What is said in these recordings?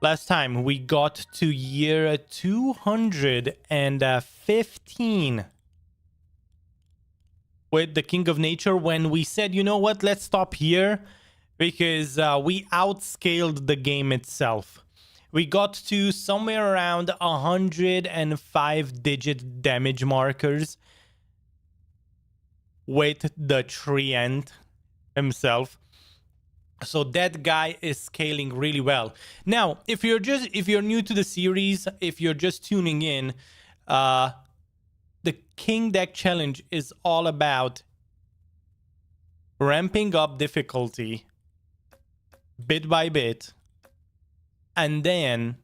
Last time we got to year 215 with the King of Nature when we said, you know what, let's stop here because we outscaled the game itself. We got to somewhere around 105-digit damage markers with the Treant himself. So that guy is scaling really well. Now, if you're new to the series, if you're just tuning in, the King Deck Challenge is all about ramping up difficulty bit by bit and then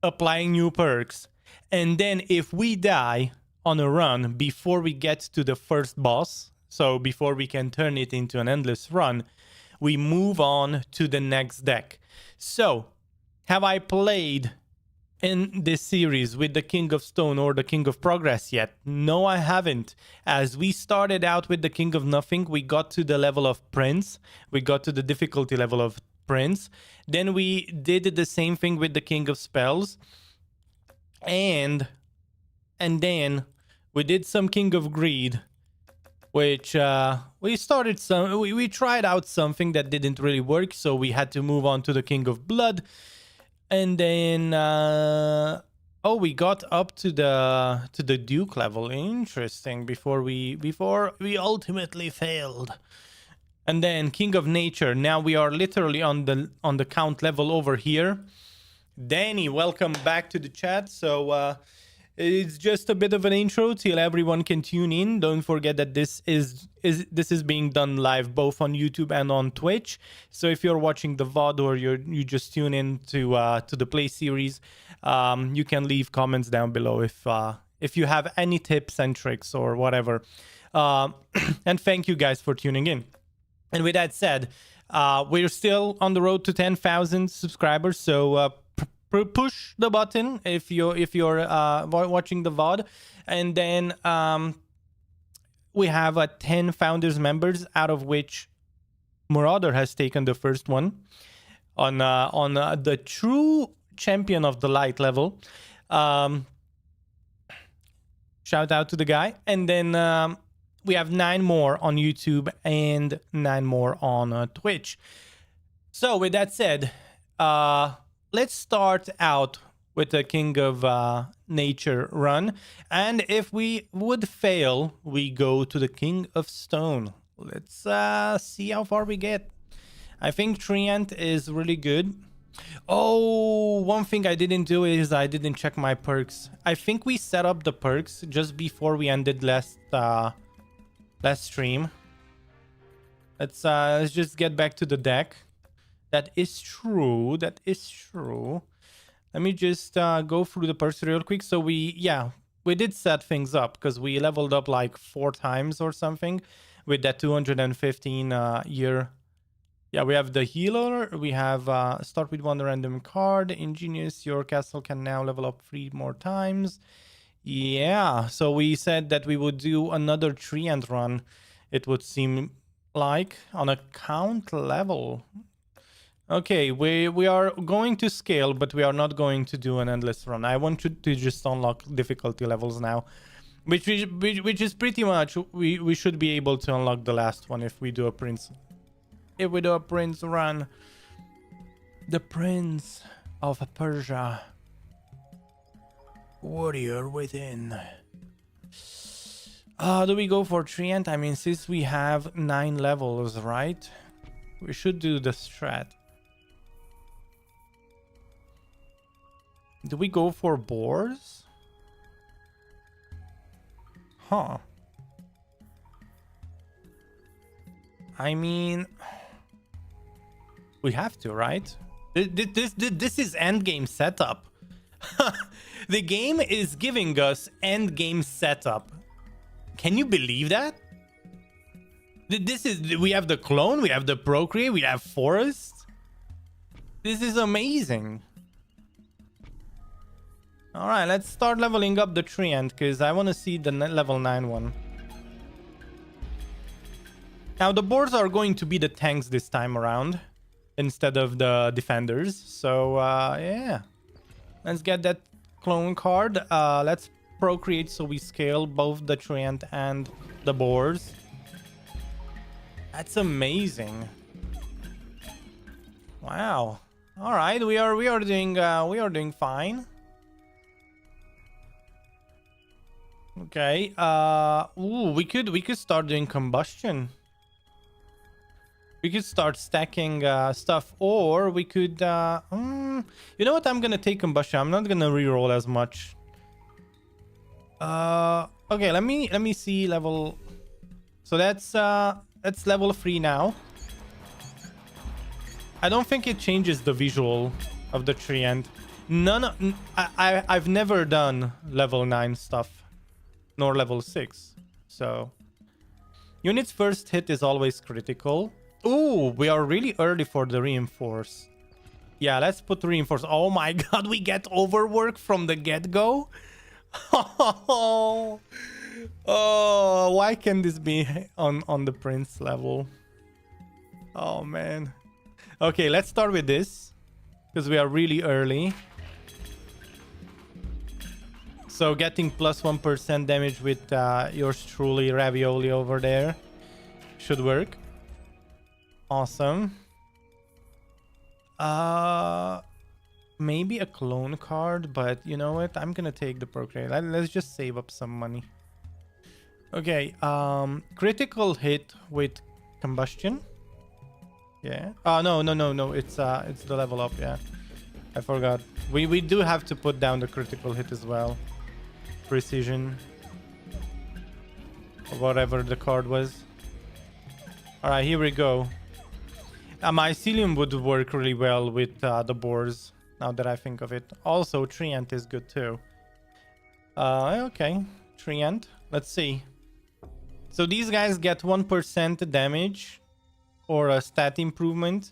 applying new perks. And then if we die on a run before we get to the first boss, so before we can turn it into an endless run, we move on to the next deck. So, have I played in this series with the King of Stone or the King of Progress yet? No, I haven't. As we started out with the King of Nothing, we got to the level of Prince. We got to the difficulty level of Prince. Then we did the same thing with the King of Spells. And then we did some King of Greed, which we tried out something that didn't really work, so we had to move on to the King of Blood. And then we got up to the Duke level. Interesting. Before we ultimately failed. And then King of Nature. Now we are literally on the count level over here. Danny, welcome back to the chat. So it's just a bit of an intro till everyone can tune in. Don't forget that this is being done live both on YouTube and on Twitch. So if you're watching the VOD or you just tune in to the Play series, you can leave comments down below if you have any tips and tricks or whatever. And thank you guys for tuning in. And with that said, we're still on the road to 10,000 subscribers. So push the button if you're watching the VOD, and then we have 10 founders members, out of which Marauder has taken the first one on the true champion of the light level. Shout out to the guy. And then we have 9 more on YouTube and 9 more on Twitch. So with that said, let's start out with the King of Nature run. And if we would fail, we go to the King of Stone. Let's see how far we get. I think Treant is really good. Oh, one thing I didn't do is I didn't check my perks. I think we set up the perks just before we ended last stream. Let's just get back to the deck. That is true. That is true. Let me just go through the perks real quick. So we did set things up because we leveled up like 4 times or something with that 215 year. Yeah, we have the healer. We have start with 1 random card. Ingenious, your castle can now level up 3 more times. Yeah, so we said that we would do another Treant run. It would seem like on a count level. Okay, we are going to scale, but we are not going to do an endless run. I want you to just unlock difficulty levels now, which is pretty much we should be able to unlock the last one if we do a prince. If we do a prince run, the Prince of Persia, warrior within. Do we go for Treant? I mean, since we have 9 levels, right? We should do the strat. Do we go for boars? Huh. I mean, we have to, right? This is endgame setup. The game is giving us endgame setup. Can you believe that? We have the clone, we have the procreate, we have forest. This is amazing. All right, let's start leveling up the Treant because I want to see the level 9 one. Now the boars are going to be the tanks this time around. instead of the defenders. So yeah, let's get that clone card. Let's procreate so we scale both the treant and the boars. That's amazing. Wow. All right, we are doing fine. Okay. Ooh, we could start doing combustion. We could start stacking stuff, or we could you know what, I'm gonna take combustion. I'm not gonna reroll as much. Okay, let me see level. So that's level 3 now. I don't think it changes the visual of the treant. I've never done level 9 stuff, nor level 6. So unit's first hit is always critical. Ooh, we are really early for the reinforce. Yeah, let's put reinforce. Oh my god, we get overwork from the get-go. Oh, why can this be on the prince level? Oh man. Okay, let's start with this because we are really early. So getting plus 1% damage with yours truly, Ravioli, over there should work. Awesome. Maybe a clone card, but you know what? I'm gonna take the procreate. Let's just save up some money. Okay, critical hit with combustion. Yeah. Oh no. It's the level up. Yeah, I forgot. We do have to put down the critical hit as well. Precision. Or whatever the card was. All right, here we go. Mycelium would work really well with the boars. Now that I think of it. Also, treant is good too. Okay, treant. Let's see. So these guys get 1% damage or a stat improvement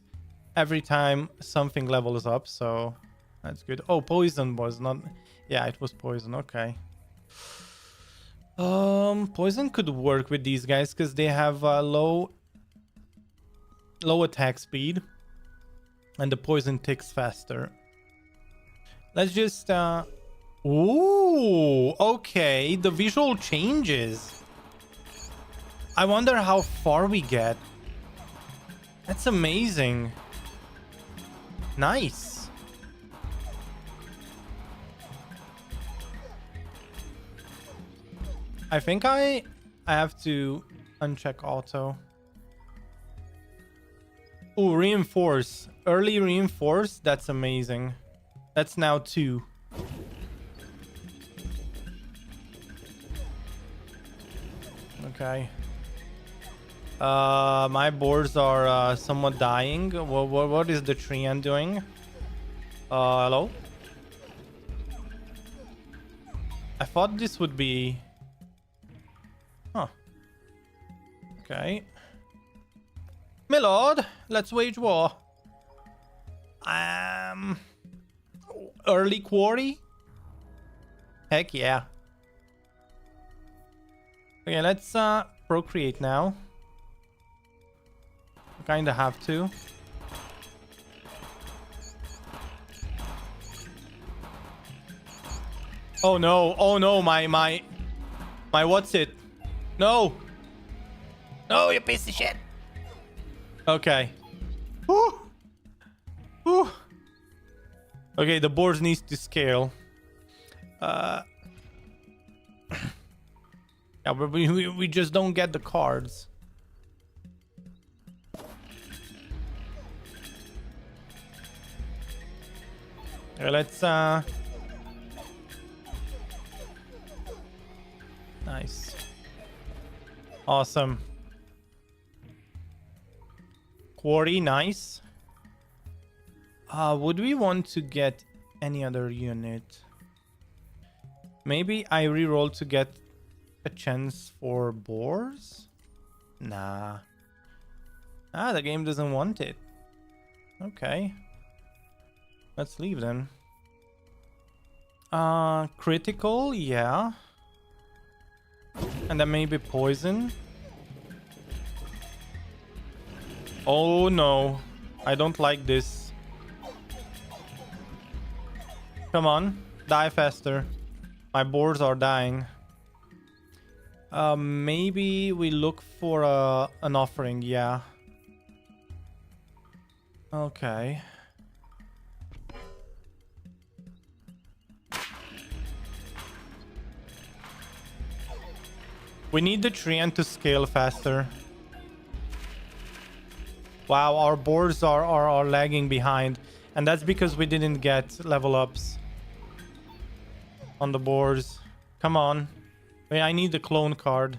every time something levels up, so that's good. Oh, poison was not... Yeah, it was poison. Okay. Poison could work with these guys because they have low attack speed and the poison ticks faster. Let's just ooh, okay, the visual changes. I wonder how far we get. That's amazing. Nice. I think I have to uncheck auto. Ooh, reinforce. Early reinforce. That's amazing. That's now 2. Okay. My boards are somewhat dying. What is the treant doing? Hello? I thought this would be... Huh. Okay. My lord, let's wage war. Early quarry? Heck yeah. Okay, let's procreate now. Kinda have to. Oh no, my what's it? No! No, you piece of shit! Okay. Woo! Woo! Okay, the board needs to scale. Yeah, but we just don't get the cards. Okay, let's nice. Awesome. Quarry, nice. Would we want to get any other unit? Maybe I reroll to get a chance for boars? Nah. The game doesn't want it. Okay. Let's leave then. Critical, yeah. And then maybe poison. Oh no. I don't like this. Come on, die faster. My boars are dying. Maybe we look for an offering, yeah. Okay. We need the treant to scale faster. Wow, our boards are lagging behind. And that's because we didn't get level ups on the boards. Come on. Wait, I need the clone card.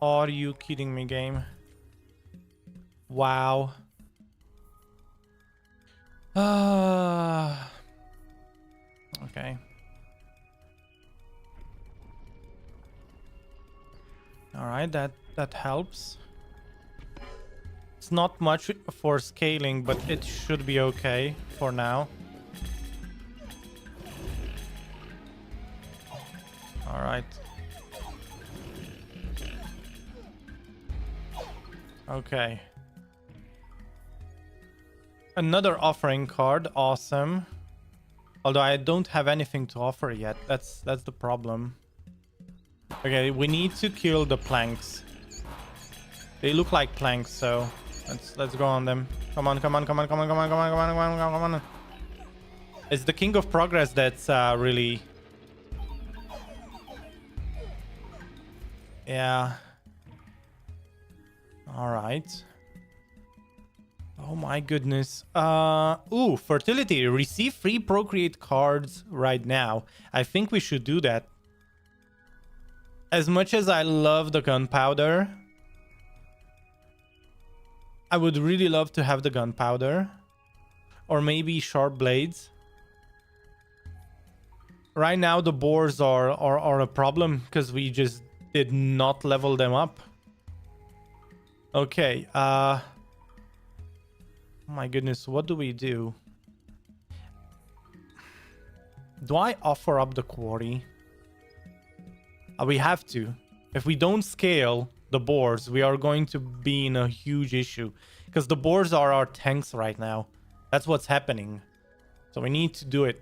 Are you kidding me, game? Wow. Okay. All right, that helps. It's not much for scaling, but it should be okay for now. All right. Okay. Another offering card, awesome. Although I don't have anything to offer yet. That's the problem. Okay, we need to kill the planks. They look like planks, so let's go on them. Come on, come on, come on, come on, come on, come on, come on, come on, come on. It's the King of Progress that's really... Yeah. All right. Oh my goodness. Ooh, fertility. Receive free procreate cards right now. I think we should do that. As much as I love the gunpowder, I would really love to have the gunpowder. Or maybe sharp blades. Right now the boars are a problem because we just did not level them up. Okay, oh my goodness, what do we do? Do I offer up the quarry? We have to. If we don't scale the boars, we are going to be in a huge issue. Because the boars are our tanks right now. That's what's happening. So we need to do it.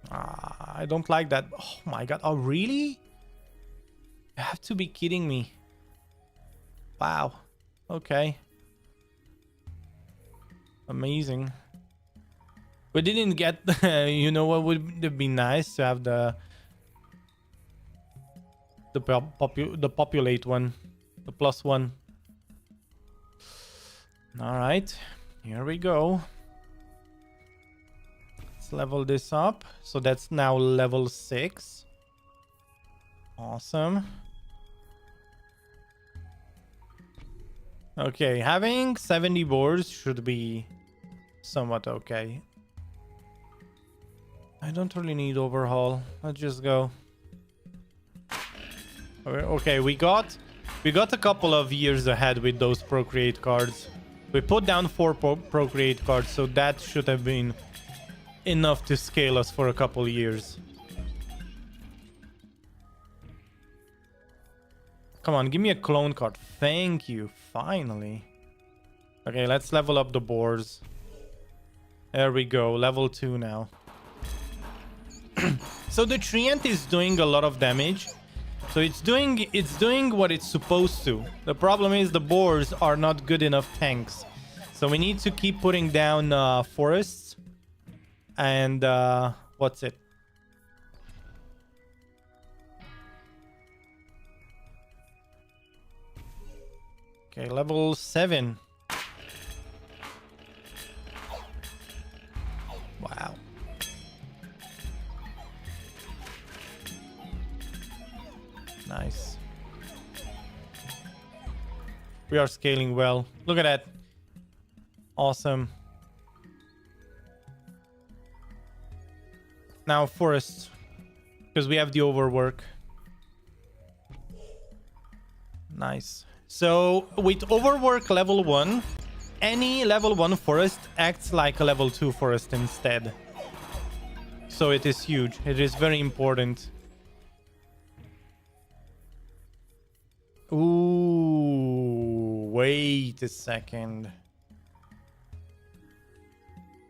I don't like that. Oh my god. Oh, really? You have to be kidding me. Wow. Okay. Amazing. We didn't get... you know what would be nice to have the populate one. The +1. Alright. Here we go. Let's level this up. So that's now level 6. Awesome. Okay, having 70 boards should be somewhat okay. I don't really need overhaul. Let's just go. Okay, we got a couple of years ahead with those procreate cards. We put down 4 procreate cards, so that should have been enough to scale us for a couple years. Come on, give me a clone card. Thank you. Finally. Okay, let's level up the boars. There we go. Level 2 now. So the treant is doing a lot of damage. So it's doing what it's supposed to. The problem is the boars are not good enough tanks. So we need to keep putting down forests. And what's it? Okay, level 7. Wow. Nice. We are scaling well. Look at that. Awesome. Now forests. Because we have the overwork. Nice. So with overwork level 1, any level 1 forest acts like a level 2 forest instead. So it is huge. It is very important. Ooh, wait a second.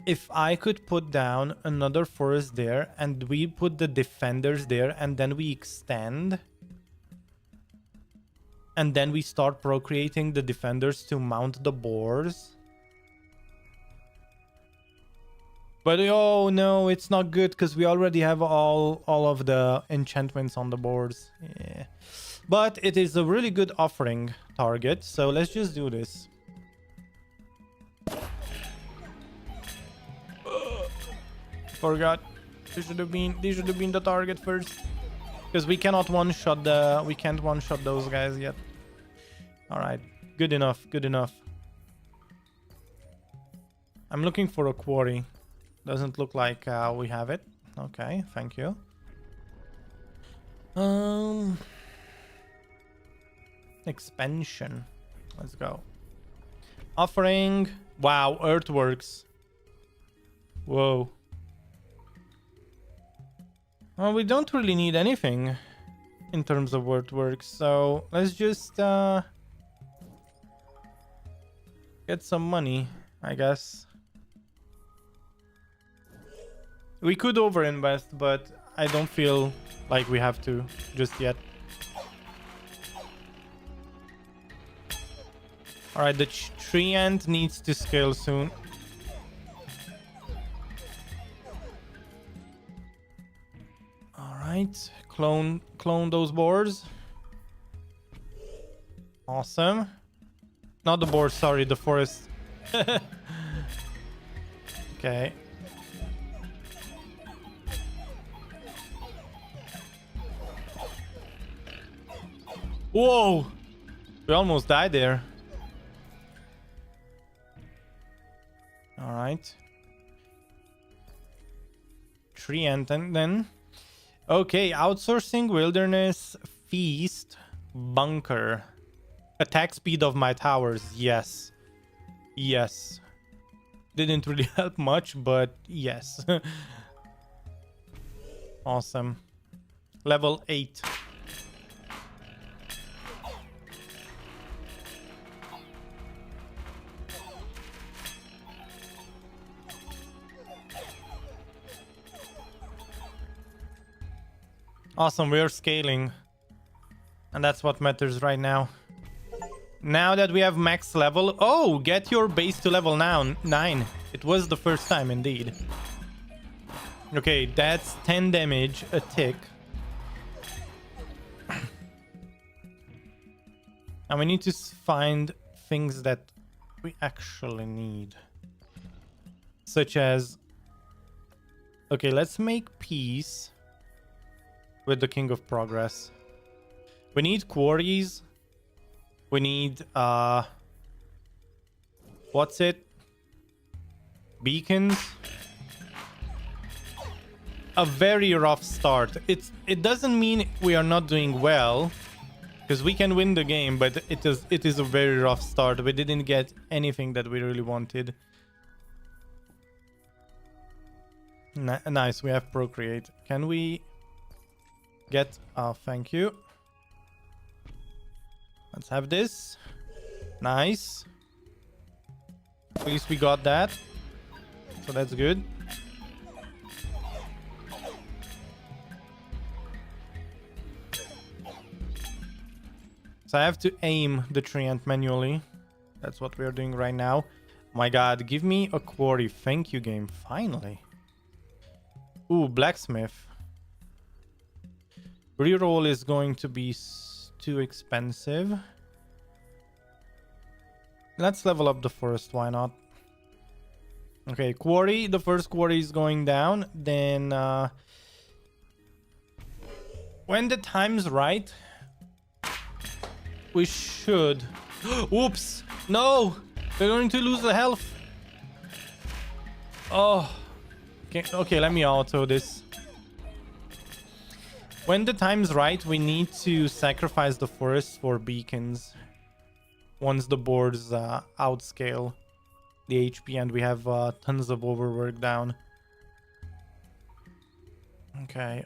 If I could put down another forest there and we put the defenders there and then we extend and then we start procreating the defenders to mount the boars. But oh no, it's not good because we already have all of the enchantments on the boards. Yeah. But it is a really good offering target, so let's just do this. Forgot. This should have been the target first. Because we cannot one-shot those guys yet. Alright. Good enough, good enough. I'm looking for a quarry. Doesn't look like we have it. Okay, thank you. Expansion. Let's go. Offering. Wow, earthworks. Whoa. Well, we don't really need anything in terms of earthworks, so let's just get some money, I guess. We could overinvest, but I don't feel like we have to just yet. Alright, the tree ant needs to scale soon. Alright, clone those boars. Awesome. Not the boars, sorry, the forest. Okay. Whoa! We almost died there. Alright. Tree ant then. Okay, outsourcing, wilderness, feast, bunker. Attack speed of my towers, yes. Yes. Didn't really help much, but yes. Awesome. Level 8. Awesome, we are scaling. And that's what matters right now. Now that we have max level... Oh, get your base to level now 9. It was the first time, indeed. Okay, that's 10 damage a tick. And we need to find things that we actually need. Such as... Okay, let's make peace with the King of Progress. We need quarries. We need what's it? Beacons. A very rough start. It doesn't mean we are not doing well, because we can win the game, but it is a very rough start. We didn't get anything that we really wanted. Nice, we have procreate. Can we get thank you. Let's have this. Nice. At least we got that. So that's good. So I have to aim the tree ant manually. That's what we're doing right now. My god, give me a quarry. Thank you, game. Finally. Ooh, blacksmith. Reroll is going to be too expensive. Let's level up the forest, why not? Okay, quarry. The first quarry is going down. Then when the time's right, we should... Oops! No! We're going to lose the health. Oh. Okay, let me auto this. When the time's right, we need to sacrifice the forest for beacons. Once the boards outscale the HP and we have tons of overwork down. Okay,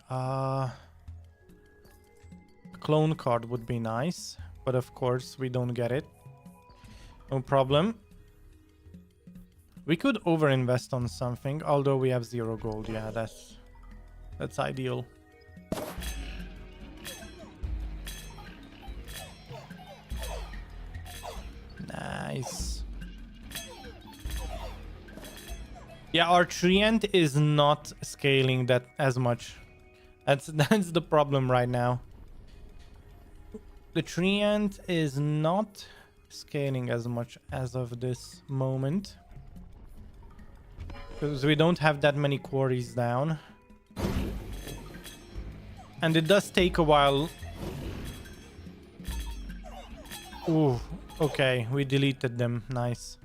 clone card would be nice, but of course we don't get it. No problem. We could overinvest on something, although we have 0 gold. Yeah, that's ideal. Nice. Yeah, our treant is not scaling that as much. That's the problem right now. The treant is not scaling as much as of this moment. Because we don't have that many quarries down. And it does take a while. Ooh, okay, we deleted them. Nice.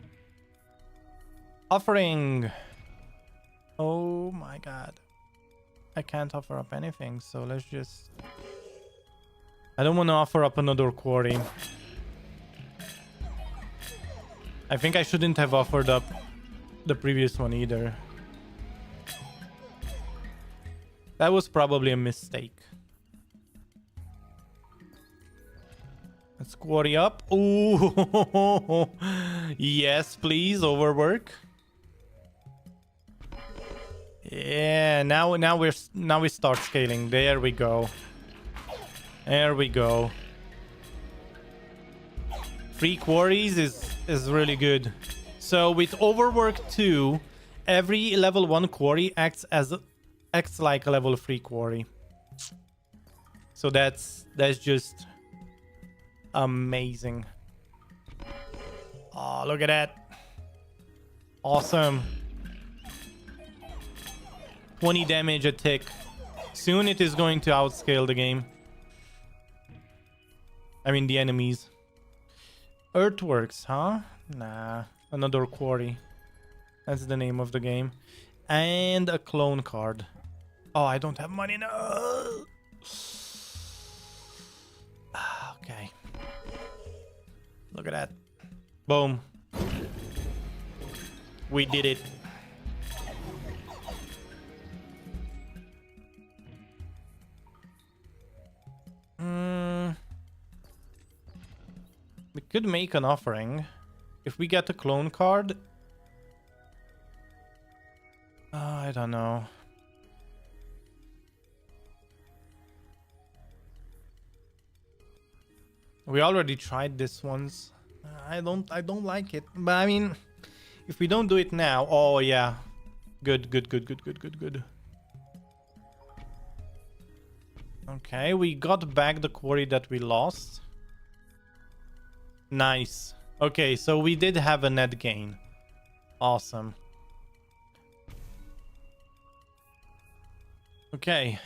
Offering. Oh my god. I can't offer up anything, so let's just... I don't want to offer up another quarry. I think I shouldn't have offered up the previous one either. That was probably a mistake. Let's quarry up. Ooh, yes, please, overwork. Yeah, now we start scaling. There we go. There we go. 3 quarries is really good. So with overwork 2, every level 1 quarry acts like a level 3 quarry. So that's just amazing. Oh, look at that. Awesome. 20 damage a tick. Soon it is going to outscale the game. I mean the enemies. Earthworks, huh? Nah. Another quarry. That's the name of the game. And a clone card. Oh, I don't have money now. Okay. Look at that. Boom. We did it. We could make an offering. If we get a clone card... I don't know. We already tried this once. I don't like it. But I mean, if we don't do it now... Oh, yeah. Good. Okay, we got back the quarry that we lost. Nice. Okay, so we did have a net gain. Awesome. Okay.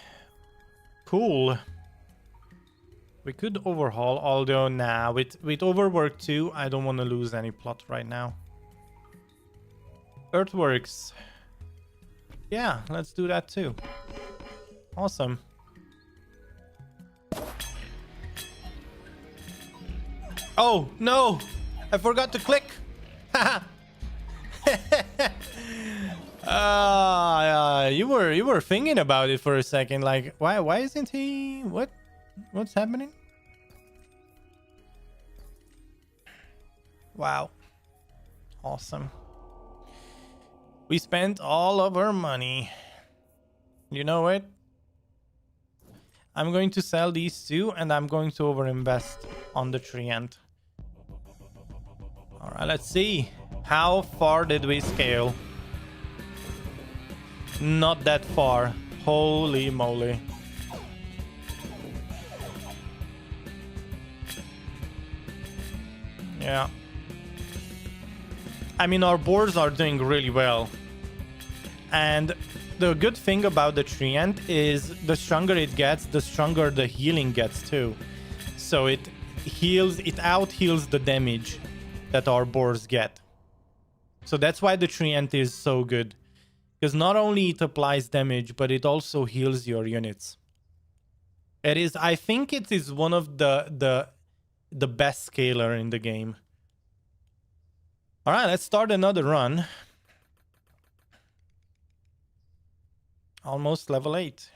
Cool. We could overhaul, although nah, with overwork 2, I don't want to lose any plot right now. Earthworks. Yeah, let's do that too. Awesome. Oh, no! I forgot to click! You were thinking about it for a second, like, why isn't he... What's happening? Wow. Awesome. We spent all of our money. You know what? I'm going to sell these 2 and I'm going to overinvest on the treant. Alright, let's see. How far did we scale? Not that far. Holy moly. Yeah. I mean, our boards are doing really well. And the good thing about the treant is the stronger it gets, the stronger the healing gets too. So it out heals the damage that our boars get. So that's why the treant is so good. Because not only it applies damage, but it also heals your units. It is, I think it is one of the best scaler in the game. All right, let's start another run. Almost level 8.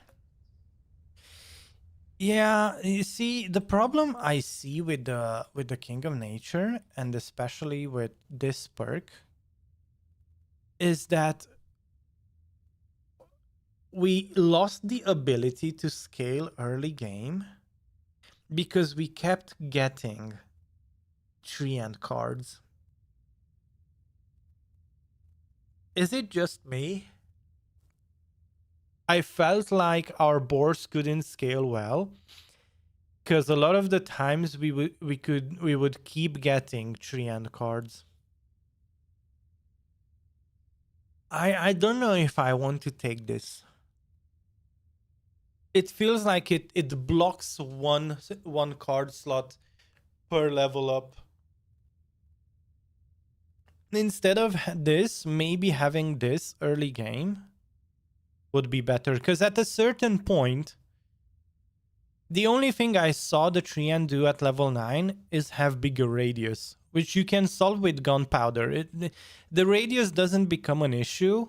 Yeah, you see, the problem I see with the King of Nature, and especially with this perk, is that we lost the ability to scale early game because we kept getting tree end cards. Is it just me? I felt like our boards couldn't scale well because a lot of the times we would keep getting tree end cards. I don't know if I want to take this. It feels like it blocks one card slot per level up. Instead of this, maybe having this early game would be better, because at a certain point, the only thing I saw the Treant do at level 9 is have bigger radius, which you can solve with gunpowder. The radius doesn't become an issue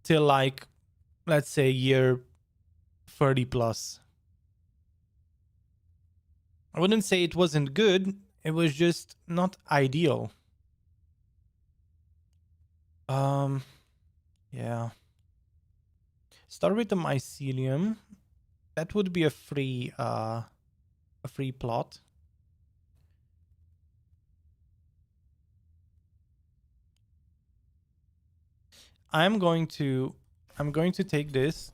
till, like, let's say year 30 plus. I wouldn't say it wasn't good, it was just not ideal. Yeah. Start with the mycelium. That would be a free plot. I'm going to take this,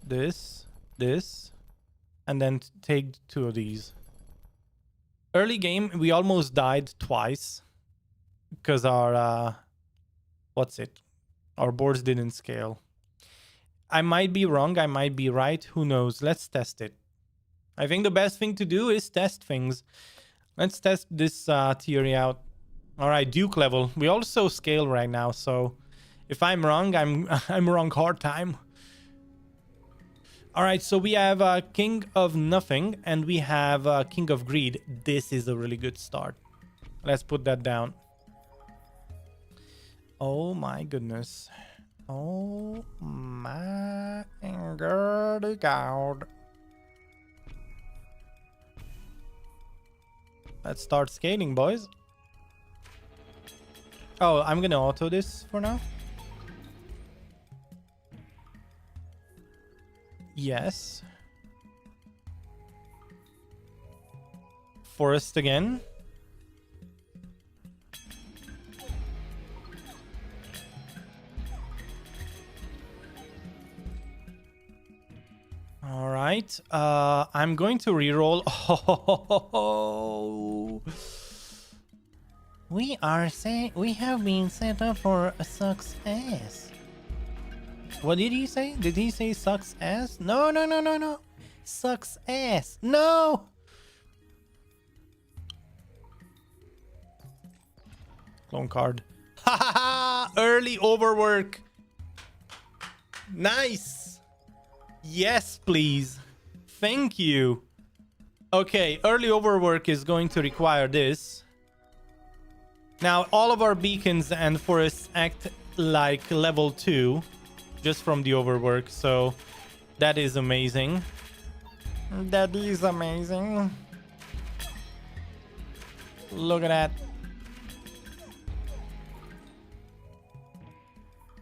and then take 2 of these. Early game, we almost died twice because our our boards didn't scale. I might be wrong, I might be right, who knows? Let's test it. I think the best thing to do is test things. Let's test this theory out. All right, Duke level. We also scale right now, so if I'm wrong, I'm wrong hard time. All right, so we have King of Nothing, and we have King of Greed. This is a really good start. Let's put that down. Oh my goodness. Oh my god. Let's start scaling, boys. Oh, I'm gonna auto this for now. Yes. Forest again. All right. I'm going to reroll. Oh. We have been set up for a success. What did he say? Did he say sucks ass? No. Sucks ass. No. Clone card. Ha ha ha! Early overwork. Nice. Yes, please. Thank you. Okay, early overwork is going to require this. Now, all of our beacons and forests act like level 2 just from the overwork, so that is amazing. That is amazing. Look at that.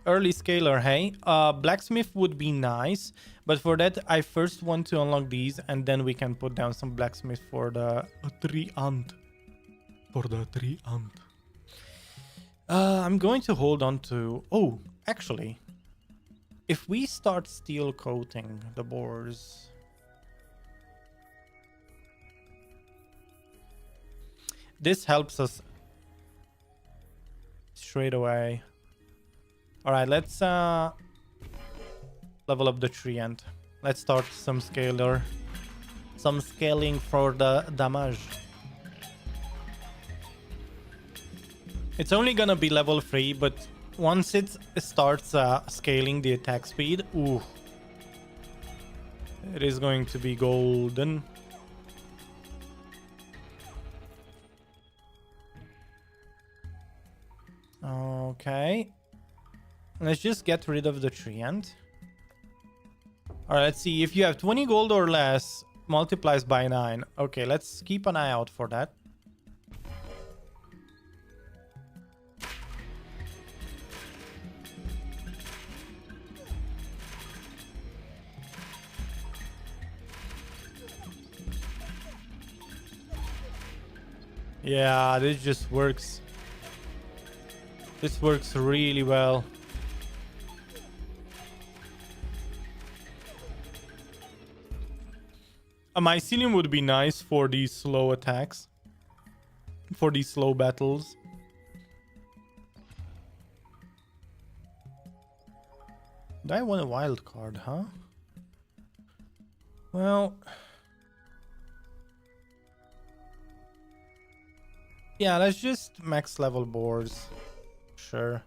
Early scaler, hey? Blacksmith would be nice, but for that, I first want to unlock these, and then we can put down some blacksmith for the Treant. I'm going to hold on to... Oh, actually, if we start steel coating the boars... This helps us straight away. All right, let's level up the Treant. Let's start some scaling for the damage. It's only gonna be level 3, but once it starts scaling the attack speed, ooh, it is going to be golden. Okay. Let's just get rid of the Treant. All right, let's see. If you have 20 gold or less, multiplies by 9. Okay, let's keep an eye out for that. Yeah, this just works. This works really well. A mycelium would be nice for these slow attacks. For these slow battles. Do I want a wild card, huh? Well... yeah, let's just max level boars. Sure.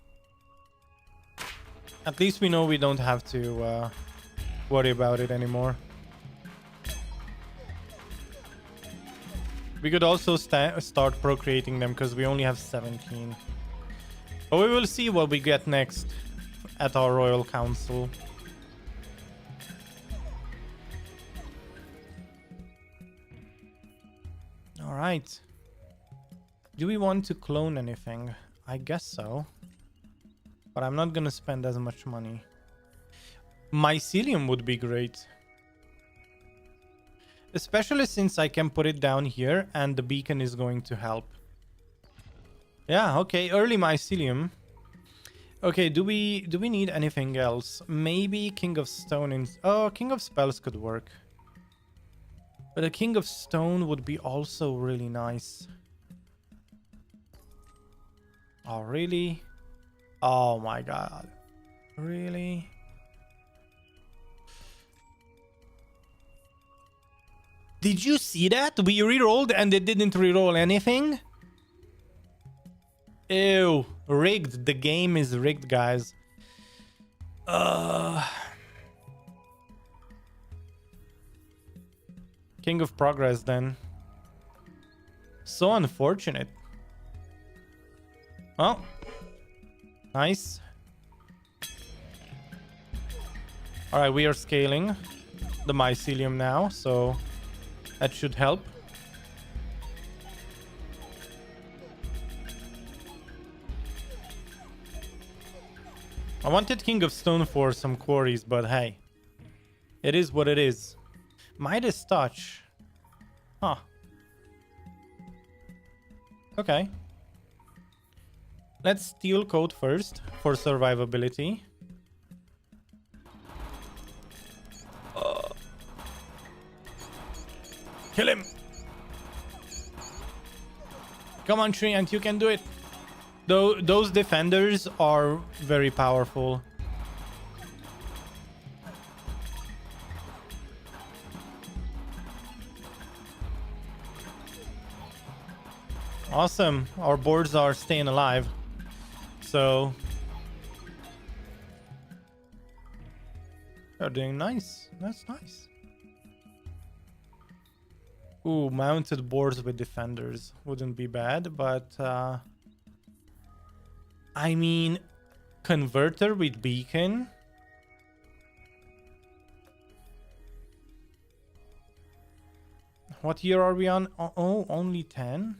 At least we know we don't have to worry about it anymore. We could also start procreating them because we only have 17. But we will see what we get next at our Royal Council. Alright. Do we want to clone anything? I guess so. But I'm not gonna spend as much money. Mycelium would be great. Especially since I can put it down here and the beacon is going to help. Yeah, okay, early mycelium. Okay, do we need anything else? Maybe King of Stone in... oh, King of Spells could work. But a King of Stone would be also really nice. Oh, really? Oh my god. Really? Did you see that? We rerolled and it didn't reroll anything? Ew. Rigged. The game is rigged, guys. King of Progress, then. So unfortunate. Well. Nice. Alright, we are scaling the mycelium now, so... that should help. I wanted King of Stone for some quarries, but hey. It is what it is. Midas Touch. Huh. Okay. Let's steal code first for survivability. Kill him! Come on, Treant, you can do it! Those defenders are very powerful. Awesome. Our boards are staying alive. So... they're doing nice. That's nice. Ooh, mounted boards with defenders wouldn't be bad, but I mean, converter with beacon. What year are we on? Oh, only 10.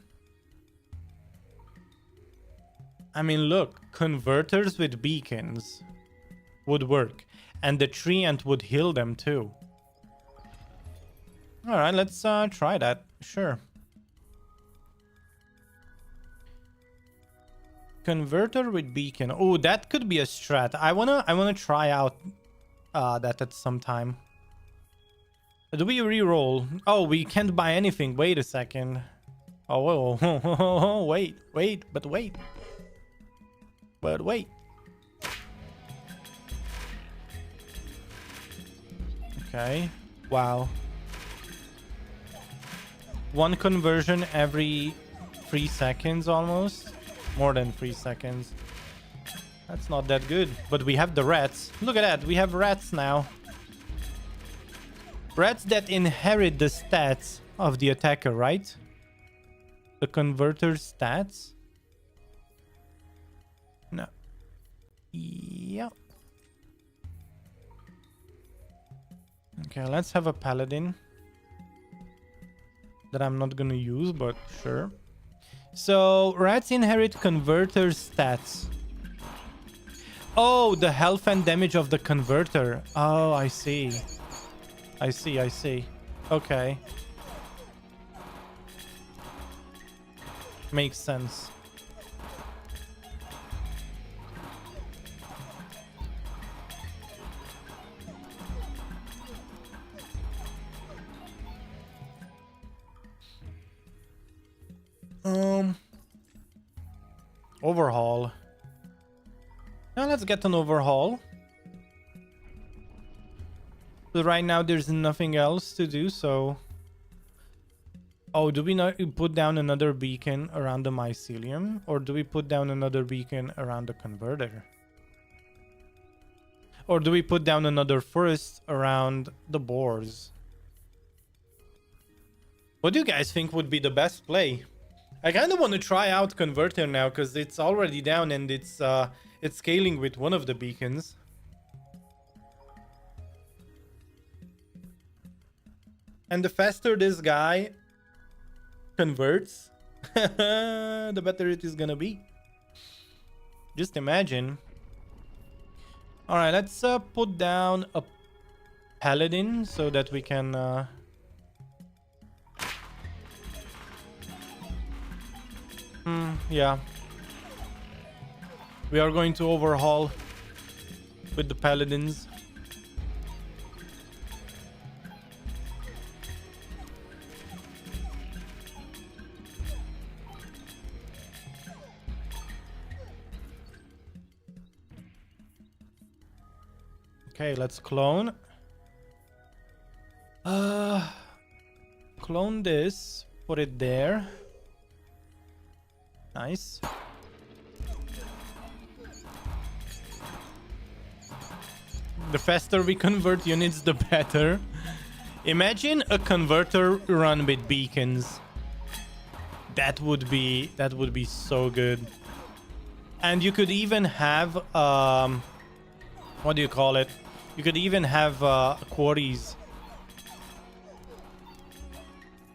I mean, look, converters with beacons would work, and the treant would heal them too. All right, let's try that. Sure. Converter with beacon. Oh, that could be a strat. I wanna try out that at some time. Do we re-roll? Oh, we can't buy anything. Wait a second. Oh, whoa. Wait. But wait. Okay. Wow. One conversion every 3 seconds almost. More than 3 seconds. That's not that good. But we have the rats. Look at that. We have rats now. Rats that inherit the stats of the attacker, right? The converter's stats? No. Yeah. Okay, let's have a paladin that I'm not gonna use, but sure. So rats inherit converter stats. Oh, the health and damage of the converter. Oh, I see. I see. Okay. Makes sense. Overhaul. Now let's get an overhaul. But right now there's nothing else to do, so... Oh, do we not put down another beacon around the mycelium? Or do we put down another beacon around the converter? Or do we put down another forest around the boars? What do you guys think would be the best play? I kind of want to try out converter now because it's already down and it's scaling with one of the beacons. And the faster this guy converts, the better it is gonna be. Just imagine. All right, let's put down a paladin so that we can yeah, we are going to overhaul with the paladins. Okay, let's clone. Clone this, put it there. Nice. The faster we convert units, the better. Imagine a converter run with beacons. That would be so good. And you could even have what do you call it? You could even have quarries.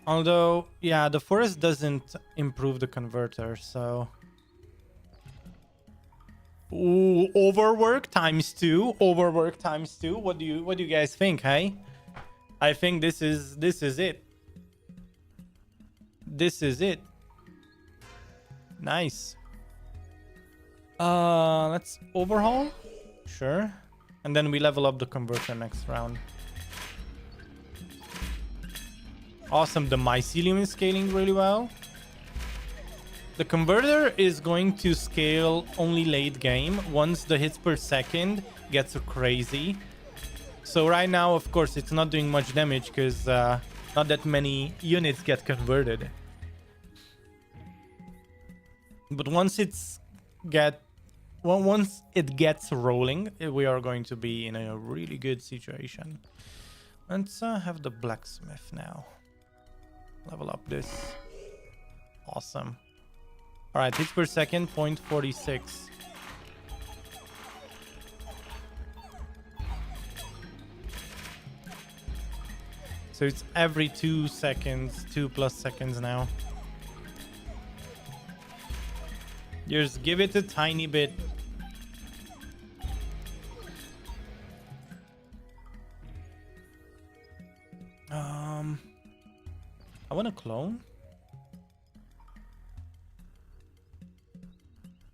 Although, yeah, the forest doesn't improve the converter, so... Ooh, overwork times 2. Overwork times 2. What do you guys think, hey? I think this is it. This is it. Nice. Let's overhaul. Sure. And then we level up the converter next round. Awesome. The mycelium is scaling really well. The converter is going to scale only late game once the hits per second gets crazy. So right now, of course, it's not doing much damage because not that many units get converted. But once it gets rolling, we are going to be in a really good situation. Let's have the blacksmith now. Level up this. Awesome. All right, hits per second, 0.46. So it's every 2 seconds, 2+ seconds now. Just give it a tiny bit. I want to clone.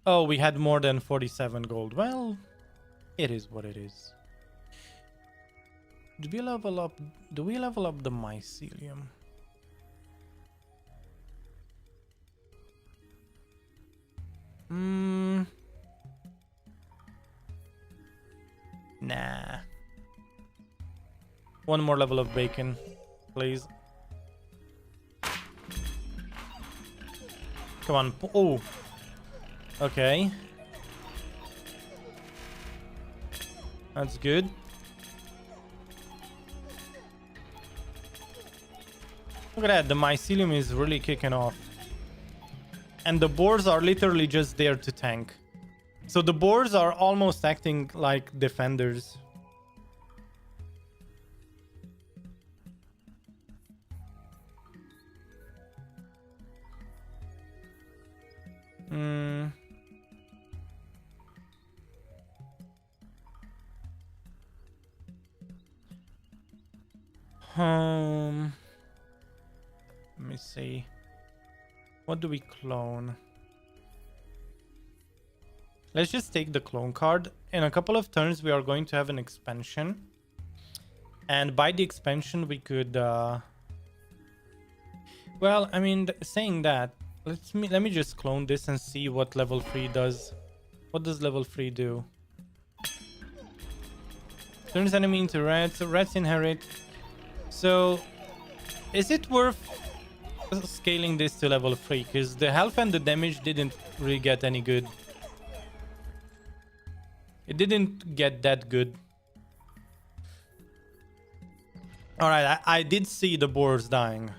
Oh, we had more than 47 gold. Well, it is what it is. Do we level up the mycelium? Nah. One more level of bacon, please. Come on. Oh. Okay. That's good. Look at that. The mycelium is really kicking off. And the boars are literally just there to tank. So the boars are almost acting like defenders. Hmm. Let me see. What do we clone? Let's just take the clone card. In a couple of turns, we are going to have an expansion. And by the expansion, we could... Well, I mean, saying that, let me just clone this and see what level 3 does. What does level 3 do? Turns enemy into rats. Rats inherit. So, is it worth scaling this to level 3? Because the health and the damage didn't really get any good. It didn't get that good. Alright, I did see the boars dying.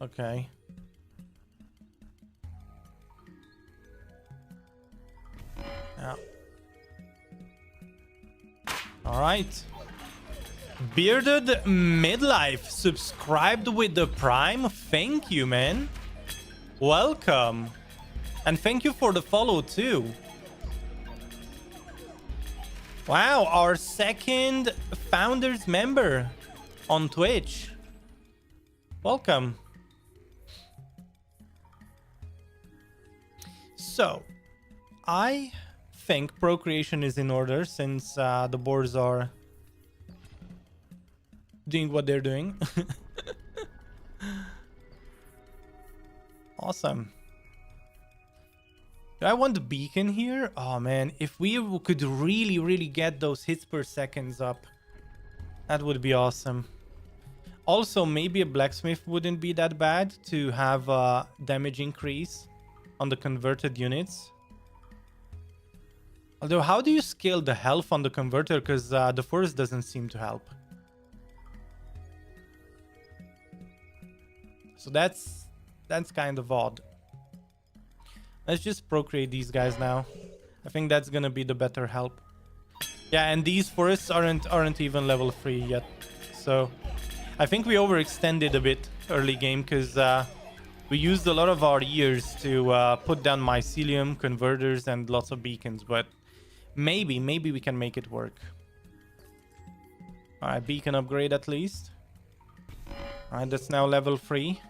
Okay. Yeah. Alright. Bearded Midlife subscribed with the Prime. Thank you, man. Welcome. And thank you for the follow too. Wow, our second founders member on Twitch. Welcome. So, I think procreation is in order since the boars are doing what they're doing. Awesome. Do I want the beacon here? Oh man, if we could really get those hits per seconds up, that would be awesome. Also, maybe a blacksmith wouldn't be that bad to have a damage increase on the converted units. Although, how do you scale the health on the converter? Because the force doesn't seem to help. So that's kind of odd. Let's just procreate these guys now. I think that's gonna be the better help. Yeah, and these forests aren't even level 3 yet. So I think we overextended a bit early game because we used a lot of our years to put down mycelium, converters, and lots of beacons. But maybe we can make it work. Alright, beacon upgrade at least. Alright, that's now level 3.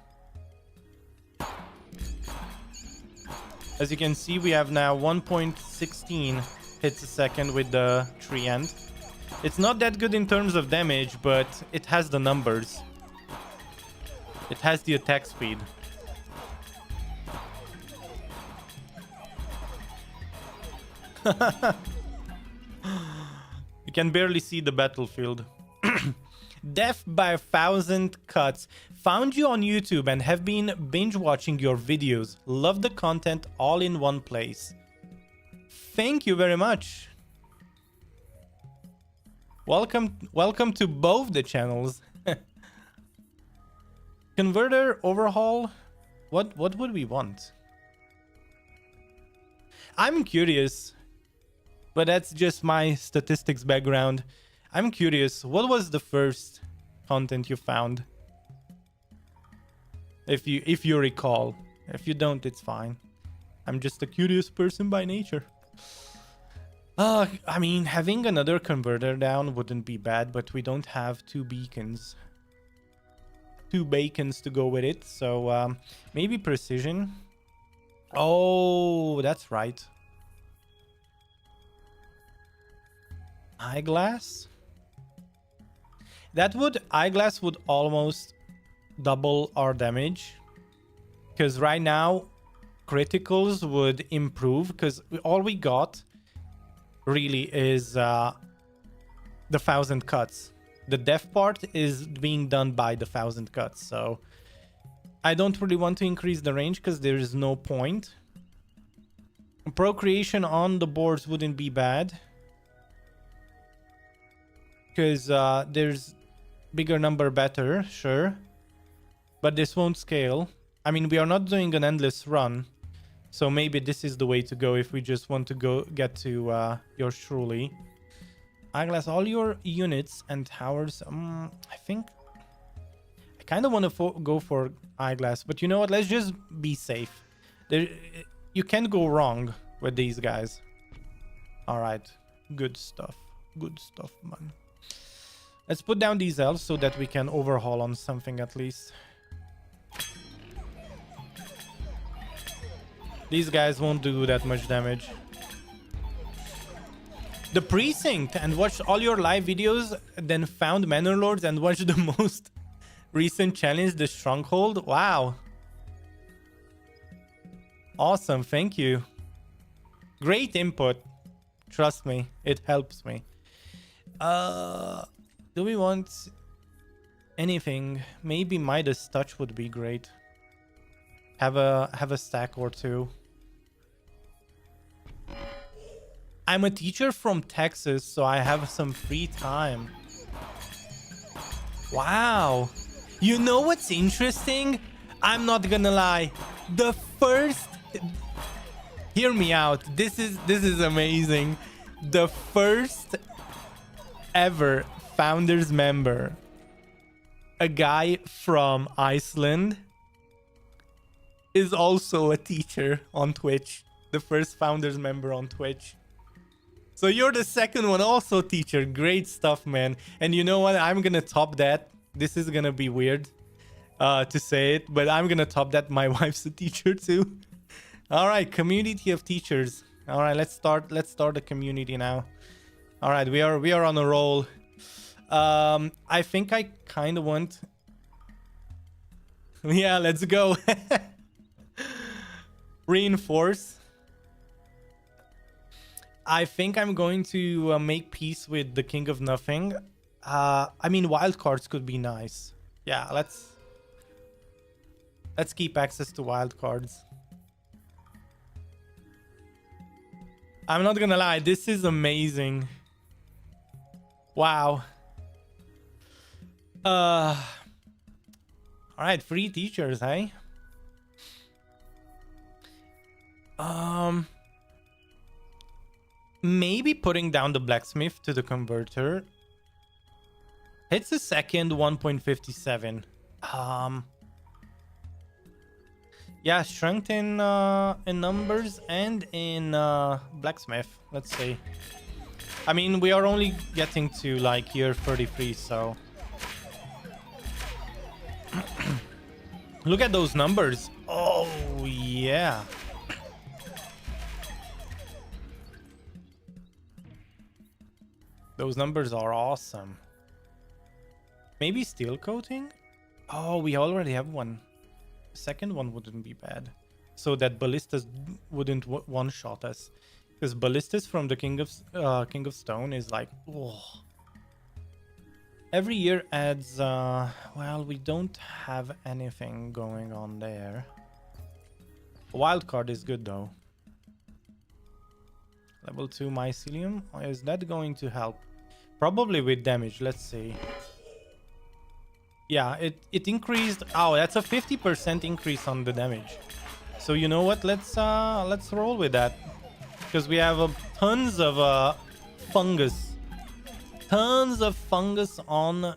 As you can see, we have now 1.16 hits a second with the tree end. It's not that good in terms of damage, but it has the numbers. It has the attack speed. You can barely see the battlefield. Death by 1,000 cuts. Found you on YouTube and have been binge watching your videos. Love the content all in one place. Thank you very much. Welcome to both the channels. Converter overhaul. What would we want? I'm curious, but that's just my statistics background. I'm curious, what was the first content you found? If you recall. If you don't, it's fine. I'm just a curious person by nature. I mean, having another converter down wouldn't be bad, but we don't have 2 beacons. 2 bacons to go with it, so maybe precision. Oh, that's right. Eyeglass? Eyeglass would almost double our damage. Because right now, criticals would improve. Because all we got really is the 1,000 cuts. The death part is being done by the 1,000 cuts. So I don't really want to increase the range because there is no point. Procreation on the boards wouldn't be bad. Because there's bigger number better, sure. But this won't scale. I mean, we are not doing an endless run. So maybe this is the way to go if we just want to get to yours truly. Eyeglass, all your units and towers. I think I kind of want to go for eyeglass, but you know what? Let's just be safe. There, you can't go wrong with these guys. All right, good stuff. Good stuff, man. Let's put down these elves so that we can overhaul on something at least. These guys won't do that much damage. The precinct, and watch all your live videos, then found Manor Lords and watch the most recent challenge, the Stronghold. Wow. Awesome, thank you. Great input. Trust me, it helps me. Do we want anything? Maybe Midas Touch would be great. Have a stack or two. I'm a teacher from Texas, so I have some free time. Wow. You know what's interesting? I'm not gonna lie. The first... Hear me out. This is amazing. The first ever founders member, a guy from Iceland, is also a teacher on Twitch. The first founders member on Twitch. So you're the second one, also teacher. Great stuff, man. And you know what? I'm gonna top that. This is gonna be weird to say it, but I'm gonna top that. My wife's a teacher too. All right, community of teachers. All right, let's start the community now. All right, we are on a roll. I think I kind of want... Yeah, let's go. Reinforce. I think I'm going to make peace with the King of Nothing. I mean, wildcards could be nice. Yeah, let's keep access to wildcards. I'm not gonna lie, this is amazing. Wow. All right, free teachers, hey? Maybe putting down the blacksmith to the converter. Hits a second, 1.57. Yeah, strength in numbers and in blacksmith, let's see. I mean, we are only getting to like year 33, so... Look at those numbers. Oh, yeah. Those numbers are awesome. Maybe steel coating? Oh, we already have one. Second one wouldn't be bad. So that ballistas wouldn't one-shot us. Because ballistas from the King of Stone is like... Oh. Every year adds... well, we don't have anything going on there. Wildcard is good though. Level 2 mycelium. Is that going to help? Probably with damage. Let's see. Yeah, it increased. Oh, that's a 50% increase on the damage. So you know what? Let's roll with that, because we have tons of fungus. Tons of fungus on.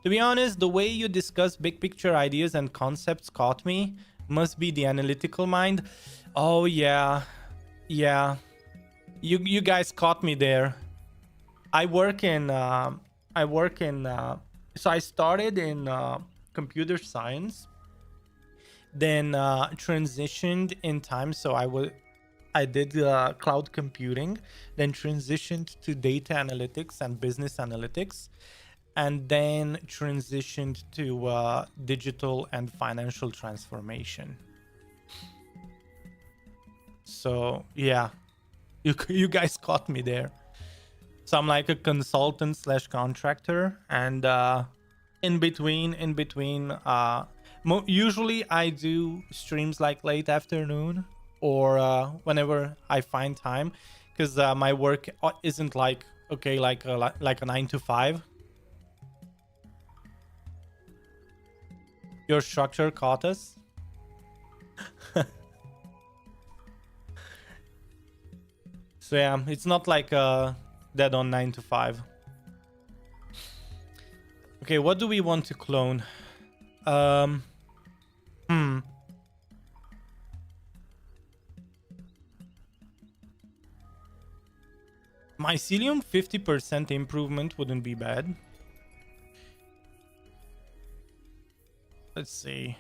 To be honest, the way you discuss big picture ideas and concepts caught me. Must be the analytical mind. Oh yeah, yeah. You guys caught me there. So I started in computer science, then transitioned in time. So I did cloud computing, then transitioned to data analytics and business analytics, and then transitioned to digital and financial transformation. So yeah, you guys caught me there. So I'm like a consultant / contractor, and in between, usually I do streams like late afternoon or whenever I find time, because my work isn't like like a 9 to 5. Your structure caught us. So yeah, it's not like dead on 9 to 5. Okay, what do we want to clone? Um, hmm. Mycelium 50% improvement wouldn't be bad. Let's see.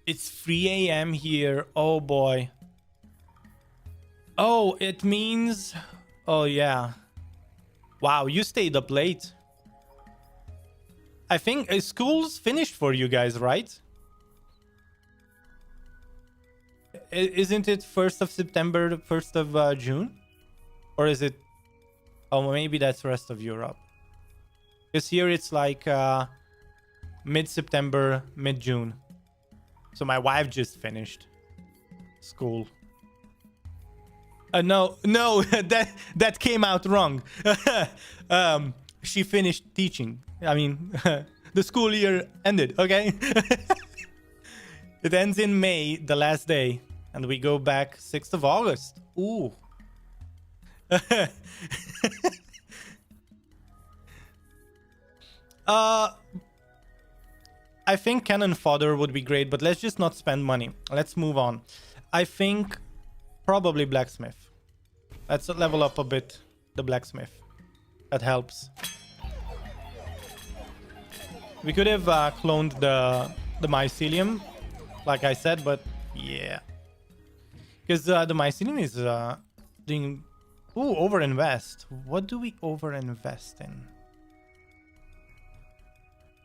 It's 3 a.m. here. Oh boy. Oh, it means... Oh yeah. Wow, you stayed up late. I think school's finished for you guys, right? Isn't it 1st of September, 1st of June? Or is it... Oh, maybe that's rest of Europe. Because here it's like mid-September, mid-June. So my wife just finished school. No, that came out wrong. She finished teaching. I mean, the school year ended, okay? It ends in May, the last day. And we go back 6th of August. Ooh. I think cannon fodder would be great, but let's just not spend money. Let's move on. I think probably blacksmith. Let's level up a bit the blacksmith. That helps. We could have cloned the mycelium, like I said, but yeah. Because the mycelium is doing... Ooh, overinvest. What do we overinvest in?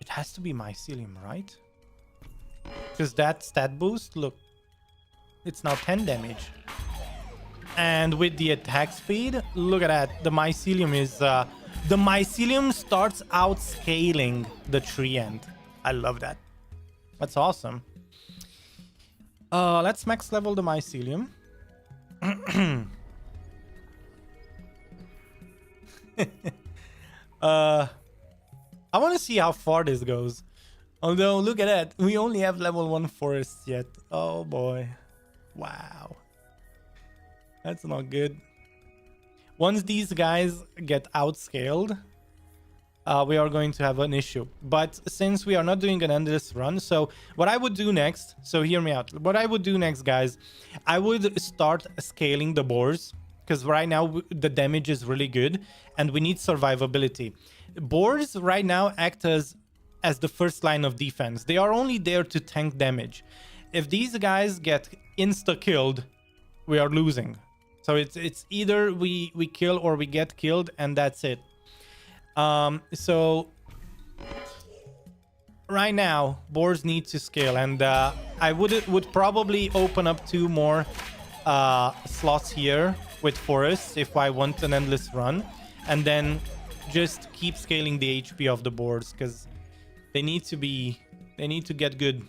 It has to be mycelium, right? Because that stat boost, look, it's now 10 damage. And with the attack speed, look at that. The mycelium is... the mycelium starts out scaling the tree end. I love that. That's awesome. Let's max level the mycelium. I want to see how far this goes. Although, look at that. We only have level 1 forests yet. Oh boy. Wow. That's not good. Once these guys get outscaled, we are going to have an issue. But since we are not doing an endless run, so what I would do next, so hear me out. What I would do next, guys, I would start scaling the boars. Because right now the damage is really good and we need survivability. Boars right now act as the first line of defense. They are only there to tank damage. If these guys get insta-killed, we are losing. So it's either we kill or we get killed, and that's it. So right now, boars need to scale, and I would probably open up 2 more slots here with forests if I want an endless run, and then just keep scaling the HP of the boars because they need to get good.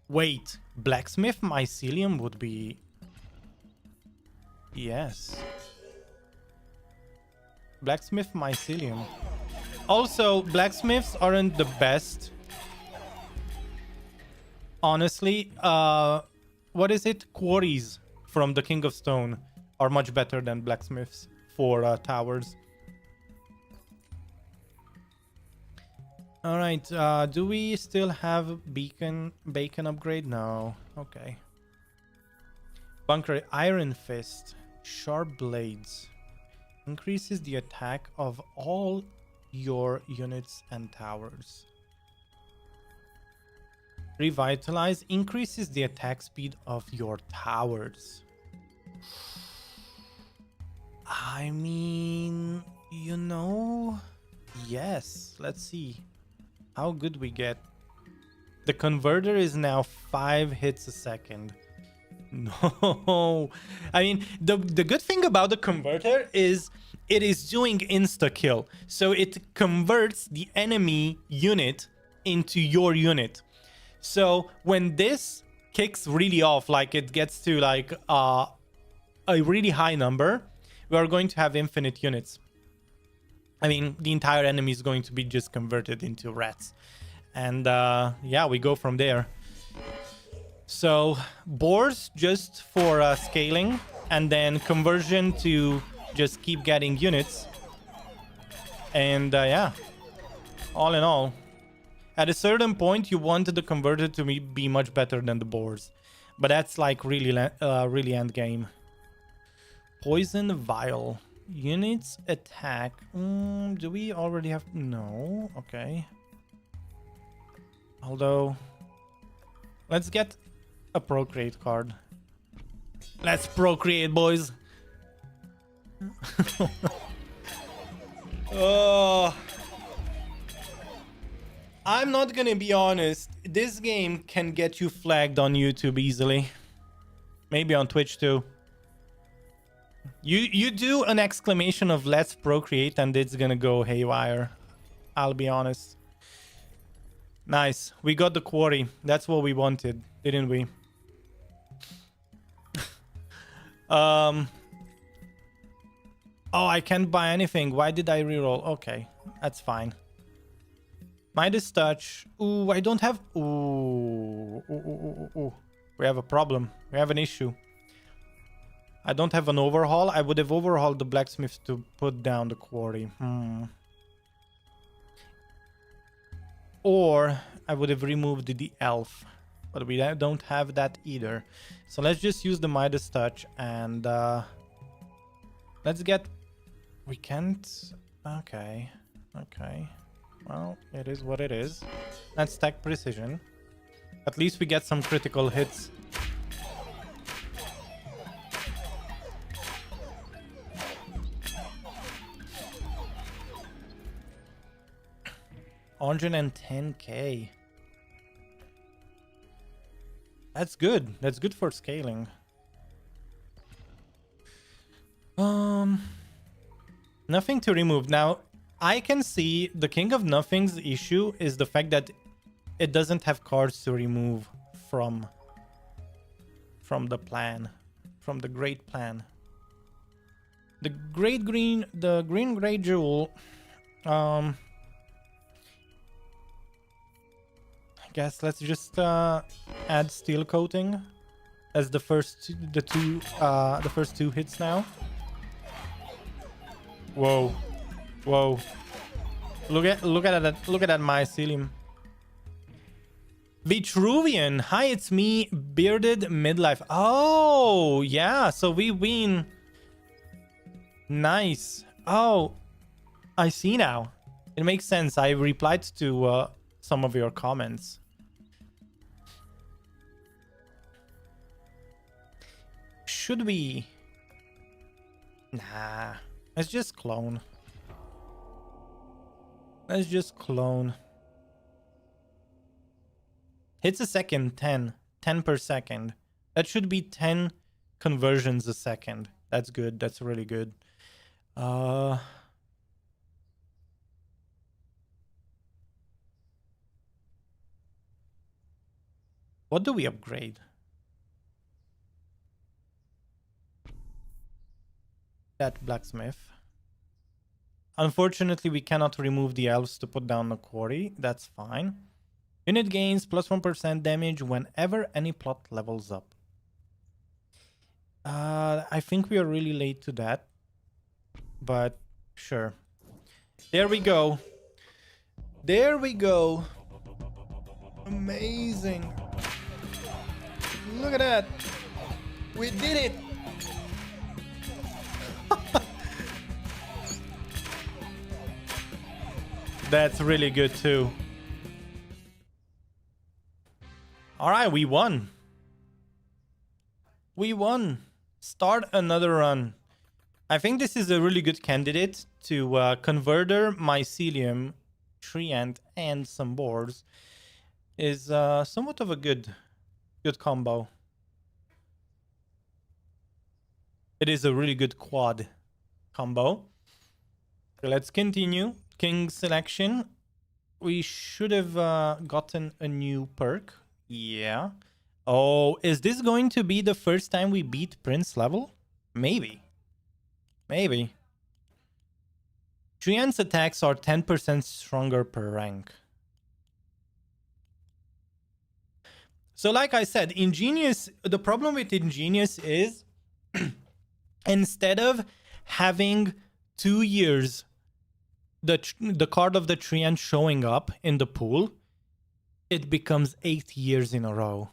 Wait, blacksmith mycelium would be... Yes. Blacksmith mycelium. Also, blacksmiths aren't the best. Honestly, what is it? Quarries from the King of Stone are much better than blacksmiths for towers. All right, do we still have bacon upgrade? No. Okay. Bunker Iron Fist. Sharp Blades. Increases the attack of all your units and towers. Revitalize increases the attack speed of your towers. I mean, you know, yes. Let's see how good we get. The converter is now 5 hits a second. No, I mean, the good thing about the converter is it is doing insta kill, so it converts the enemy unit into your unit. So when this kicks really off, like it gets to like a really high number, we are going to have infinite units. I mean, the entire enemy is going to be just converted into rats. And yeah, we go from there. So boars just for scaling, and then conversion to just keep getting units. And yeah, all in all, at a certain point, you wanted the converter to be much better than the boars. But that's like really end game. Poison vial. Units attack. Do we already have... No. Okay. Although... Let's get a procreate card. Let's procreate, boys. Oh... I'm not gonna be honest. This game can get you flagged on YouTube easily. Maybe on Twitch too. You do an exclamation of let's procreate and it's gonna go haywire. I'll be honest. Nice. We got the quarry. That's what we wanted, didn't we? Oh, I can't buy anything. Why did I reroll? Okay, that's fine. Midas touch. Ooh, I don't have... Ooh. Ooh. We have a problem. We have an issue. I don't have an overhaul. I would have overhauled the blacksmith to put down the quarry. Or I would have removed the elf. But we don't have that either. So let's just use the Midas touch and... let's get... We can't... Okay. Okay. Well, it is what it is. Let's stack precision. At least we get some critical hits. $110K. That's good. That's good for scaling. Nothing to remove. Now, I can see the King of Nothing's issue is the fact that it doesn't have cards to remove from the plan, from the great plan. The green gray jewel. I guess let's just add steel coating as the first two hits now. Whoa. Whoa. Look at that mycelium. Vitruvian. Hi, it's me, Bearded Midlife. Oh, yeah. So we win. Nice. Oh, I see now. It makes sense. I replied to some of your comments. Should we? Nah. Let's just clone. Let's just clone. Hits a second, 10 per second. That should be 10 conversions a second. That's good. That's really good. What do we upgrade? That blacksmith. Unfortunately, we cannot remove the elves to put down the quarry. That's fine. Unit gains plus 1% damage whenever any plot levels up. I think we are really late to that. But sure. There we go. There we go. Amazing. Look at that. We did it. That's really good too. All right, we won. We won. Start another run. I think this is a really good candidate to converter, mycelium, tree ant, and some boars. Is somewhat of a good combo. It is a really good quad combo. So let's continue. King selection. We should have gotten a new perk. Yeah. Oh, is this going to be the first time we beat Prince level? Maybe. Maybe. Trian's attacks are 10% stronger per rank. So like I said, Ingenious, the problem with Ingenious is instead of having 2 years the card of the treant showing up in the pool, it becomes 8 years in a row.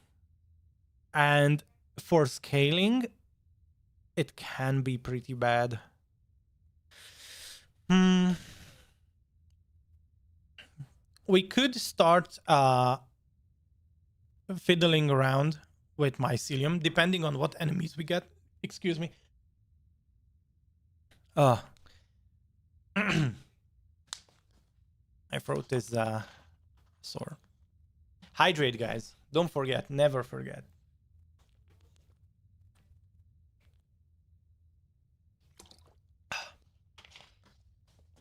And for scaling, it can be pretty bad. We could start fiddling around with mycelium, depending on what enemies we get. Excuse me. My throat is sore. Hydrate, guys. Don't forget. Never forget.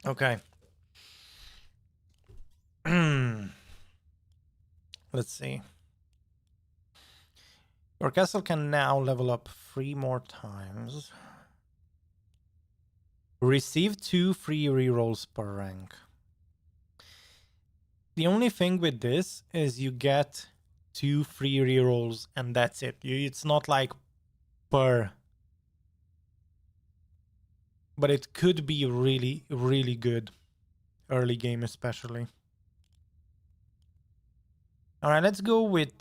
Okay. Let's see. Your castle can now level up 3 more times. Receive 2 free rerolls per rank. The only thing with this is you get 2 free rerolls and that's it. It's not like per. But it could be really, really good. Early game especially. Alright, let's go with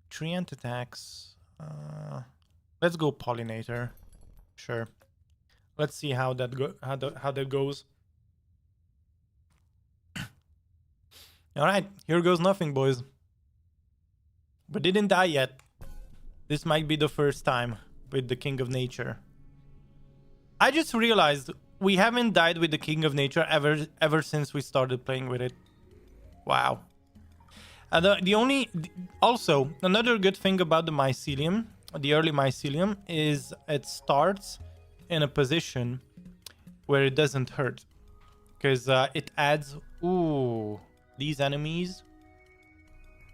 treant attacks. Let's go pollinator. Sure. Let's see how that goes. Alright, here goes nothing, boys. We didn't die yet. This might be the first time with the King of Nature. I just realized we haven't died with the King of Nature ever since we started playing with it. Wow. Also, another good thing about the mycelium, the early mycelium, is it starts in a position where it doesn't hurt. Because it adds... Ooh, these enemies.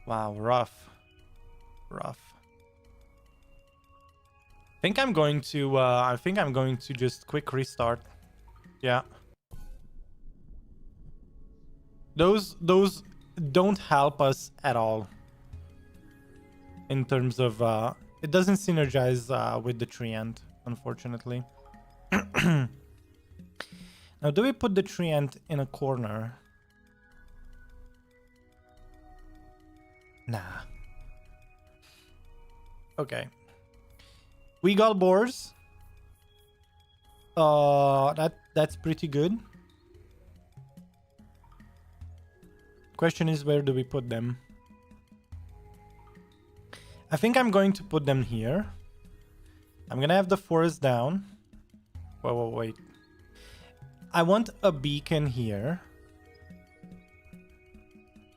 Wow, rough. Rough. I think I'm going to just quick restart. Yeah. Those don't help us at all. In terms of it doesn't synergize with the treant, unfortunately. Now, do we put the treant in a corner? Nah. Okay. We got boars. That's pretty good. Question is, where do we put them? I think I'm going to put them here. I'm gonna have the forest down. Wait. I want a beacon here.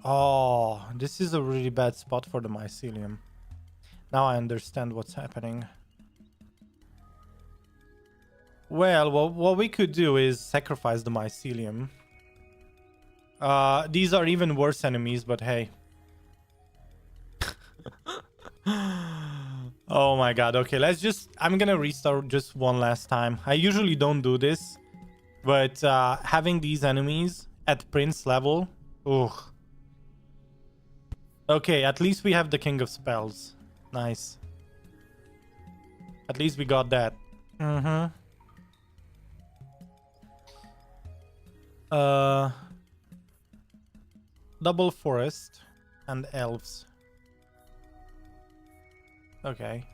Oh, this is a really bad spot for the mycelium. Now I understand what's happening. Well, what we could do is sacrifice the mycelium. These are even worse enemies, but hey. Oh my god, okay, I'm gonna restart just one last time. I usually don't do this, but having these enemies at Prince level, ugh. Okay, at least we have the King of Spells. Nice. At least we got that. Double forest and elves. Okay.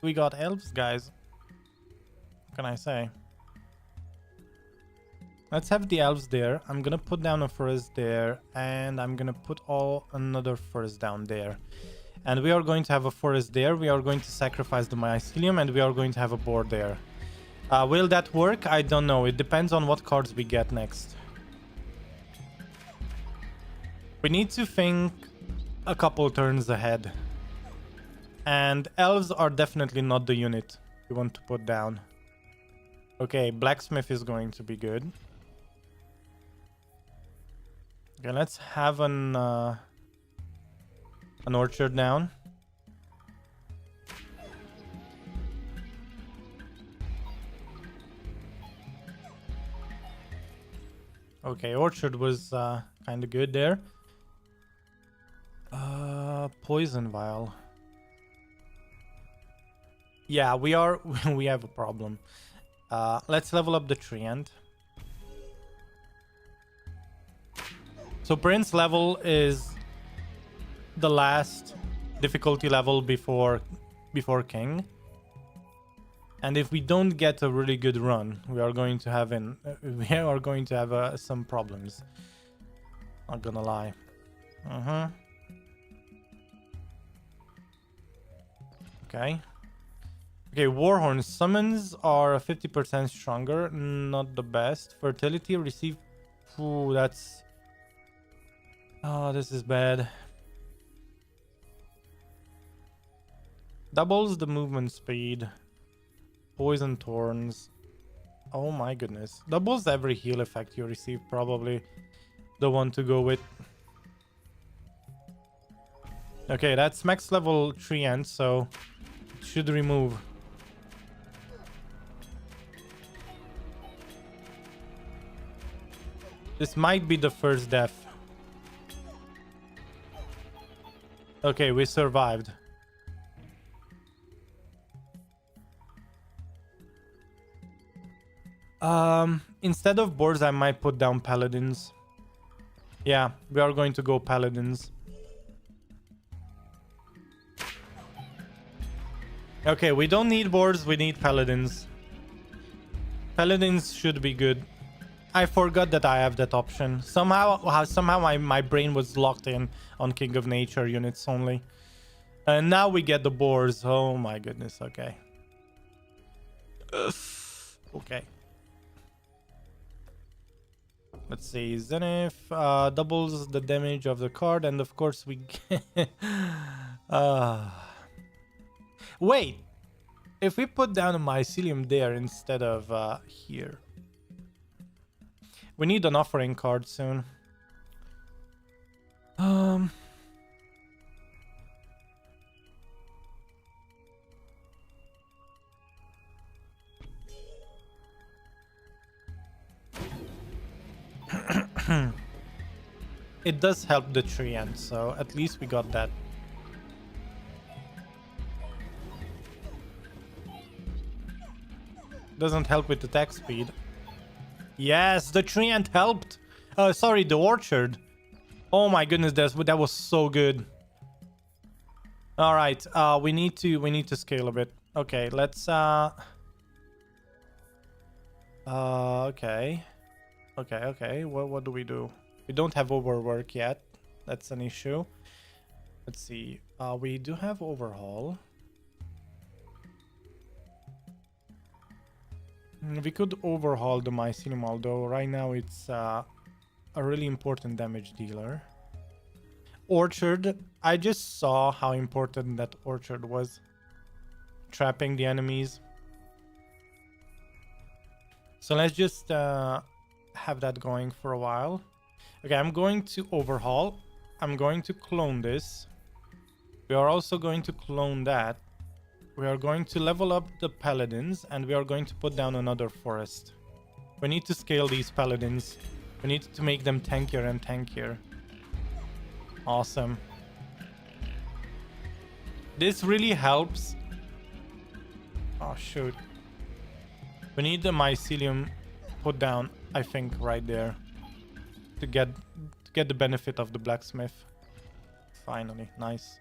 We got elves, guys. What can I say? Let's have the elves there. I'm gonna put down a forest there, and I'm gonna put another forest down there. And we are going to have a forest there. We are going to sacrifice the mycelium, and we are going to have a board there. Will that work? I don't know. It depends on what cards we get next. We need to think a couple turns ahead. And elves are definitely not the unit we want to put down. Okay, blacksmith is going to be good. Okay, let's have an orchard down. Okay, orchard was kind of good there. Poison vial. Yeah, we are. We have a problem. Let's level up the treant. So Prince level is the last difficulty level before King. And if we don't get a really good run, we are going to have some problems. Not gonna lie. Okay. Okay, Warhorn summons are 50% stronger. Not the best. Fertility receive. Ooh, that's. Oh, this is bad. Doubles the movement speed. Poison thorns. Oh my goodness. Doubles every heal effect you receive. Probably the one to go with. Okay, that's max level 3 ends, so it should remove. This might be the first death. Okay, we survived. Instead of boards, I might put down paladins. Yeah, we are going to go paladins. Okay, we don't need boards, we need paladins. Paladins should be good. I forgot that I have that option. Somehow my brain was locked in on King of Nature units only. And now we get the boars. Oh my goodness, okay. Okay. Let's see, Zenith doubles the damage of the card, and of course we wait, if we put down a mycelium there instead of here, we need an offering card soon. It does help the treant, so at least we got that. Doesn't help with attack speed. Yes, the treant helped. Sorry, the orchard. Oh my goodness, that was so good. All right, we need to scale a bit. Okay, let's okay. What do we do? We don't have overwork yet. That's an issue. Let's see. We do have overhaul. We could overhaul the mycelium, although right now it's a really important damage dealer. Orchard. I just saw how important that orchard was. Trapping the enemies. So let's just have that going for a while. Okay, I'm going to overhaul. I'm going to clone this. We are also going to clone that. We are going to level up the paladins, and we are going to put down another forest. We need to scale these paladins. We need to make them tankier and tankier. Awesome. This really helps. Oh shoot. We need the mycelium put down, I think, right there. To get the benefit of the blacksmith. Finally, nice.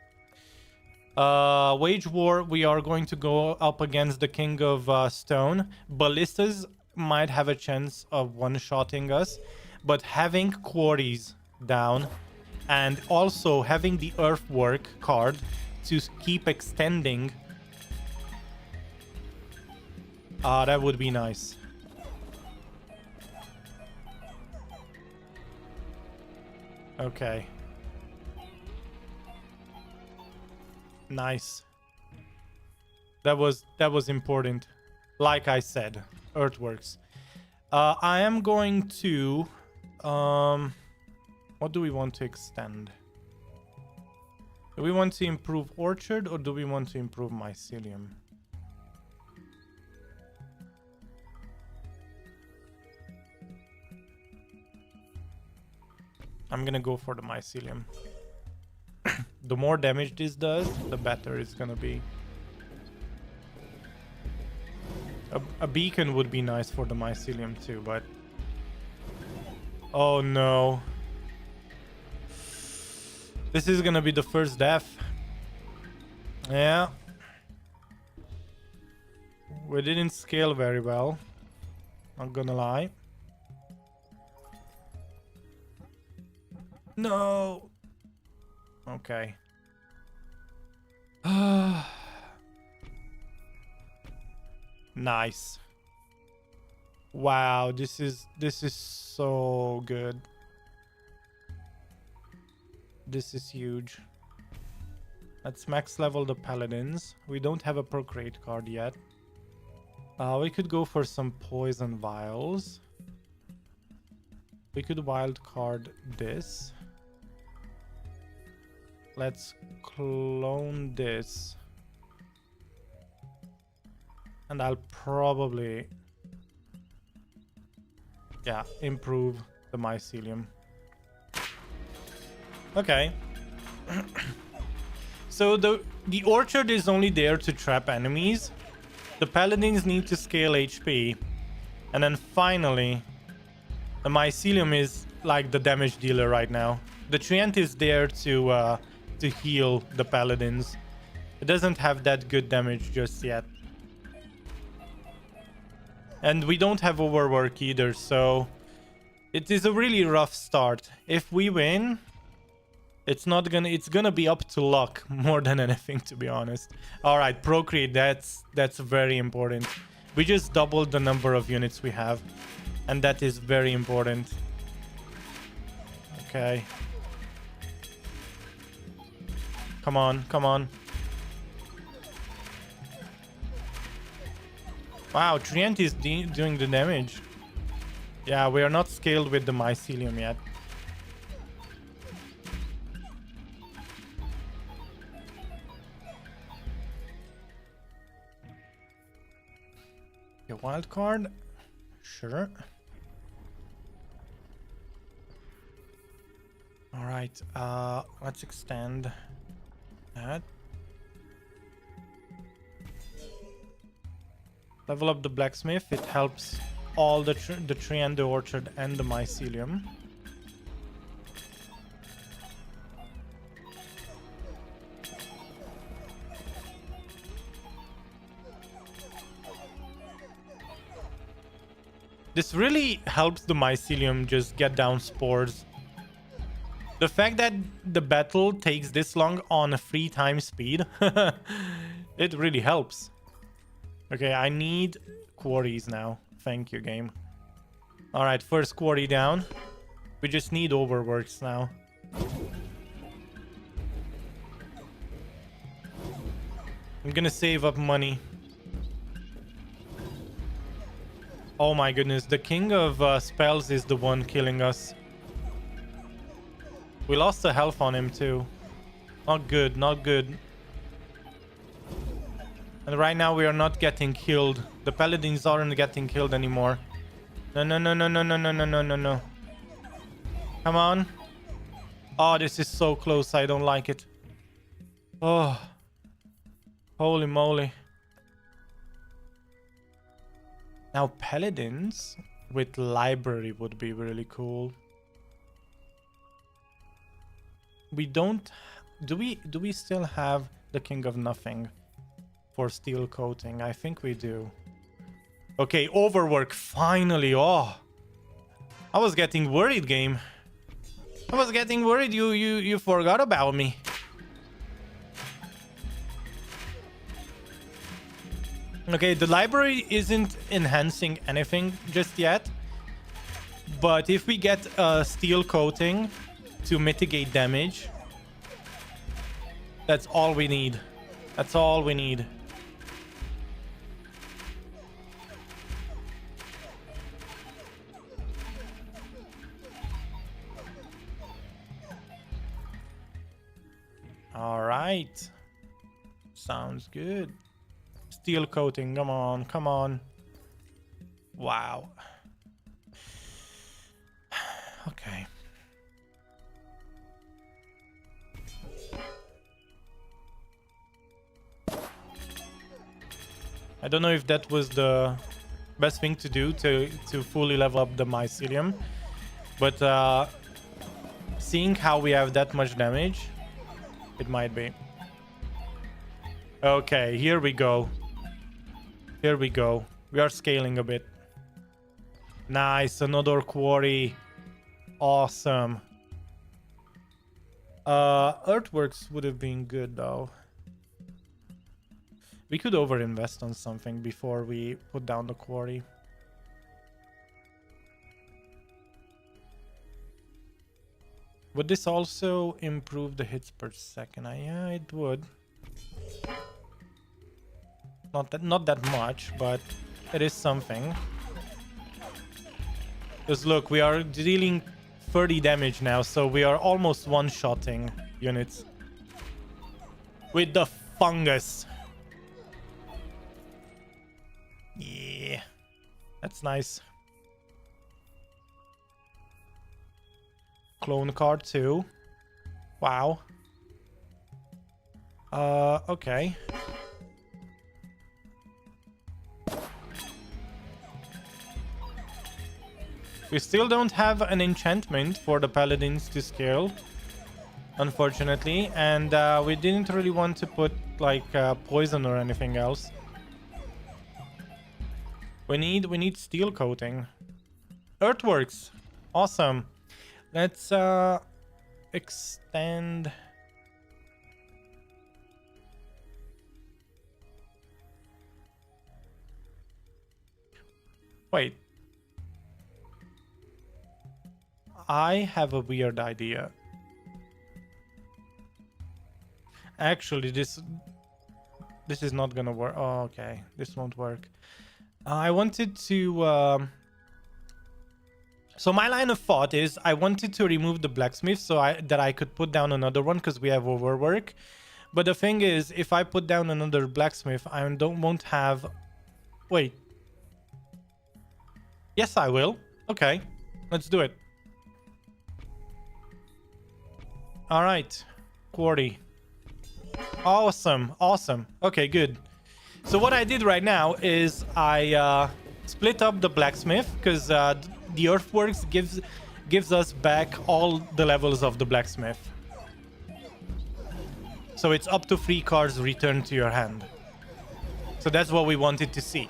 Wage war, we are going to go up against the King of Stone. Ballistas might have a chance of one-shotting us, but having quarries down and also having the earthwork card to keep extending, that would be nice. Okay. Nice. That was important. Like I said, earthworks. I am going to what do we want to extend? Do we want to improve orchard or do we want to improve mycelium? I'm gonna go for the mycelium. The more damage this does, the better it's gonna be. A beacon would be nice for the mycelium too, but... Oh no. This is gonna be the first death. Yeah. We didn't scale very well. Not gonna lie. No. Okay. Nice. Wow, this is so good. This is huge. Let's max level the paladins. We don't have a procreate card yet. We could go for some poison vials. We could wild card this. Let's clone this. And I'll probably... yeah, improve the mycelium. Okay. So the orchard is only there to trap enemies. The paladins need to scale HP. And then finally, the mycelium is like the damage dealer right now. The treant is there to heal the paladins. It doesn't have that good damage just yet. And we don't have overwork either, so it is a really rough start. If we win, it's gonna be up to luck more than anything, to be honest. All right, procreate, that's very important. We just doubled the number of units we have, and that is very important. Okay. Come on, come on. Wow, treant is doing the damage. Yeah, we are not scaled with the mycelium yet. Okay, wild card. Sure. All right, let's extend that. Level up the blacksmith. It helps all the tree and the orchard and the mycelium. This really helps the mycelium just get down spores. The fact that the battle takes this long on a 3 times speed, it really helps. Okay, I need quarries now. Thank you, game. All right, first quarry down. We just need overworks now. I'm gonna save up money. Oh my goodness, the king of spells is the one killing us. We lost the health on him too. Not good, not good. And right now we are not getting killed. The paladins aren't getting killed anymore. No, no, no, no, no, no, no, no, no, no, no. Come on. Oh, this is so close. I don't like it. Oh. Holy moly. Now paladins with library would be really cool. We don't... Do we still have the King of Nothing for steel coating? I think we do. Okay, overwork, finally. Oh, I was getting worried, game. I was getting worried you forgot about me. Okay, the library isn't enhancing anything just yet, but if we get a steel coating to mitigate damage, that's all we need. That's all we need. All right. Sounds good. Steel coating, come on, come on. Wow. Okay. I don't know if that was the best thing to do to fully level up the mycelium, but seeing how we have that much damage, it might be. Okay, here we go. Here we go. We are scaling a bit. Nice, another quarry. Awesome. Earthworks would have been good though. We could overinvest on something before we put down the quarry. Would this also improve the hits per second? Yeah, it would. Not that much, but it is something. Because look, we are dealing 30 damage now, so we are almost one-shotting units. With the fungus. Yeah. That's nice. Clone card too. Wow. Okay. We still don't have an enchantment for the paladins to scale, unfortunately, and we didn't really want to put like poison or anything else. We need steel coating. Earthworks, awesome. Let's extend. Wait. I have a weird idea. Actually, this is not gonna work. Oh, okay, this won't work. I wanted to. So my line of thought is I wanted to remove the blacksmith so that I could put down another one because we have overwork. But the thing is, if I put down another blacksmith, I won't have. Wait. Yes, I will. Okay, let's do it. All right, quarry. Awesome, awesome. Okay, good. So what I did right now is I split up the blacksmith because the earthworks gives us back all the levels of the blacksmith. So it's up to 3 cards returned to your hand. So that's what we wanted to see.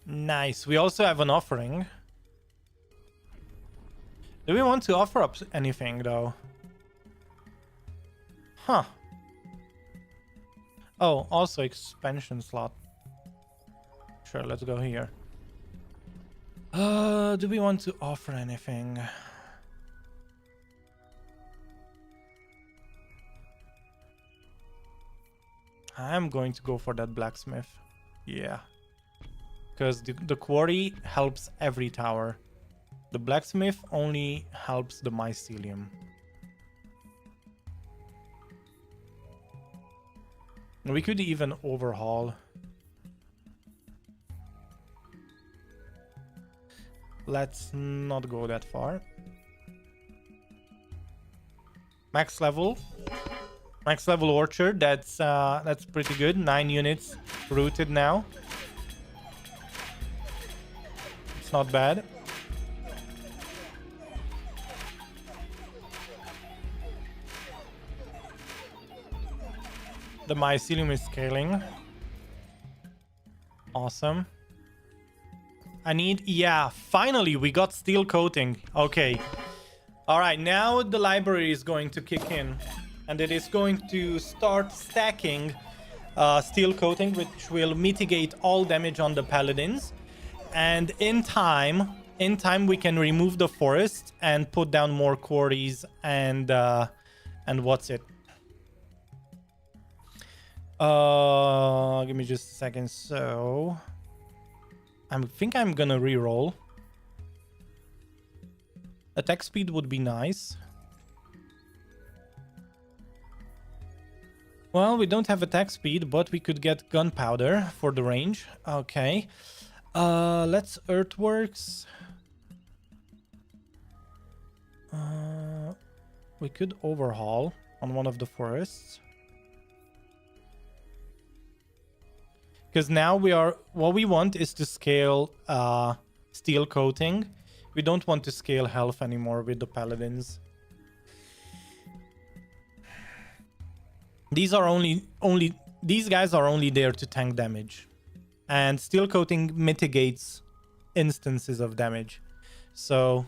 Nice. We also have an offering. Do we want to offer up anything, though? Huh. Oh, also expansion slot. Sure, let's go here. Do we want to offer anything? I'm going to go for that blacksmith. Yeah. Because the quarry helps every tower. The blacksmith only helps the mycelium. We could even overhaul. Let's not go that far. Max level orchard. That's pretty good. 9 units rooted now. It's not bad. The mycelium is scaling. Awesome. Yeah, finally we got steel coating. Okay. All right, now the library is going to kick in and it is going to start stacking steel coating, which will mitigate all damage on the paladins. And in time we can remove the forest and put down more quarries and what's it? Give me just a second. So I think I'm gonna re-roll. Attack speed would be nice. Well, we don't have attack speed, but we could get gunpowder for the range. Okay. Let's earthworks. We could overhaul on one of the forests. Because now what we want is to scale steel coating. We don't want to scale health anymore with the paladins. These guys are only there to tank damage. And steel coating mitigates instances of damage. So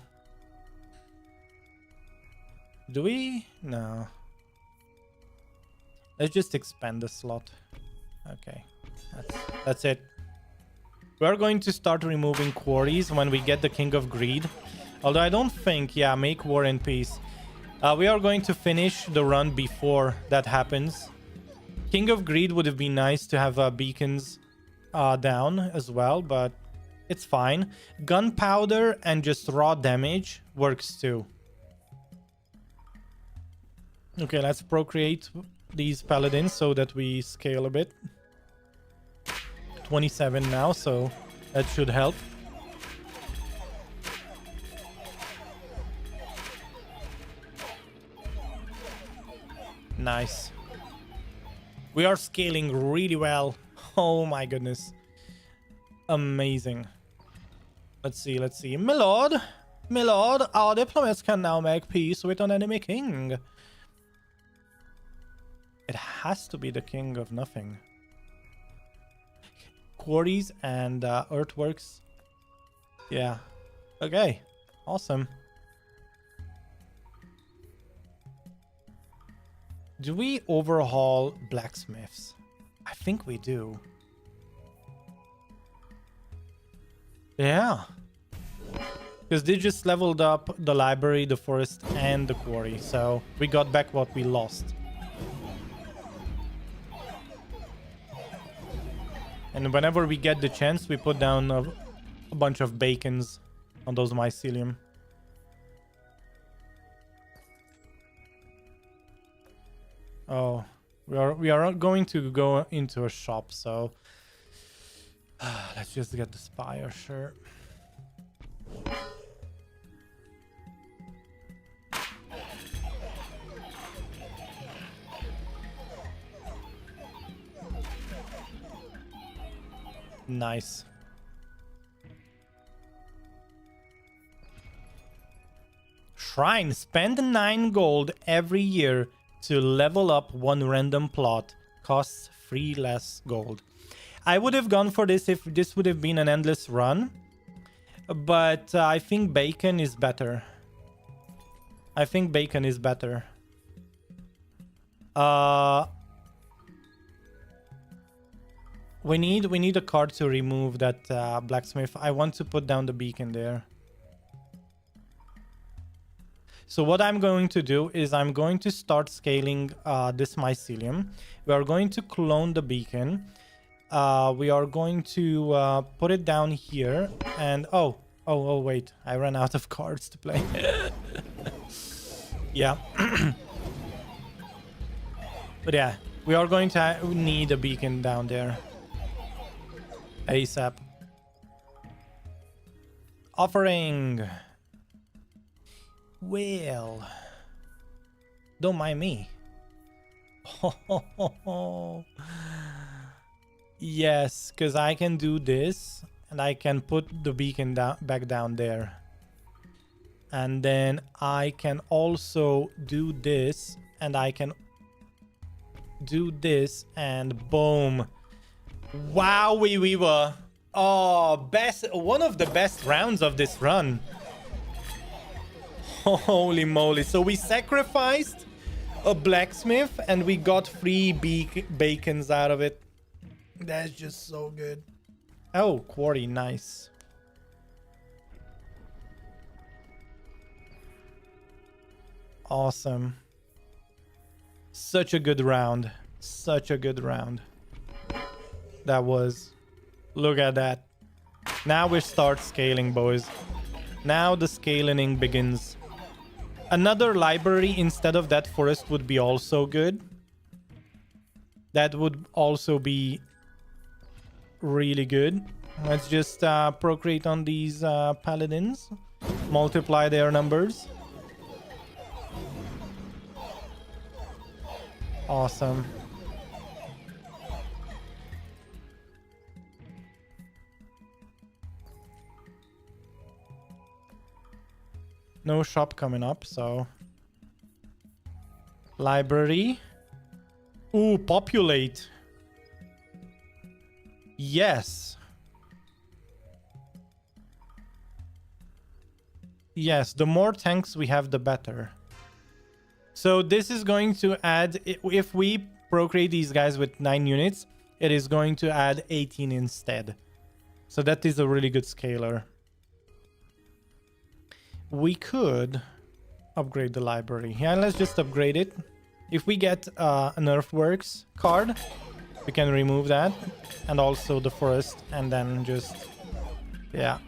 do we? No. Let's just expand the slot. Okay. That's it. We're going to start removing quarries when we get the King of Greed. Although I don't think, yeah, make War and Peace. We are going to finish the run before that happens. King of Greed would have been nice to have beacons down as well, but it's fine. Gunpowder and just raw damage works too. Okay, let's procreate these paladins so that we scale a bit. 27 now, so that should help. Nice. We are scaling really well. Oh my goodness. Amazing. Let's see. My lord, our diplomats can now make peace with an enemy king. It has to be the king of nothing. Quarries and earthworks. Yeah. Okay. Awesome. Do we overhaul blacksmiths? I think we do. Yeah. Because they just leveled up the library, the forest, and the quarry. So we got back what we lost. And whenever we get the chance, we put down a bunch of bacons on those mycelium. Oh, we are going to go into a shop, so let's just get the spire, sure. Nice. Shrine. Spend 9 gold every year to level up one random plot. Costs 3 less gold. I would have gone for this if this would have been an endless run. But I think bacon is better. We need a card to remove that blacksmith. I want to put down the beacon there. So what I'm going to do is I'm going to start scaling this mycelium. We are going to clone the beacon. We are going to put it down here. And oh wait, I ran out of cards to play. Yeah. But yeah, we are going to need a beacon down there. ASAP. Offering. Well, don't mind me. Yes, because I can do this and I can put the beacon back down there. And then I can also do this and I can do this and boom. Wow, we were one of the best rounds of this run. Holy moly. So we sacrificed a blacksmith and we got 3 bacons out of it. That's just so good. Oh, quarry, nice. Awesome. Such a good round. That was. Look at that. Now we start scaling, boys. Now the scaling begins. Another library instead of that forest would be also good. That would also be really good. Let's just procreate on these paladins. Multiply their numbers. Awesome. No shop coming up, so... Library. Ooh, populate. Yes. Yes, the more tanks we have, the better. So this is going to add... If we procreate these guys with 9 units, it is going to add 18 instead. So that is a really good scaler. We could upgrade the library. Yeah, let's just upgrade it. If we get an Earthworks card, we can remove that. And also the forest. And then just... Yeah.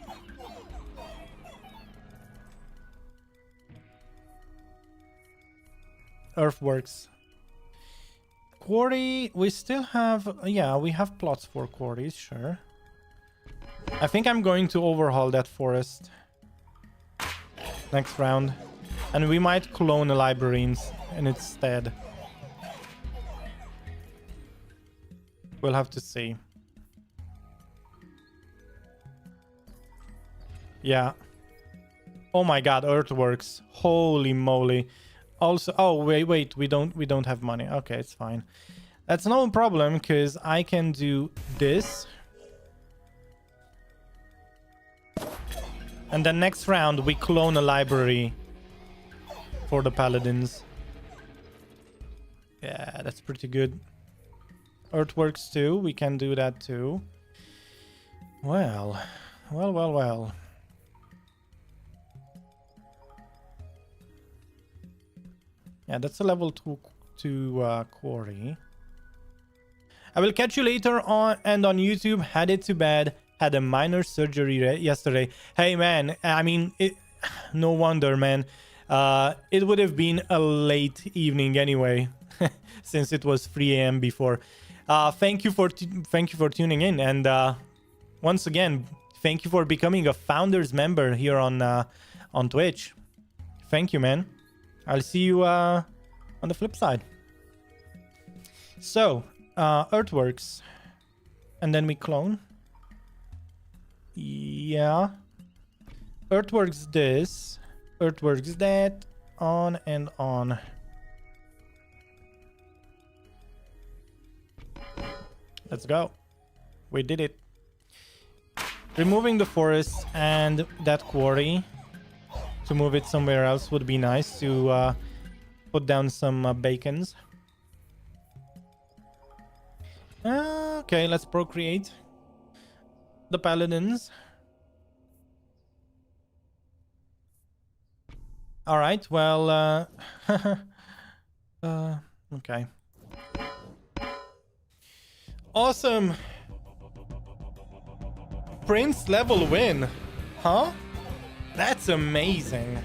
Earthworks. Quarry, we still have... Yeah, we have plots for quarries, sure. I think I'm going to overhaul that forest next round. And we might clone a library in its stead. We'll have to see. Yeah. Oh my god, Earthworks. Holy moly. Also, oh wait, we don't have money. Okay, it's fine. That's no problem because I can do this. And then next round we clone a library for the paladins. Yeah, that's pretty good. Earthworks too, we can do that too. Well. Yeah, that's a level 2 quarry. I will catch you later on and on YouTube. Headed to bed. Had a minor surgery yesterday. Hey man, I mean, no wonder, man. It would have been a late evening anyway, since it was 3 a.m. before. Thank you for tuning in, and once again, thank you for becoming a founders member here on Twitch. Thank you, man. I'll see you on the flip side. So, Earthworks, and then we clone. Yeah. Earthworks this, Earthworks that, on and on. Let's go. We did it. Removing the forest and that quarry to move it somewhere else would be nice to put down some bacons. Okay, let's procreate the paladins. All right, well, okay. Awesome. Prince level win. Huh? That's amazing.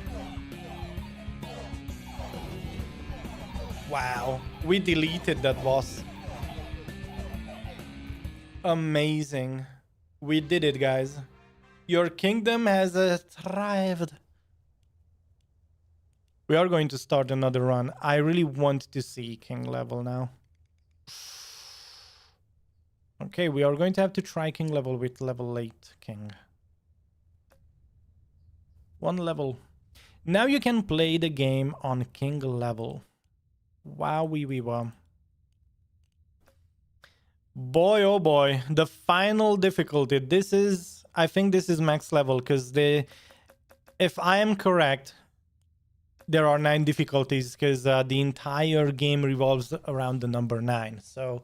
Wow. We deleted that boss. Amazing. We did it, guys. Your kingdom has thrived. We are going to start another run. I really want to see king level now. Okay, we are going to have to try king level with level 8 king. 1 level. Now you can play the game on king level. Wow, wow. Boy, oh boy, the final difficulty. This is, I think this is max level because if I am correct, there are 9 difficulties because the entire game revolves around the number 9. So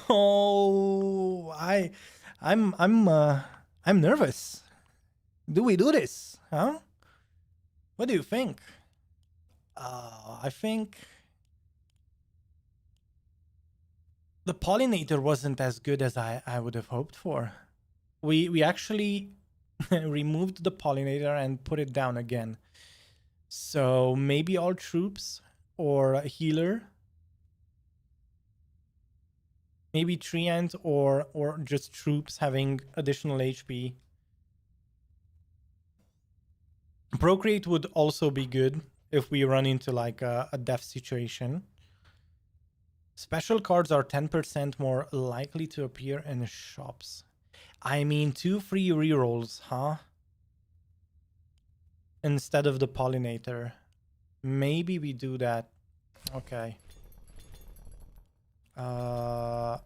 oh, I'm nervous. Do we do this? Huh? What do you think? I think the pollinator wasn't as good as I would have hoped for. We actually removed the pollinator and put it down again. So maybe all troops or a healer. Maybe treant or just troops having additional HP. Procreate would also be good if we run into like a death situation. Special cards are 10% more likely to appear in shops. I mean, 2 free rerolls, huh? Instead of the pollinator. Maybe we do that. Okay. What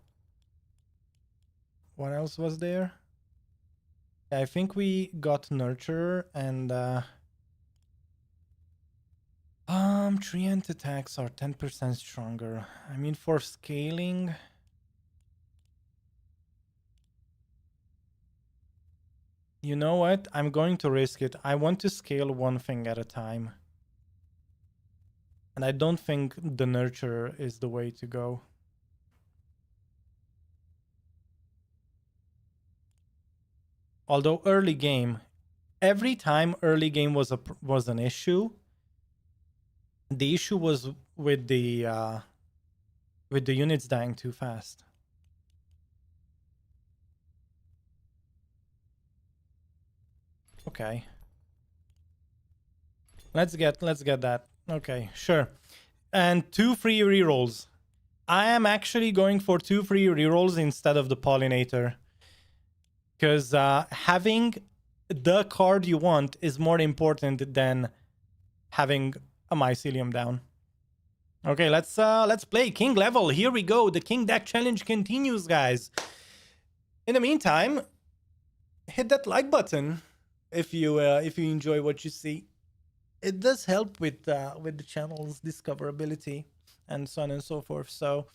else was there? I think we got nurture and treant attacks are 10% stronger. I mean, for scaling, you know what? I'm going to risk it. I want to scale one thing at a time. And I don't think the nurture is the way to go. Although early game, every time early game was an issue, the issue was with the units dying too fast. Okay. Let's get that. Okay, sure. And 2 free rerolls. I am actually going for 2 free rerolls instead of the pollinator. Because having the card you want is more important than having a mycelium down. Okay, let's play King level. Here we go. The King deck challenge continues, guys. In the meantime, hit that like button if you enjoy what you see. It does help with the channel's discoverability and so on and so forth. So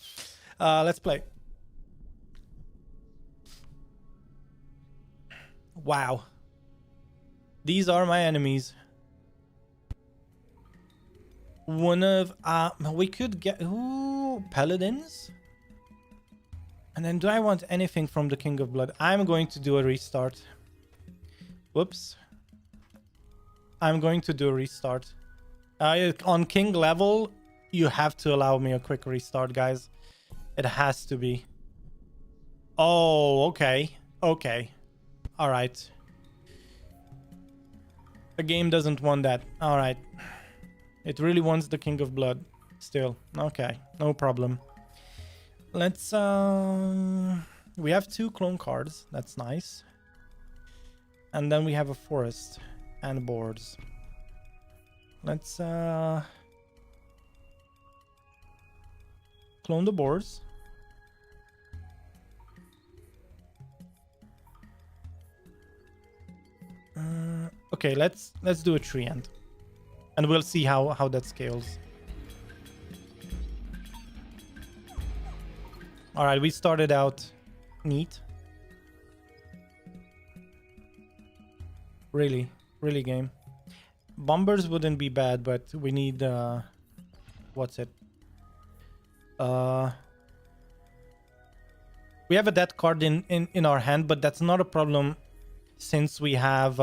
let's play. Wow. These are my enemies. One of we could get paladins. And then do I want anything from the King of Blood? I'm going to do a restart. Whoops. I'm going to do a restart. On King level, you have to allow me a quick restart, guys. It has to be. Oh, okay. Okay. All right. The game doesn't want that. All right. It really wants the King of Blood still. Okay, no problem. Let's we have 2 clone cards. That's nice. And then we have a forest and boards. Let's clone the boards. Okay, let's do a treant. And we'll see how that scales. All right, we started out neat. Really game. Bombers wouldn't be bad, but we need what's it? We have a dead card in our hand, but that's not a problem since we have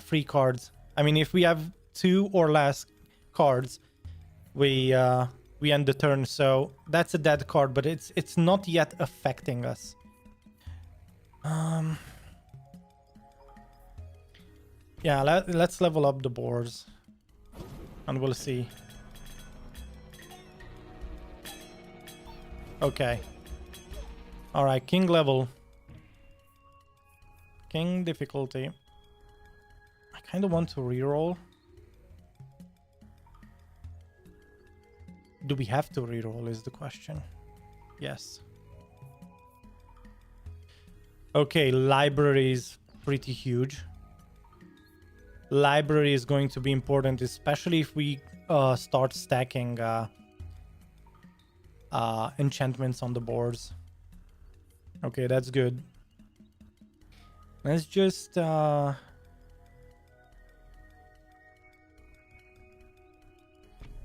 free cards. I mean, if we have 2 or less cards, we end the turn. So that's a dead card, but it's not yet affecting us. Yeah, let's level up the boards, and we'll see. Okay. All right, King level. King difficulty. I kind of want to reroll. Do we have to reroll is the question. Yes. Okay, library is pretty huge. Library is going to be important, especially if we start stacking enchantments on the boards. Okay, that's good. Let's just yeah,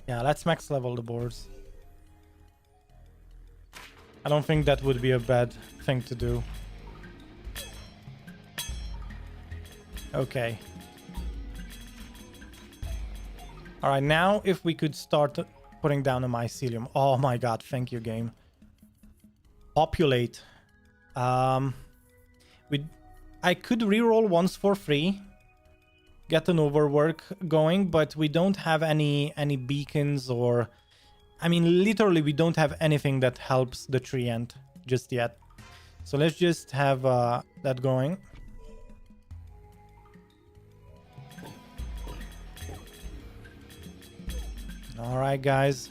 let's max level the boards. I don't think that would be a bad thing to do. Okay. All right, now if we could start putting down a mycelium. Oh my god, thank you, game. Populate. I could reroll once for free, get an overwork going, but we don't have any beacons or I mean, literally, we don't have anything that helps the tree ant just yet. So let's just have that going. All right, guys.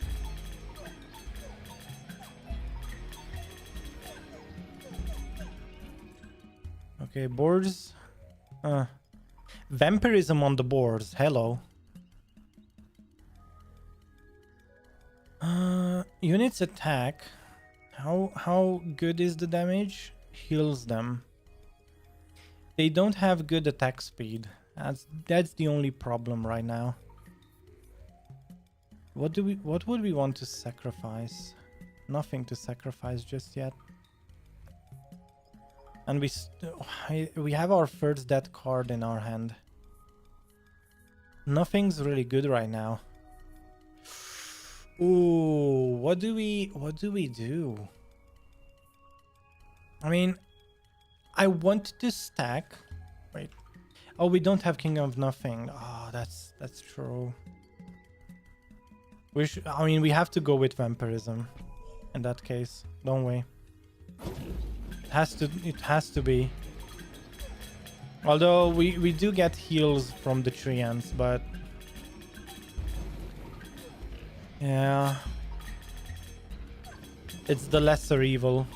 Okay, boards. Vampirism on the boards. Hello. Units attack. How good is the damage? Heals them. They don't have good attack speed. That's the only problem right now. What would we want to sacrifice? Nothing to sacrifice just yet. And we have our first death card in our hand. Nothing's really good right now. Ooh, what do we do? I mean, I want to stack. Wait. Oh, we don't have King of Nothing. Oh, that's true. I mean, we have to go with Vampirism in that case, don't we? It has to be. Although we do get heals from the tree ants, but yeah, it's the lesser evil.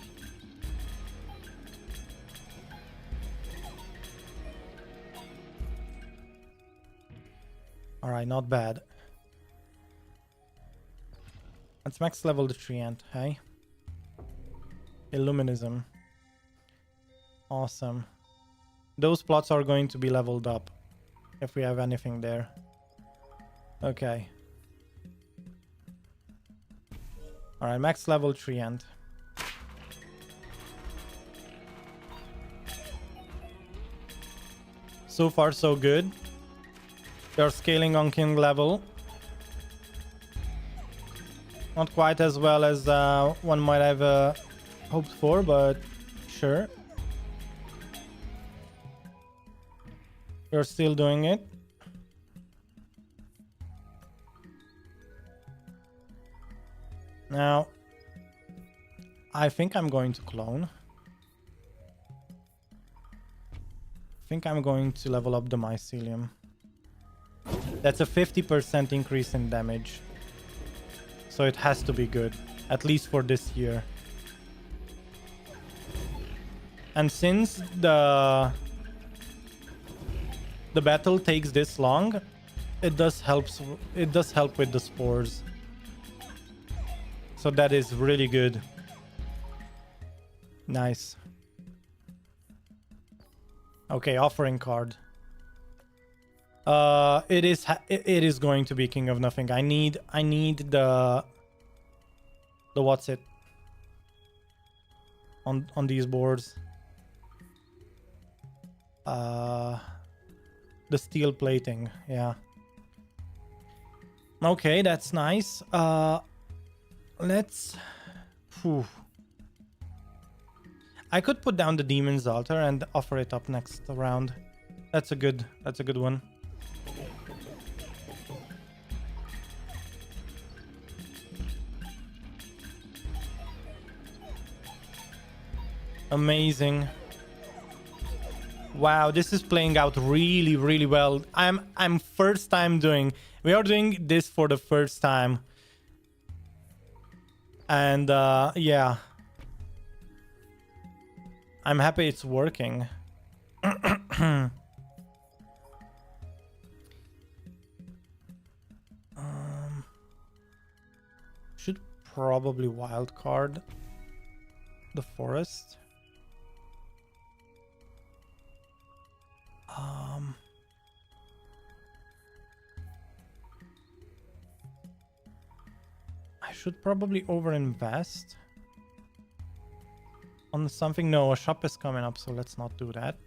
All right, not bad. Let's max level the tree ant, hey? Illuminism. Awesome. Those plots are going to be leveled up if we have anything there. Okay. Alright, max level tree ant. So far so good. They're scaling on king level. Not quite as well as one might have hoped for, but sure. You're still doing it. Now, I think I'm going to clone. I think I'm going to level up the mycelium. That's a 50% increase in damage. So it has to be good, at least for this year. And since the battle takes this long, it does help with the spores. So that is really good. Nice. Okay, offering card. It is going to be King of Nothing. I need the what's it on these boards. The steel plating, yeah. Okay, that's nice. Let's. Whew. I could put down the Demon's Altar and offer it up next round. That's a good one. Amazing. Wow, this is playing out really, really well. I'm first time doing. We are doing this for the first time. And yeah. I'm happy it's working. Should probably wildcard the forest. I should probably overinvest on something. No, a shop is coming up, so let's not do that.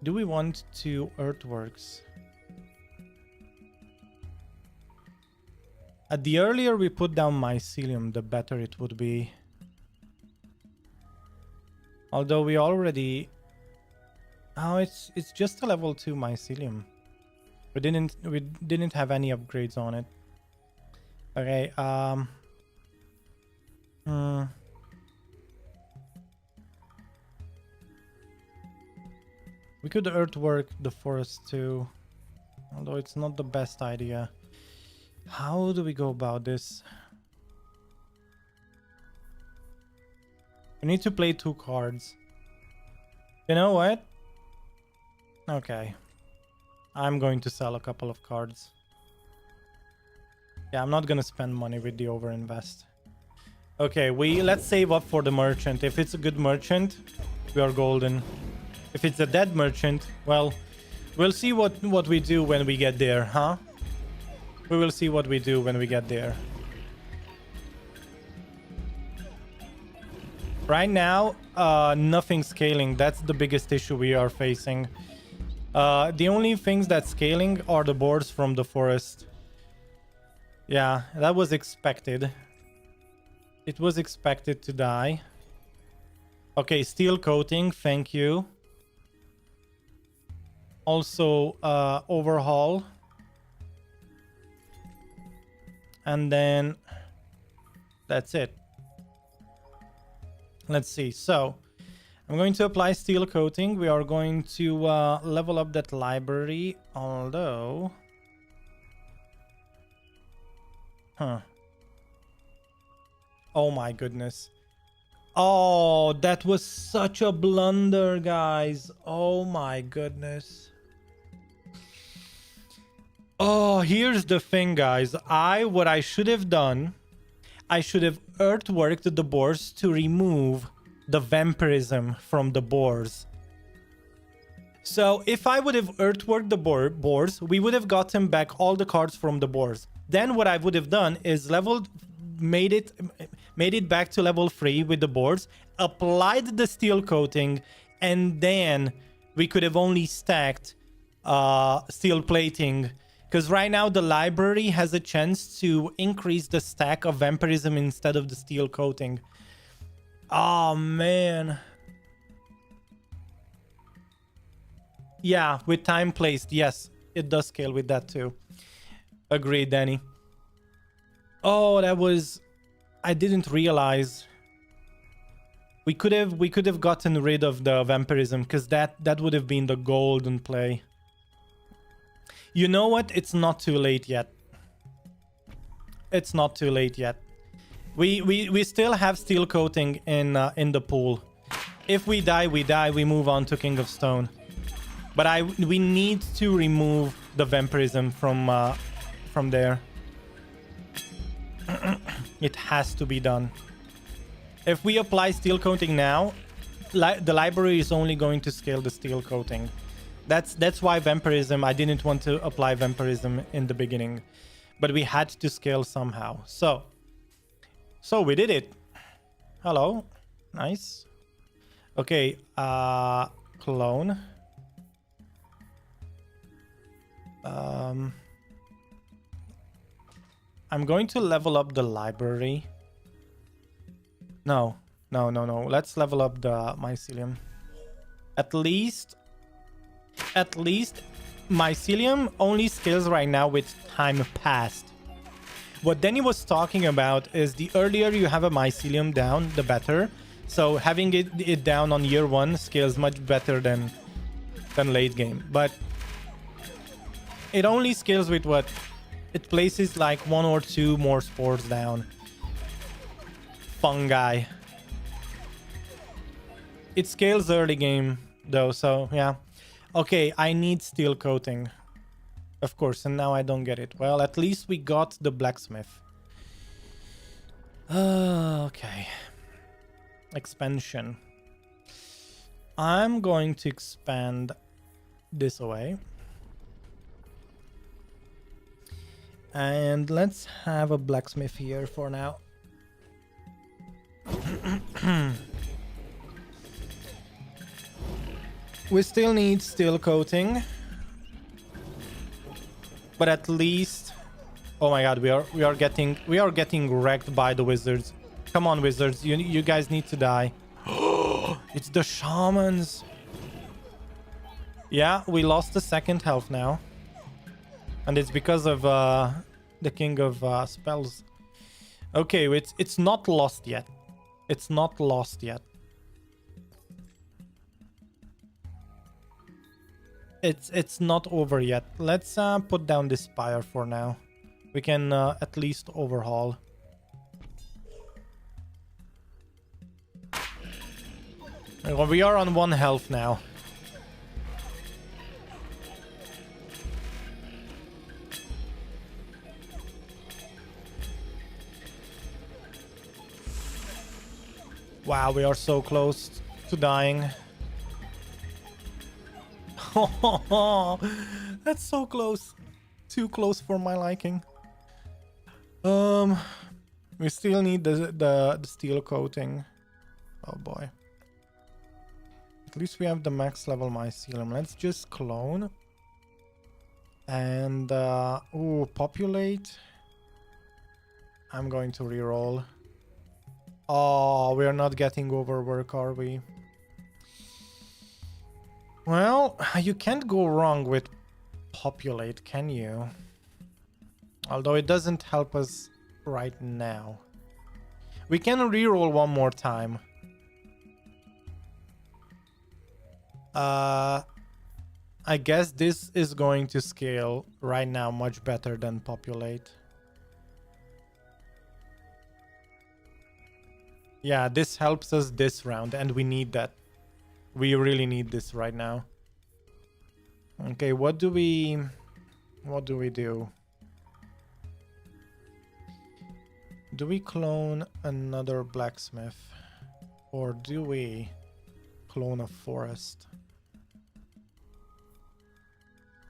Do we want to earthworks? The earlier we put down mycelium, the better it would be. Although we already... Oh, it's just a level 2 mycelium. We didn't have any upgrades on it. Okay, we could earthwork the forest too, although it's not the best idea. How do we go about this? We need to play 2 cards. You know what? Okay. I'm going to sell a couple of cards. Yeah, I'm not gonna spend money with the overinvest. Okay, let's save up for the merchant. If it's a good merchant, we are golden. If it's a dead merchant, well, we'll see what we do when we get there, huh? We will see what we do when we get there. Right now, nothing's scaling. That's the biggest issue we are facing. The only things that's scaling are the boards from the forest. Yeah, that was expected. It was expected to die. Okay, steel coating, thank you. Also, overhaul. And then that's it. Let's see. So I'm going to apply steel coating. We are going to level up that library, although... Oh my goodness. Oh, that was such a blunder, guys. Oh my goodness. Oh, here's the thing, guys. What I should have done, I should have earthworked the boars to remove the vampirism from the boars. So if I would have earthworked the boars, we would have gotten back all the cards from the boars. Then what I would have done is made it back to level 3 with the boards, applied the steel coating, and then we could have only stacked steel plating. Because right now the library has a chance to increase the stack of vampirism instead of the steel coating. Oh man. Yeah, with time placed, yes, it does scale with that too. Agreed, Danny. Oh, that was... I didn't realize. We could have gotten rid of the vampirism, because that would have been the golden play. You know what? It's not too late yet. It's not too late yet. We still have steel coating in the pool. If we die, we die. We move on to King of Stone. But we need to remove the vampirism from there. It has to be done. If we apply steel coating now, the library is only going to scale the steel coating. That's why vampirism, I didn't want to apply vampirism in the beginning, but we had to scale somehow. So we did it. Hello. Nice. Okay, clone. I'm going to level up the library. No. Let's level up the mycelium. At least mycelium only scales right now with time passed. What Danny was talking about is the earlier you have a mycelium down, the better. So having it down on year 1 scales much better than late game. But it only scales with what? It places like 1 or 2 more spores down. Fungi. It scales early game though, so yeah. Okay, I need steel coating. Of course, and now I don't get it. Well, at least we got the blacksmith. Okay. Expansion. I'm going to expand this away. And let's have a blacksmith here for now. We still need steel coating. But at least... Oh my god, we are getting wrecked by the wizards. Come on, wizards, you guys need to die. It's the shamans. Yeah, we lost the second health now. And it's because of the king of spells. Okay, it's not lost yet. It's not lost yet. It's not over yet. Let's put down this spire for now. We can at least overhaul. Well, we are on 1 health now. Wow, we are so close to dying. That's so close. Too close for my liking. We still need the steel coating. Oh boy. At least we have the max level mycelium. Let's just clone. And ooh, populate. I'm going to reroll. Oh, we are not getting overwork, are we? Well, you can't go wrong with populate, can you? Although it doesn't help us right now. We can reroll one more time. I guess this is going to scale right now much better than populate. Yeah, this helps us this round, and we need that. We really need this right now. Okay, what do we do? Do we clone another blacksmith? Or do we clone a forest?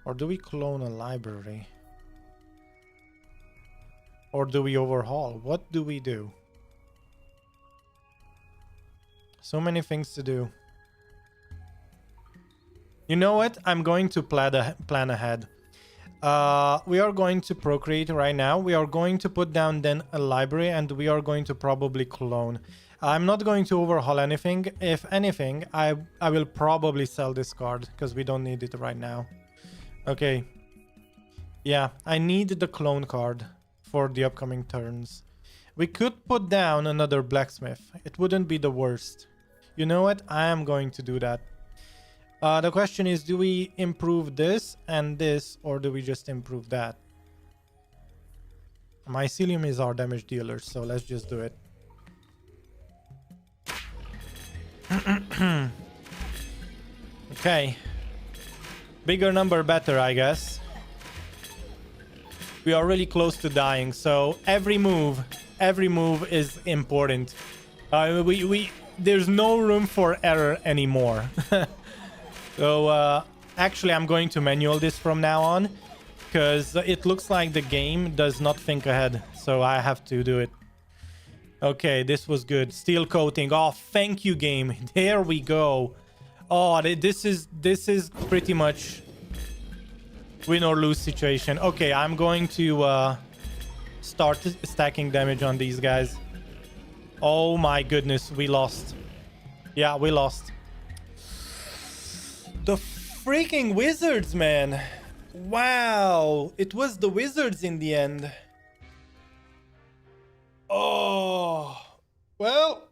Or do we clone a library? Or do we overhaul? What do we do? So many things to do. You know what? I'm going to plan ahead. We are going to procreate right now. We are going to put down then a library, and we are going to probably clone. I'm not going to overhaul anything. If anything, I will probably sell this card because we don't need it right now. Okay. Yeah, I need the clone card for the upcoming turns. We could put down another blacksmith. It wouldn't be the worst. You know what? I am going to do that. The question is, do we improve this and this, or do we just improve that? Mycelium is our damage dealer, so let's just do it. Okay. Bigger number better, I guess. We are really close to dying, so every move is important. There's no room for error anymore. So actually I'm going to manual this from now on, because it looks like the game does not think ahead, so I have to do it. Okay, this was good. Steel coating. Oh, thank you, game. There we go. Oh, this is pretty much win or lose situation. Okay, I'm going to start stacking damage on these guys. Oh my goodness, we lost. Yeah, we lost. The freaking wizards, man. Wow, it was the wizards in the end. Oh, well,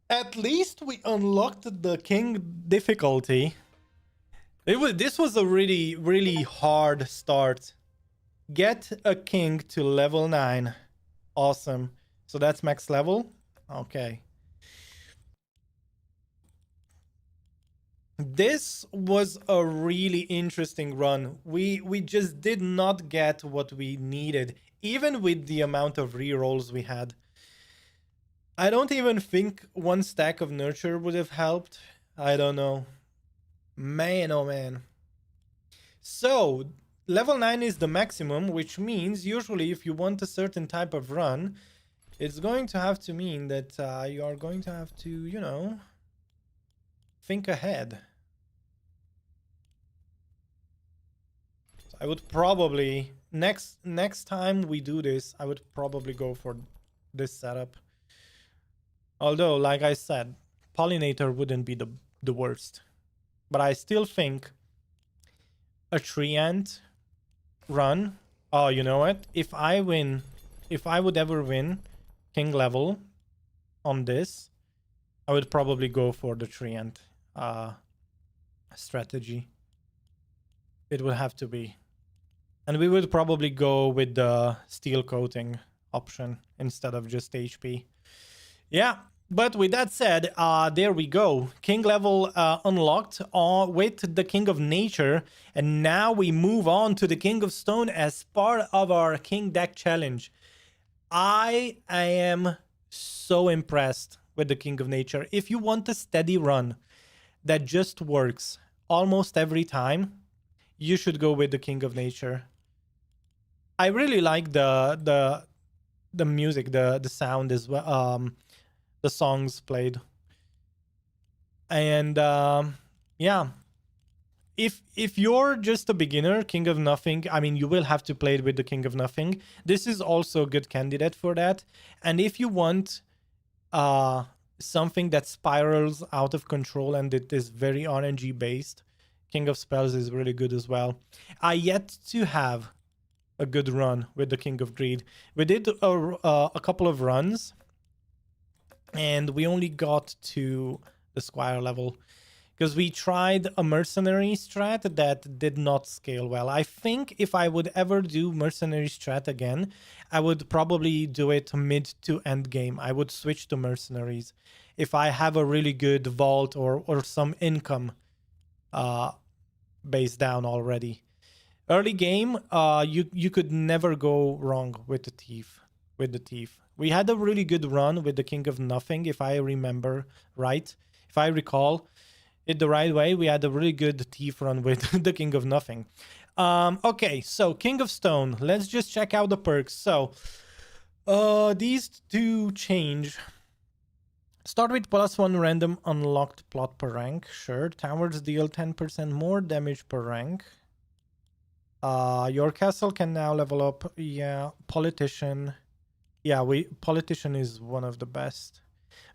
at least we unlocked the king difficulty. This was a really hard start. Get a king to level 9. Awesome. So that's max level. Okay. This was a really interesting run. We just did not get what we needed, even with the amount of rerolls we had. I don't even think 1 stack of nurture would have helped. I don't know. Man, oh man. So, level 9 is the maximum, which means usually if you want a certain type of run, it's going to have to mean that you are going to have to, you know, think ahead. I would probably, next time we do this, I would probably go for this setup. Although, like I said, pollinator wouldn't be the worst. But I still think a tree ant run. Oh, you know what? If I would ever win king level on this, I would probably go for the treant strategy. It would have to be. And we would probably go with the steel coating option instead of just HP. Yeah, but with that said, there we go. King level unlocked with the King of Nature. And now we move on to the King of Stone as part of our King deck challenge. I am so impressed with the King of Nature. If you want a steady run that just works almost every time, you should go with the King of Nature. I really like the music, the sound as well, the songs played, and yeah. If you're just a beginner, King of Nothing, I mean, you will have to play it with the King of Nothing. This is also a good candidate for that. And if you want something that spirals out of control and it is very RNG based, King of Spells is really good as well. I yet to have a good run with the King of Greed. We did a couple of runs, and we only got to the Squire level because we tried a mercenary strat that did not scale well. I think if I would ever do mercenary strat again, I would probably do it mid to end game. I would switch to mercenaries if I have a really good vault or some income base down already. Early game, you could never go wrong with the thief. We had a really good run with the King of Nothing, if I remember right. If I recall it the right way, we had a really good thief run with the King of Nothing. Okay, so King of Stone. Let's just check out the perks. So these two change. Start with +1 random unlocked plot per rank. Sure. Towers deal 10% more damage per rank. Your castle can now level up. Yeah, politician. Yeah, politician is one of the best.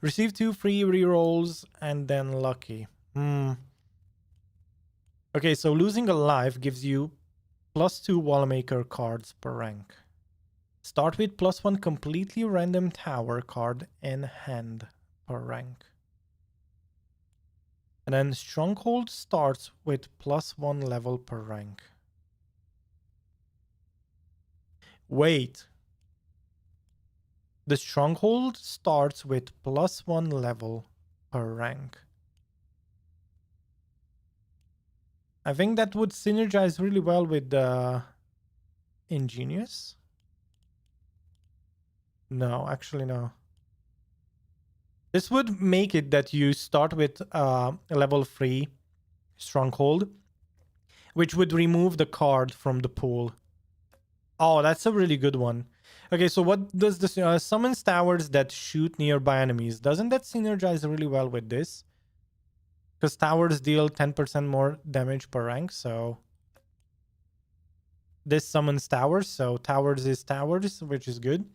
Receive 2 free rerolls and then lucky. Okay, so losing a life gives you +2 wallmaker cards per rank. Start with +1 completely random tower card in hand per rank. And then stronghold starts with +1 level per rank. Wait. The stronghold starts with +1 level per rank. I think that would synergize really well with the Ingenious. No, actually no. This would make it that you start with a level 3 stronghold, which would remove the card from the pool. Oh, that's a really good one. Okay, so what does this summons towers that shoot nearby enemies? Doesn't that synergize really well with this? Because towers deal 10% more damage per rank, so this summons towers, so towers is towers, which is good.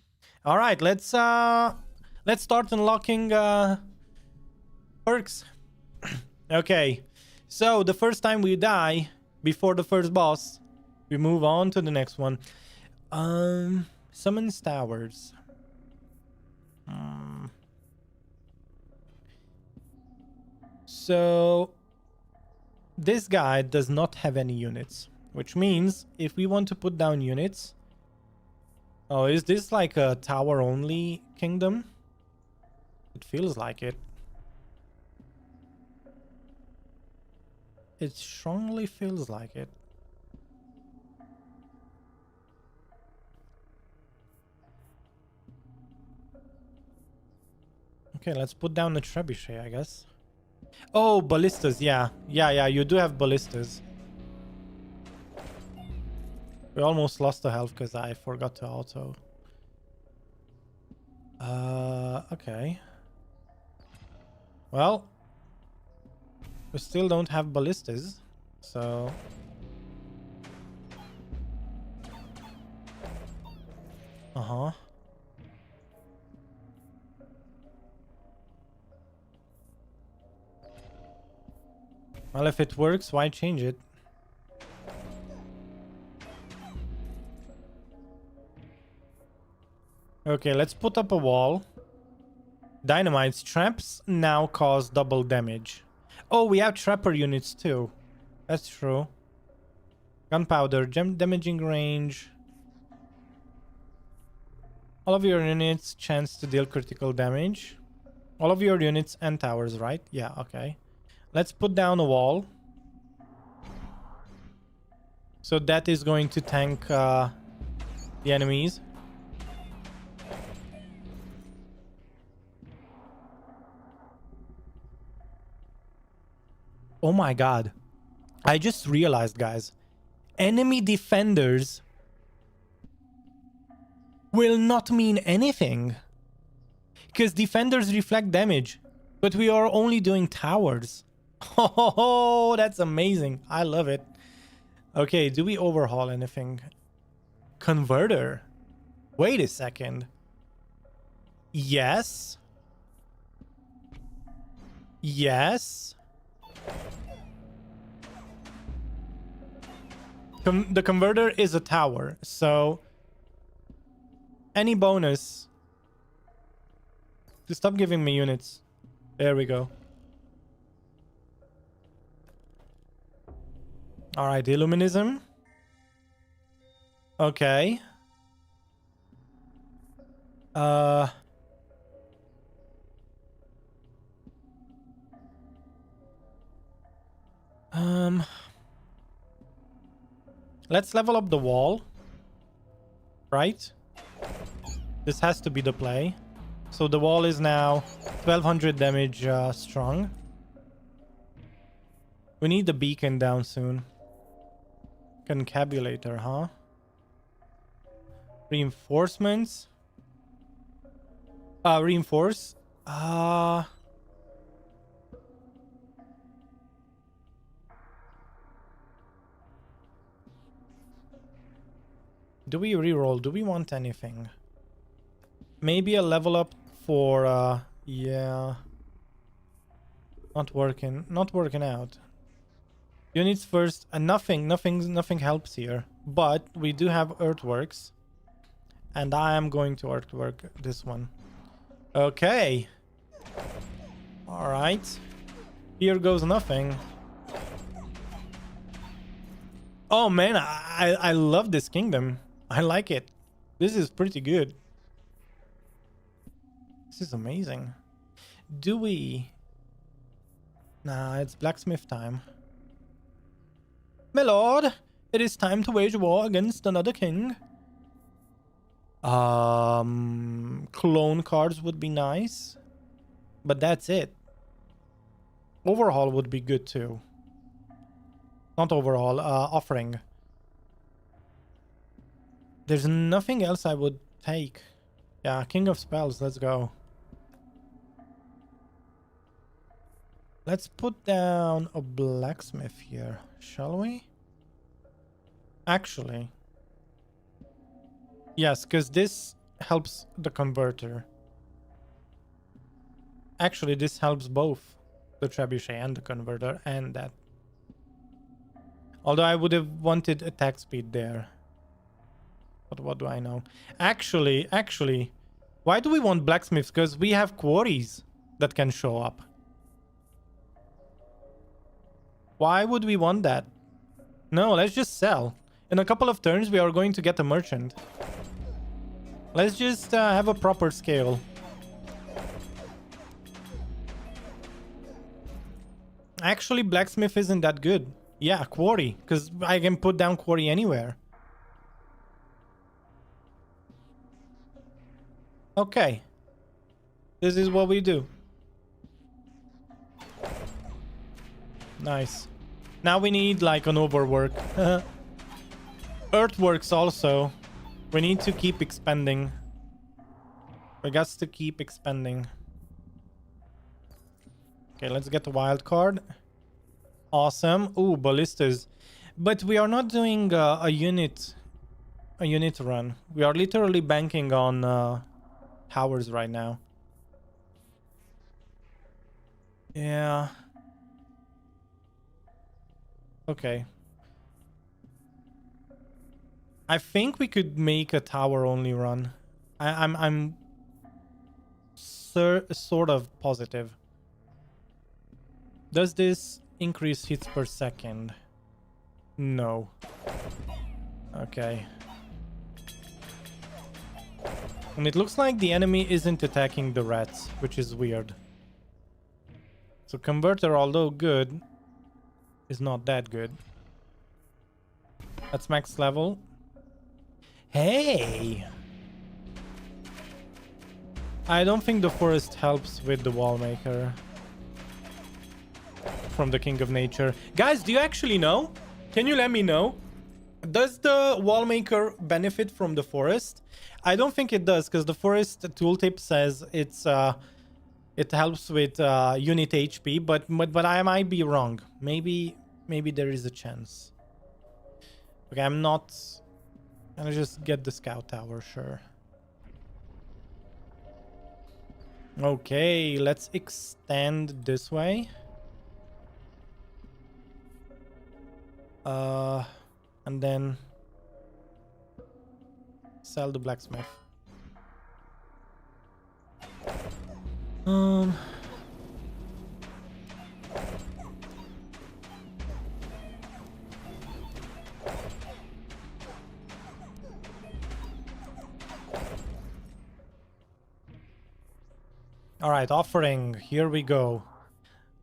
All right, let's start unlocking perks. Okay, so the first time we die before the first boss, we move on to the next one. Summons towers. So this guy does not have any units, which means if we want to put down units... Oh, is this like a tower only kingdom? It feels like it. It strongly feels like it. Okay, let's put down the trebuchet, I guess. Oh, ballistas, yeah. Yeah, you do have ballistas. We almost lost the health because I forgot to auto. Okay. Well, we still don't have ballistas, so... Uh-huh. Well, if it works, why change it? Okay, let's put up a wall. Dynamite traps now cause double damage. Oh, we have trapper units too. That's true. Gunpowder, damaging range. All of your units chance to deal critical damage. All of your units and towers, right? Yeah, okay. Let's put down a wall. So that is going to tank the enemies. Oh my god. I just realized, guys. Enemy defenders will not mean anything. Because defenders reflect damage. But we are only doing towers. Oh, that's amazing. I love it. Okay, do we overhaul anything? Converter. Wait a second. Yes. Yes. The converter is a tower, so any bonus. Just stop giving me units. There we go. All right, Illuminism. Okay. Let's level up the wall. Right? This has to be the play. So the wall is now 1200 damage strong. We need the beacon down soon. Concabulator, huh? Reinforcements. Reinforce. Do we reroll? Do we want anything? Maybe a level up for yeah. Not working out. Units first, and nothing helps here. But we do have earthworks. And I am going to earthwork this one. Okay. Alright. Here goes nothing. Oh man, I love this kingdom. I like it. This is pretty good. This is amazing. Do we... Nah, it's blacksmith time. My lord, it is time to wage war against another king. Clone cards would be nice. But that's it. Overhaul would be good too. Not overhaul, offering. There's nothing else I would take. Yeah, King of Spells, let's go. Let's put down a blacksmith here, shall we? Actually. Yes, because this helps the converter. Actually, this helps both the trebuchet and the converter and that. Although I would have wanted attack speed there. But what do I know? Actually, why do we want blacksmiths? Because we have quarries that can show up. Why would we want that? No, let's just sell. In a couple of turns, we are going to get a merchant. Let's just have a proper scale. Actually, blacksmith isn't that good. Yeah, quarry, because I can put down quarry anywhere. Okay. This is what we do. Nice. Now we need like an overwork. Earthworks also. We need to keep expanding. We got to keep expanding. Okay, let's get the wild card. Awesome. Ooh, ballistas. But we are not doing a unit run. We are literally banking on towers right now. Yeah. Okay. I think we could make a tower only run. I'm sort of positive. Does this increase hits per second? No. Okay. And it looks like the enemy isn't attacking the rats, which is weird. So converter, although good, is not that good. That's max level. Hey! I don't think the forest helps with the wall maker from the King of Nature. Guys, do you actually know? Can you let me know? Does the wall maker benefit from the forest? I don't think it does, because the forest tooltip says it helps with unit HP, but I might be wrong. Maybe there is a chance. Okay, I'm not gonna just get the scout tower, sure. Okay, let's extend this way. And then sell the blacksmith. All right, offering. Here we go.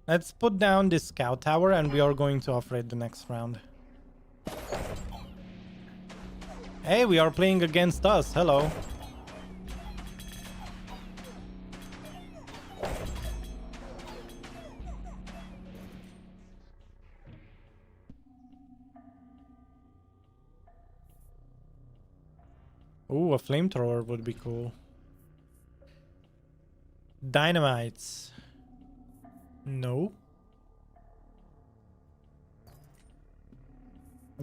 Let's put down this scout tower and we are going to offer it the next round. Hey, we are playing against us. Hello. Ooh, a flamethrower would be cool. Dynamites. No.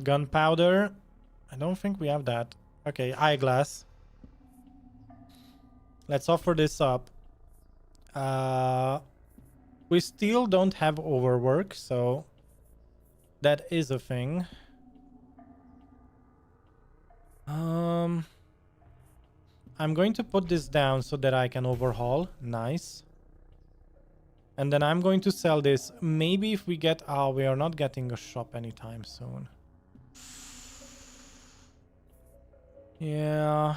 Gunpowder. I don't think we have that. Okay, eyeglass. Let's offer this up. We still don't have overwork, so that is a thing. I'm going to put this down so that I can overhaul. Nice. And then I'm going to sell this. Maybe if we get... Oh, we are not getting a shop anytime soon. Yeah.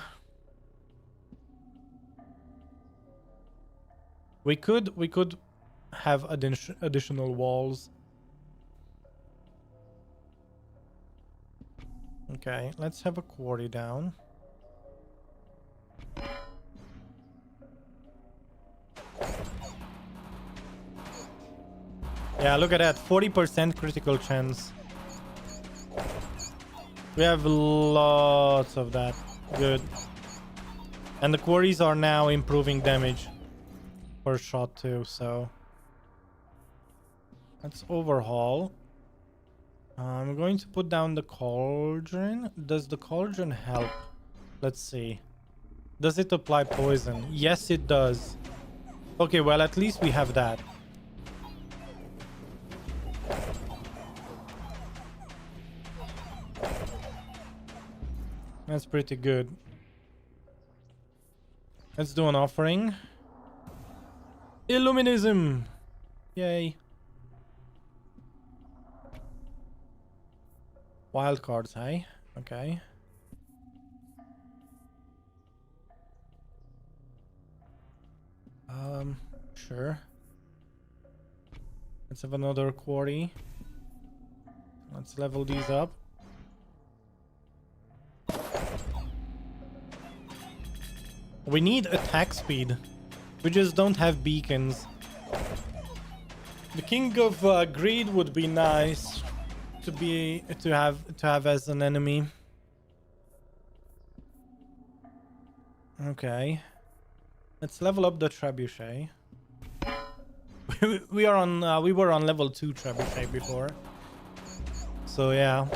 We could have additional walls. Okay, let's have a quarry down. Yeah, look at that. 40% critical chance. We have lots of that. Good. And the quarries are now improving damage per shot too, so... Let's overhaul. I'm going to put down the cauldron. Does the cauldron help? Let's see. Does it apply poison? Yes, it does. Okay, well, at least we have that. That's pretty good. Let's do an offering. Illuminism! Yay. Wild cards, hey? Okay. Sure. Let's have another quarry. Let's level these up. We need attack speed. We just don't have beacons. The King of Greed would be nice to have as an enemy. Okay. Let's level up the trebuchet. we were on level 2 trebuchet before. So yeah.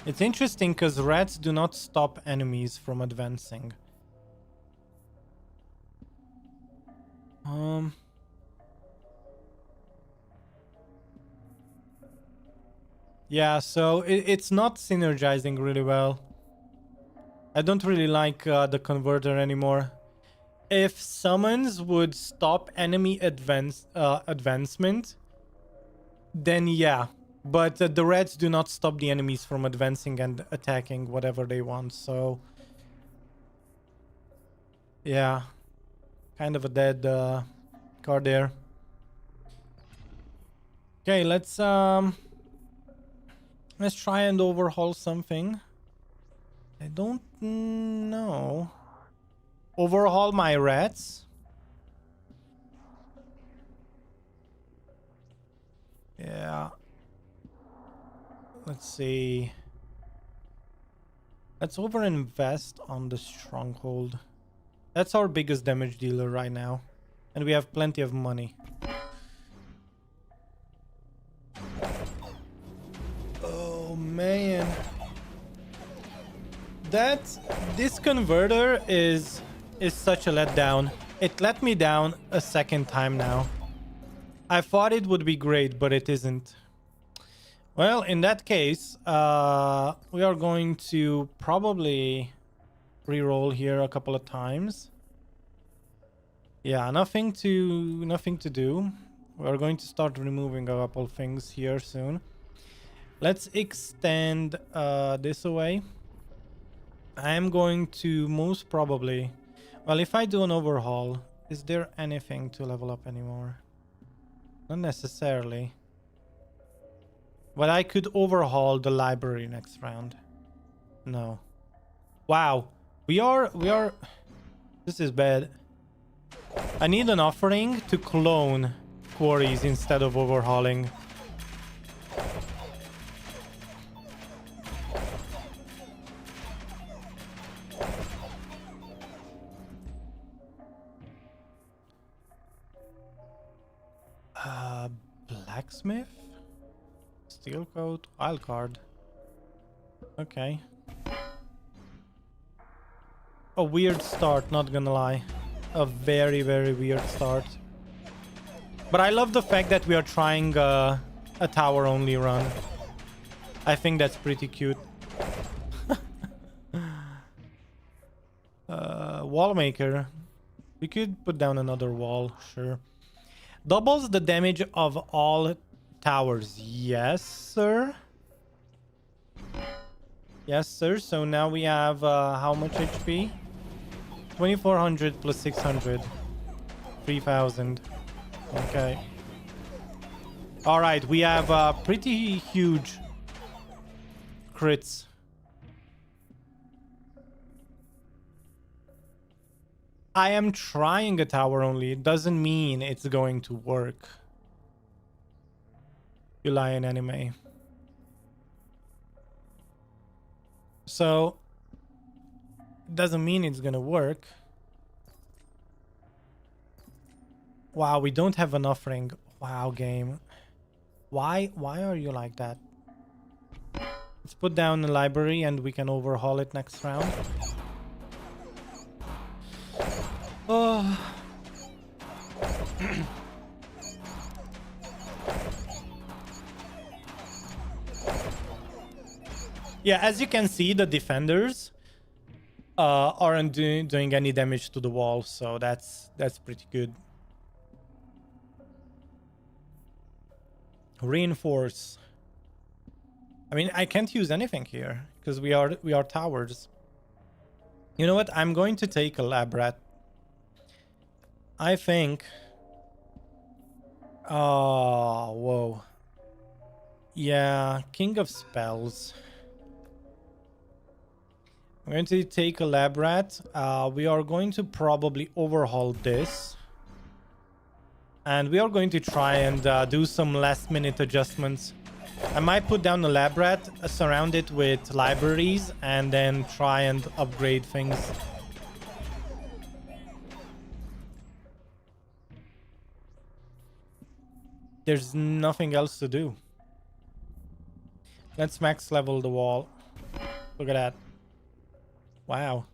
It's interesting because rats do not stop enemies from advancing. Um. Yeah, so it's not synergizing really well. I don't really like the converter anymore. If summons would stop enemy advancement, then yeah. But the reds do not stop the enemies from advancing and attacking whatever they want. So yeah, kind of a dead card there. Okay, let's try and overhaul something. I don't know. Overhaul my rats. Yeah. Let's see. Let's overinvest on the stronghold. That's our biggest damage dealer right now. And we have plenty of money. Oh man. This converter is such a letdown. It let me down a second time now. I thought it would be great, but it isn't. Well, in that case, we are going to probably reroll here a couple of times. Yeah, nothing to do. We are going to start removing a couple things here soon. Let's extend this away. I am going to most probably... Well, if I do an overhaul, is there anything to level up anymore? Not necessarily. But I could overhaul the library next round. No. Wow. We are... This is bad. I need an offering to clone quarries instead of overhauling. Blacksmith? Steel coat? Wild card. Okay. A weird start, not gonna lie. A very, very weird start. But I love the fact that we are trying a tower only run. I think that's pretty cute. Wall maker. We could put down another wall, sure. Doubles the damage of all towers. Yes, sir. Yes, sir. So now we have how much HP? 2400 plus 600. 3000. Okay. All right, we have pretty huge crits. I am trying a tower only. It doesn't mean it's going to work. You lie in anime. So, it doesn't mean it's gonna work. Wow, we don't have an offering. Wow, game. Why are you like that? Let's put down the library and we can overhaul it next round. Oh. Yeah, as you can see, the defenders aren't doing any damage to the wall, so that's pretty good. Reinforce. I mean, I can't use anything here because we are towers. You know what? I'm going to take a lab rat. I think. Oh, whoa. Yeah, King of Spells. I'm going to take a lab rat. We are going to probably overhaul this. And we are going to try and do some last minute adjustments. I might put down a lab rat, surround it with libraries, and then try and upgrade things. There's nothing else to do. Let's max level the wall. Look at that. Wow.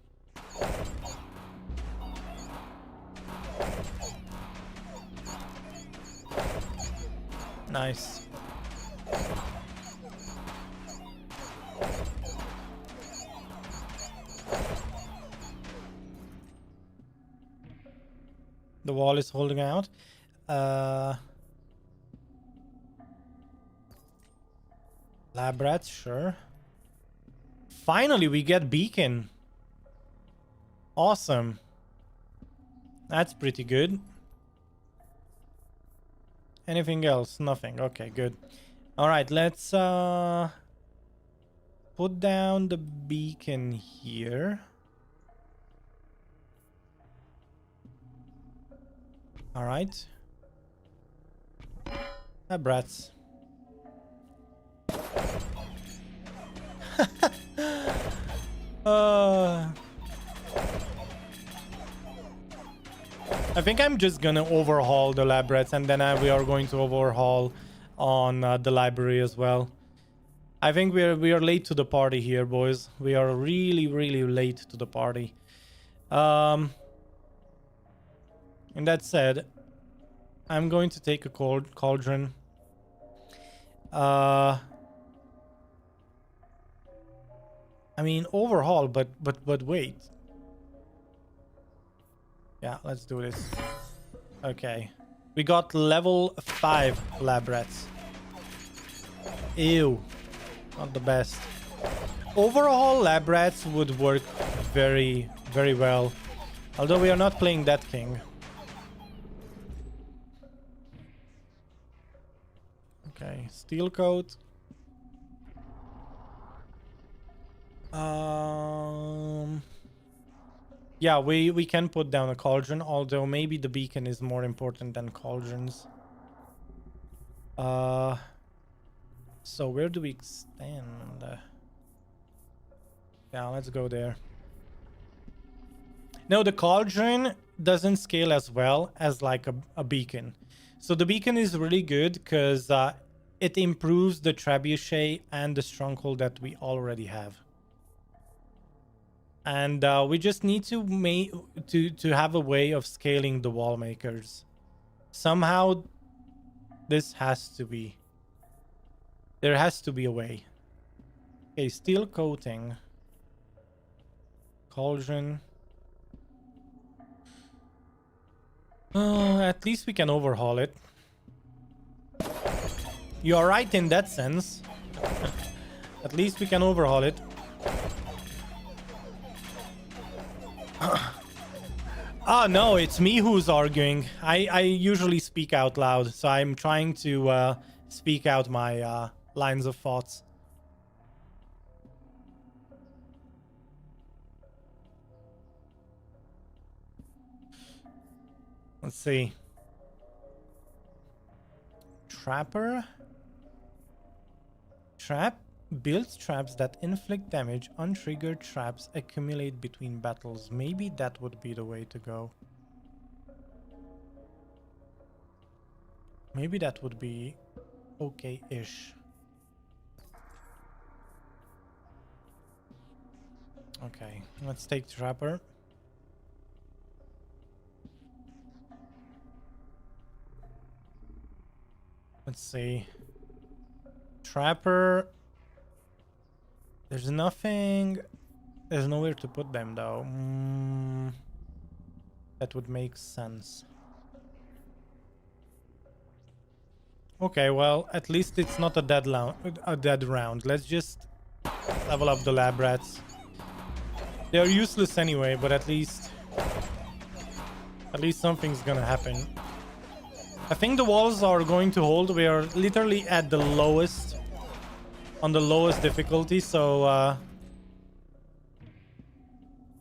Nice. The wall is holding out. Lab rats, sure. Finally, we get beacon. Awesome. That's pretty good. Anything else? Nothing. Okay, good. All right, let's put down the beacon here. All right. Brats. I think I'm just gonna overhaul the lab rats, and then we are going to overhaul on the library as well. I think we are late to the party here, boys. We are really late to the party. And that said, I'm going to take a cauldron. I mean, overhaul, but wait. Yeah, let's do this. Okay. We got level 5 lab rats. Ew. Not the best. Overhaul lab rats would work very well. Although we are not playing that king. Okay, steel coat. Yeah, we can put down a cauldron, although maybe the beacon is more important than cauldrons. So where do we extend? Yeah, let's go there. No, the cauldron doesn't scale as well as like a beacon. So the beacon is really good because it improves the trebuchet and the stronghold that we already have. And we just need to have a way of scaling the wall makers. Somehow this has to be. There has to be a way. Okay, steel coating. Cauldron. At least we can overhaul it. You're right in that sense. At least we can overhaul it. Oh no, it's me who's arguing. I usually speak out loud, so I'm trying to speak out my lines of thoughts. Let's see. Trapper. Trap builds traps that inflict damage. Untriggered traps accumulate between battles. Maybe that would be the way to go. Maybe that would be okay-ish. Okay, let's take Trapper. Let's see. Trapper. There's nothing. There's nowhere to put them though. That would make sense. Okay, well, at least it's not a dead round. Let's just level up the lab rats. They're useless anyway, but at least something's gonna happen. I think the walls are going to hold. We are literally at the lowest, on the lowest difficulty, so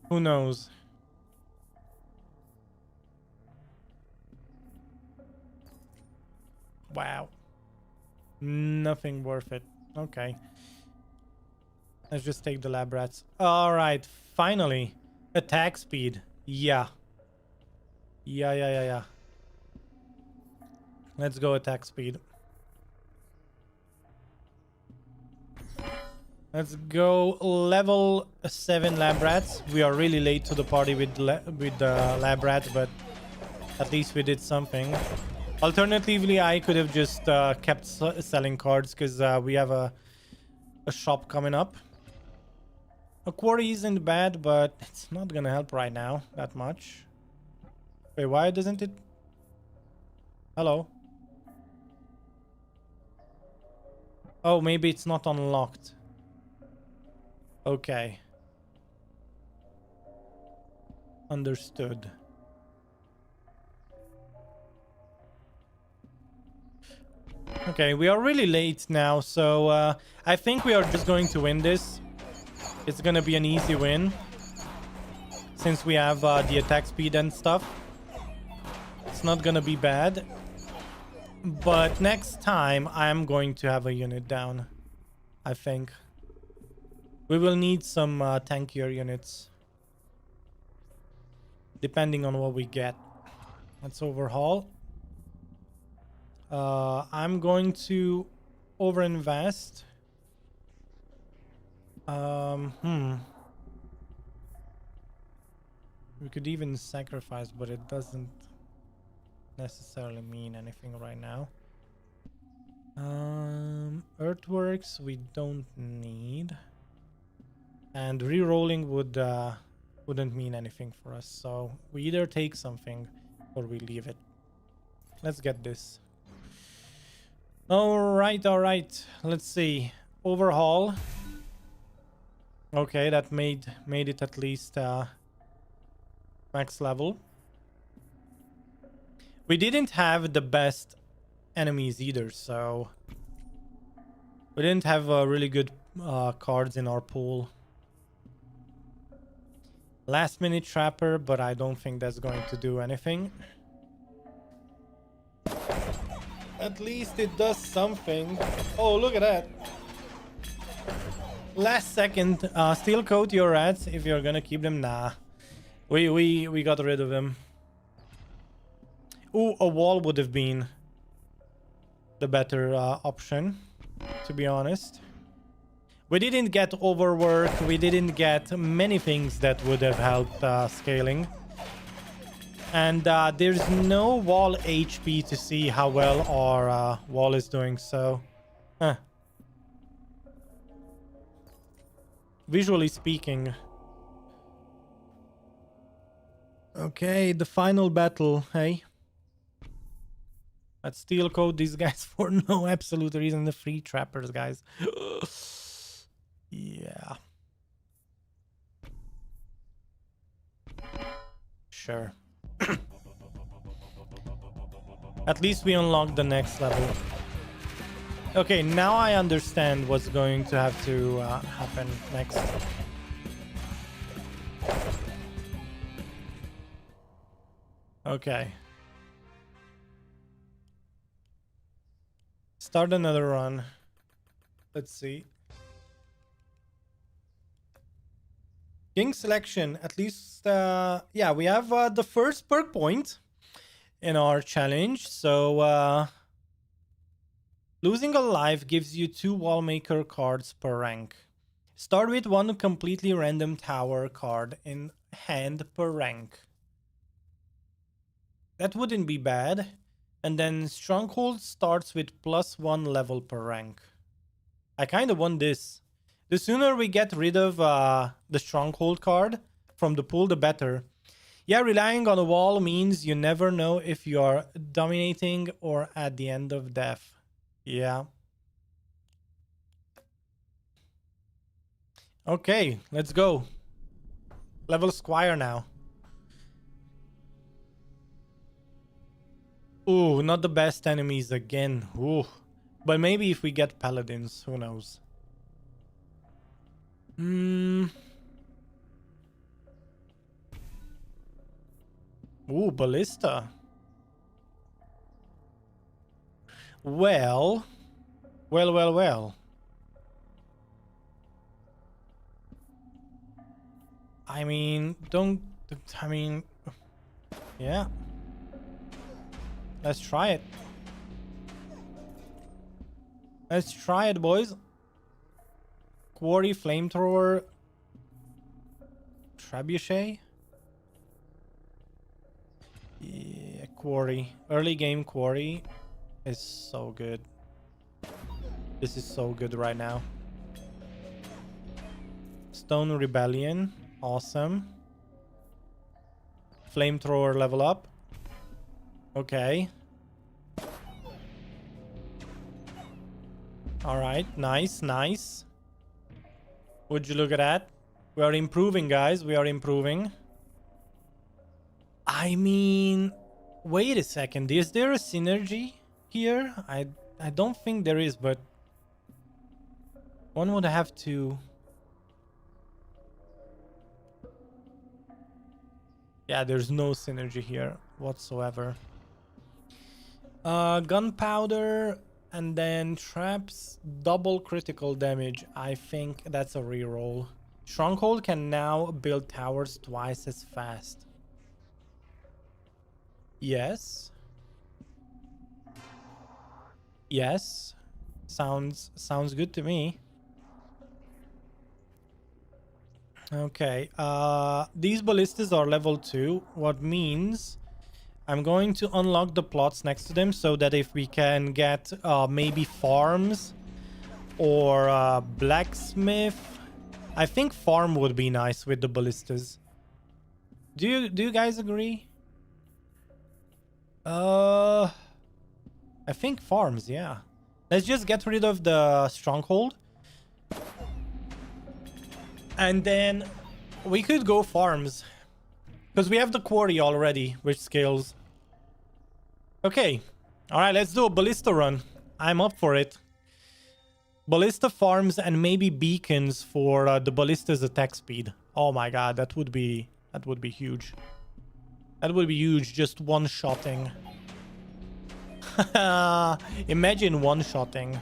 who knows? Wow. Nothing worth it. Okay. Let's just take the lab rats. Alright, finally. Attack speed. Yeah. Yeah. Let's go attack speed. Let's go level 7 lab rats. We are really late to the party with the lab rats, but at least we did something. Alternatively, I could have just kept selling cards because we have a shop coming up. A quarry isn't bad, but it's not gonna help right now that much. Wait, why doesn't it? Hello. Oh, maybe it's not unlocked. Okay. Understood. Okay, we are really late now, so I think we are just going to win this. It's gonna be an easy win since we have the attack speed and stuff. It's not gonna be bad. But next time, I'm going to have a unit down, I think. We will need some tankier units, depending on what we get. Let's overhaul. I'm going to overinvest. We could even sacrifice, but it doesn't necessarily mean anything right now. Earthworks we don't need, and re-rolling wouldn't mean anything for us. So we either take something or we leave it. Let's get this. All right. Let's see. Overhaul. Okay, that made it at least max level. We didn't have the best enemies either, so we didn't have really good cards in our pool. Last minute trapper, but I don't think that's going to do anything. At least it does something. Oh, look at that. Last second, steel coat your rats if you're gonna keep them. Nah, we got rid of him. Ooh, a wall would have been the better option, to be honest. We didn't get overwork. We didn't get many things that would have helped scaling. And there's no wall HP to see how well our wall is doing, so... Visually speaking. Okay, the final battle, hey? Let's steel coat these guys for no absolute reason. The free trappers, guys. Yeah. Sure. At least we unlocked the next level. Okay, now I understand what's going to have to happen next. Okay. Start another run. Let's see. King selection. At least, yeah, we have the first perk point in our challenge. So, losing a life gives you 2 wallmaker cards per rank. Start with 1 completely random tower card in hand per rank. That wouldn't be bad. And then Stronghold starts with +1 level per rank. I kind of want this. The sooner we get rid of the Stronghold card from the pool, the better. Yeah, relying on a wall means you never know if you are dominating or at the end of death. Yeah. Okay, let's go. Level Squire now. Ooh, not the best enemies again. Ooh. But maybe if we get paladins, who knows? Ooh, ballista. Well. I mean, yeah. Let's try it. Let's try it, boys. Quarry, flamethrower, trebuchet. Yeah, quarry. Early game quarry is so good. This is so good right now. Stone Rebellion. Awesome. Flamethrower level up. Okay. Alright, nice, nice. Would you look at that? We are improving, guys. We are improving. I mean, wait a second. Is there a synergy here? I don't think there is, but one would have to... Yeah, there's no synergy here whatsoever. Gunpowder and then traps, double critical damage. I think that's a reroll. Stronghold can now build towers twice as fast. Yes. Yes. Sounds good to me. Okay. These ballistas are level 2, what means I'm going to unlock the plots next to them so that if we can get maybe farms or blacksmith. I think farm would be nice with the ballistas. Do you guys agree? I think farms, yeah. Let's just get rid of the stronghold. And then we could go farms. Because we have the quarry already, which scales. Okay. Alright, let's do a ballista run. I'm up for it. Ballista farms and maybe beacons for the ballista's attack speed. Oh my god, that would be huge. That would be huge, just one-shotting. Imagine one-shotting.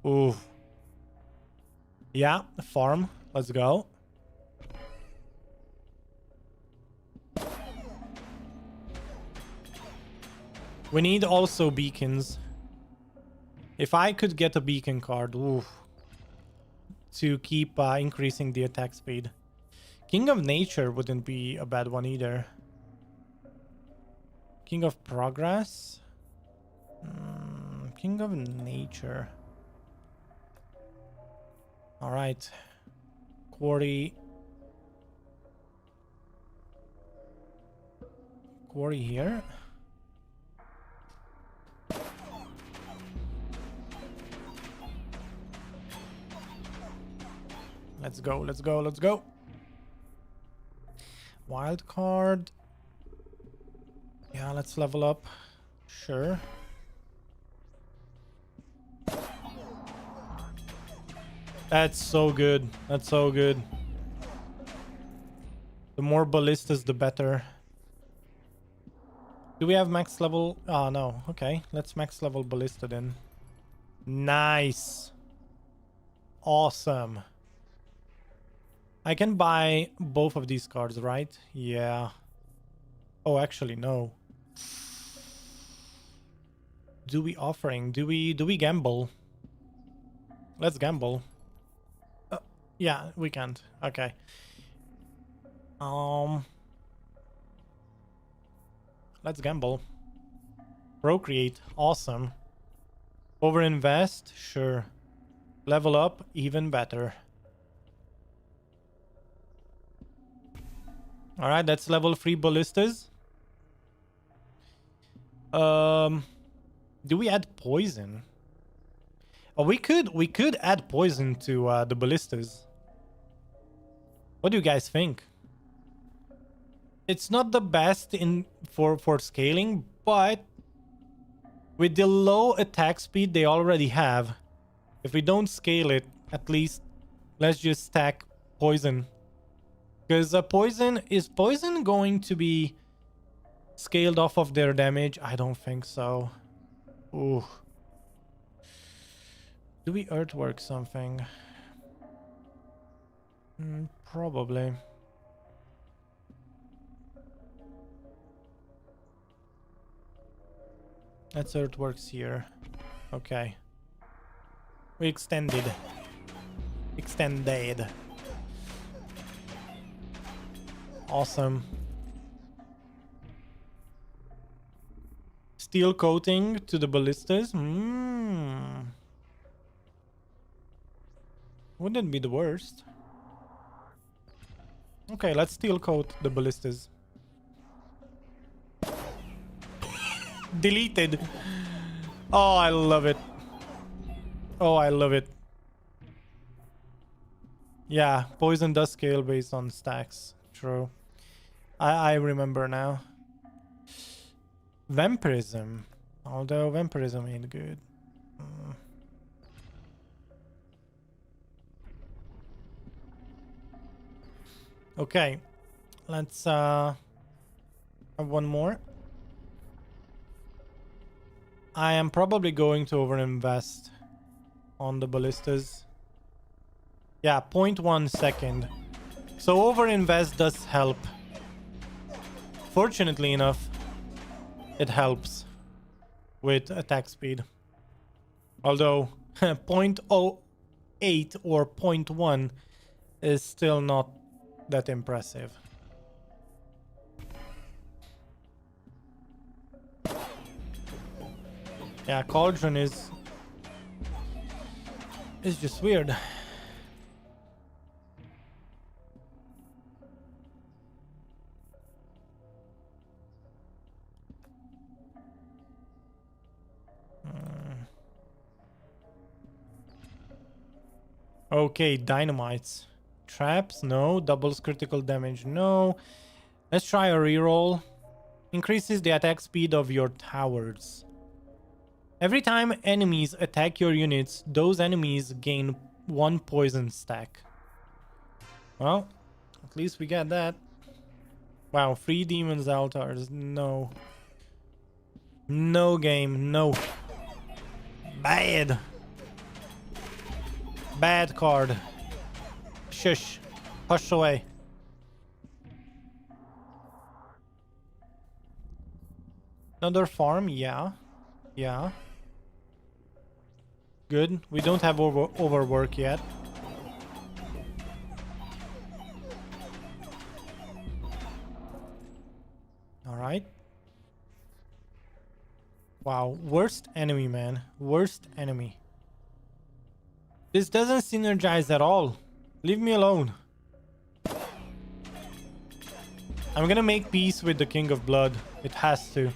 Ooh. Yeah, farm. Let's go. We need also beacons. If I could get a beacon card, ooh, to keep increasing the attack speed. King of Nature wouldn't be a bad one either. King of Progress. King of Nature. All right. Quarry. Quarry here. Let's go, let's go, let's go. Wild card. Yeah, let's level up. Sure. That's so good. That's so good. The more ballistas, the better. Do we have max level? Oh, no. Okay, let's max level ballista then. Nice. Awesome. I can buy both of these cards, right? Yeah. Oh, actually, no. Do we offering? Do we gamble? Let's gamble. Yeah, we can't. Okay. Let's gamble. Procreate. Awesome. Overinvest? Sure. Level up? Even better. Alright, that's level 3 ballistas. Do we add poison? Oh, we could add poison to the ballistas. What do you guys think? It's not the best for scaling, but with the low attack speed they already have, if we don't scale it, at least let's just stack poison. Because is poison going to be scaled off of their damage? I don't think so. Ooh. Do we earthwork something? Probably. That's earthworks here. Okay. We extended. Extended. Awesome. Steel coating to the ballistas. Wouldn't be the worst. Okay, let's steel coat the ballistas. Deleted. Oh, I love it. Oh, I love it. Yeah, poison does scale based on stacks. True. I remember now. Vampirism. Although vampirism ain't good. Okay. Let's have one more. I am probably going to overinvest on the ballistas. Yeah, 0.1 second. So overinvest does help. Fortunately enough, it helps with attack speed. Although 0.08 or 0.1 is still not that impressive. Yeah, Cauldron is just weird. Okay, dynamites. Traps, no. Doubles critical damage, no. Let's try a reroll. Increases the attack speed of your towers. Every time enemies attack your units, those enemies gain 1 poison stack. Well, at least we get that. Wow, 3 demons altars, no. No game, no. Bad. Bad card. Shush. Hush away. Another farm, yeah. Yeah. Good. We don't have overwork yet. Alright. Wow. Worst enemy, man. Worst enemy. This doesn't synergize at all. Leave me alone. I'm gonna make peace with the King of Blood. It has to.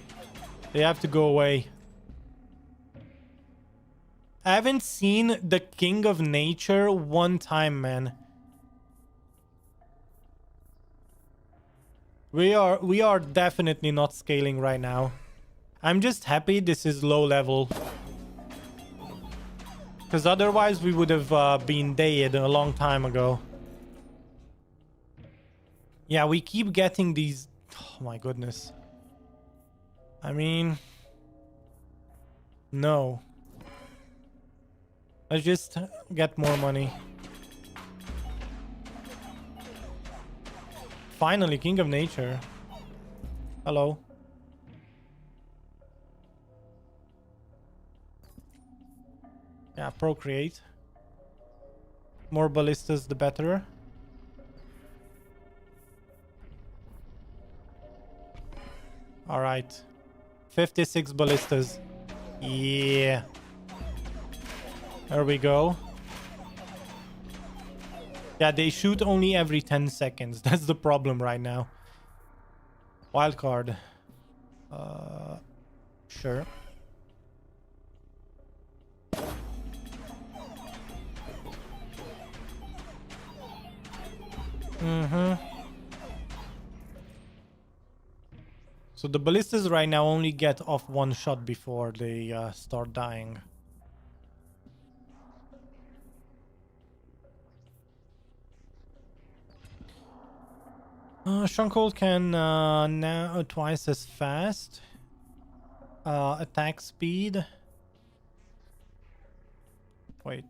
They have to go away. I haven't seen the King of Nature one time, man. We are definitely not scaling right now. I'm just happy this is low level. Because otherwise we would have been dead a long time ago. Yeah, we keep getting these... Oh my goodness. I mean... No. Let's just get more money. Finally, King of Nature. Hello. Yeah, procreate. More ballistas, the better. Alright. 56 ballistas. Yeah. There we go. Yeah, they shoot only every 10 seconds. That's the problem right now. Wildcard. Sure. So the ballistas right now only get off 1 shot before they start dying. Stronghold can now twice as fast. Attack speed. Wait.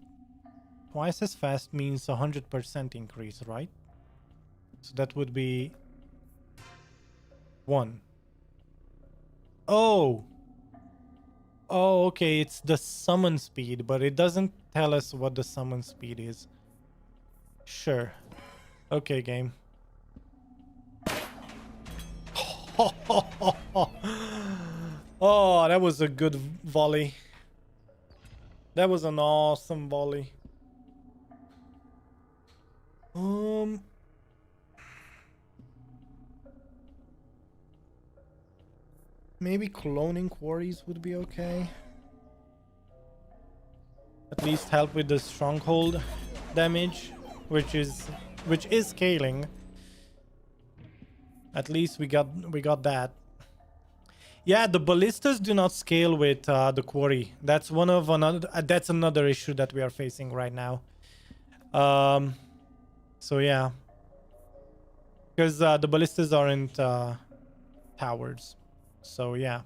Twice as fast means 100% increase, right? So that would be 1. Oh! Oh, okay, it's the summon speed, but it doesn't tell us what the summon speed is. Sure. Okay, game. Oh, that was a good volley. That was an awesome volley. Maybe cloning quarries would be okay. At least help with the stronghold damage, which is scaling. At least we got that. Yeah, the ballistas do not scale with the quarry. That's that's another issue that we are facing right now. So yeah, because the ballistas aren't towers. So yeah.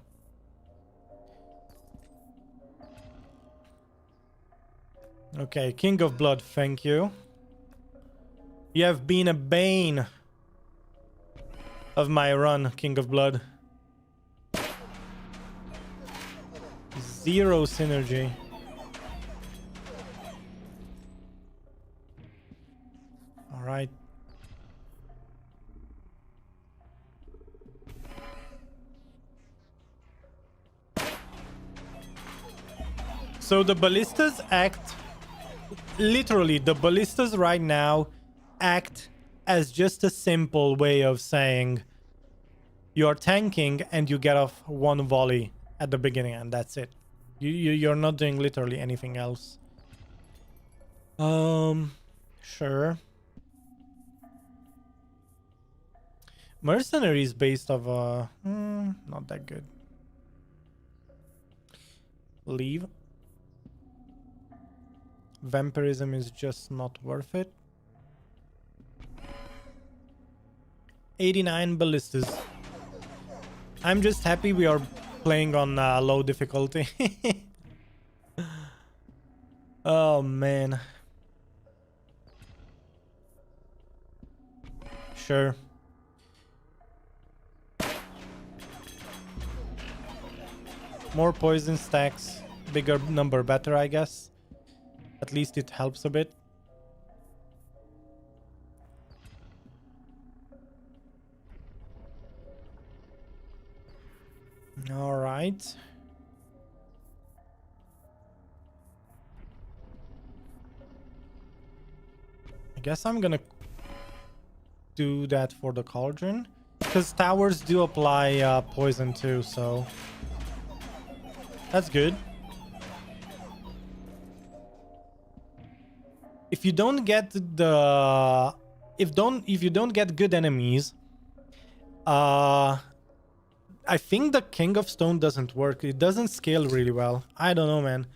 Okay, King of Blood, thank you. You have been a bane of my run, King of Blood. 0 synergy. All right. So the ballistas act, literally, the ballistas right now act as just a simple way of saying you're tanking and you get off one volley at the beginning and that's it. You're not doing literally anything else. Sure. Mercenaries based of not that good. Leave. Vampirism is just not worth it. 89 ballistas. I'm just happy we are playing on low difficulty. Oh man. Sure. More poison stacks, bigger number better, I guess. At least it helps a bit. All right. I guess I'm gonna do that for the cauldron, because towers do apply poison too, so that's good. If you don't get the if you don't get good enemies, I think the King of Stone doesn't work. It doesn't scale really well. I don't know, man.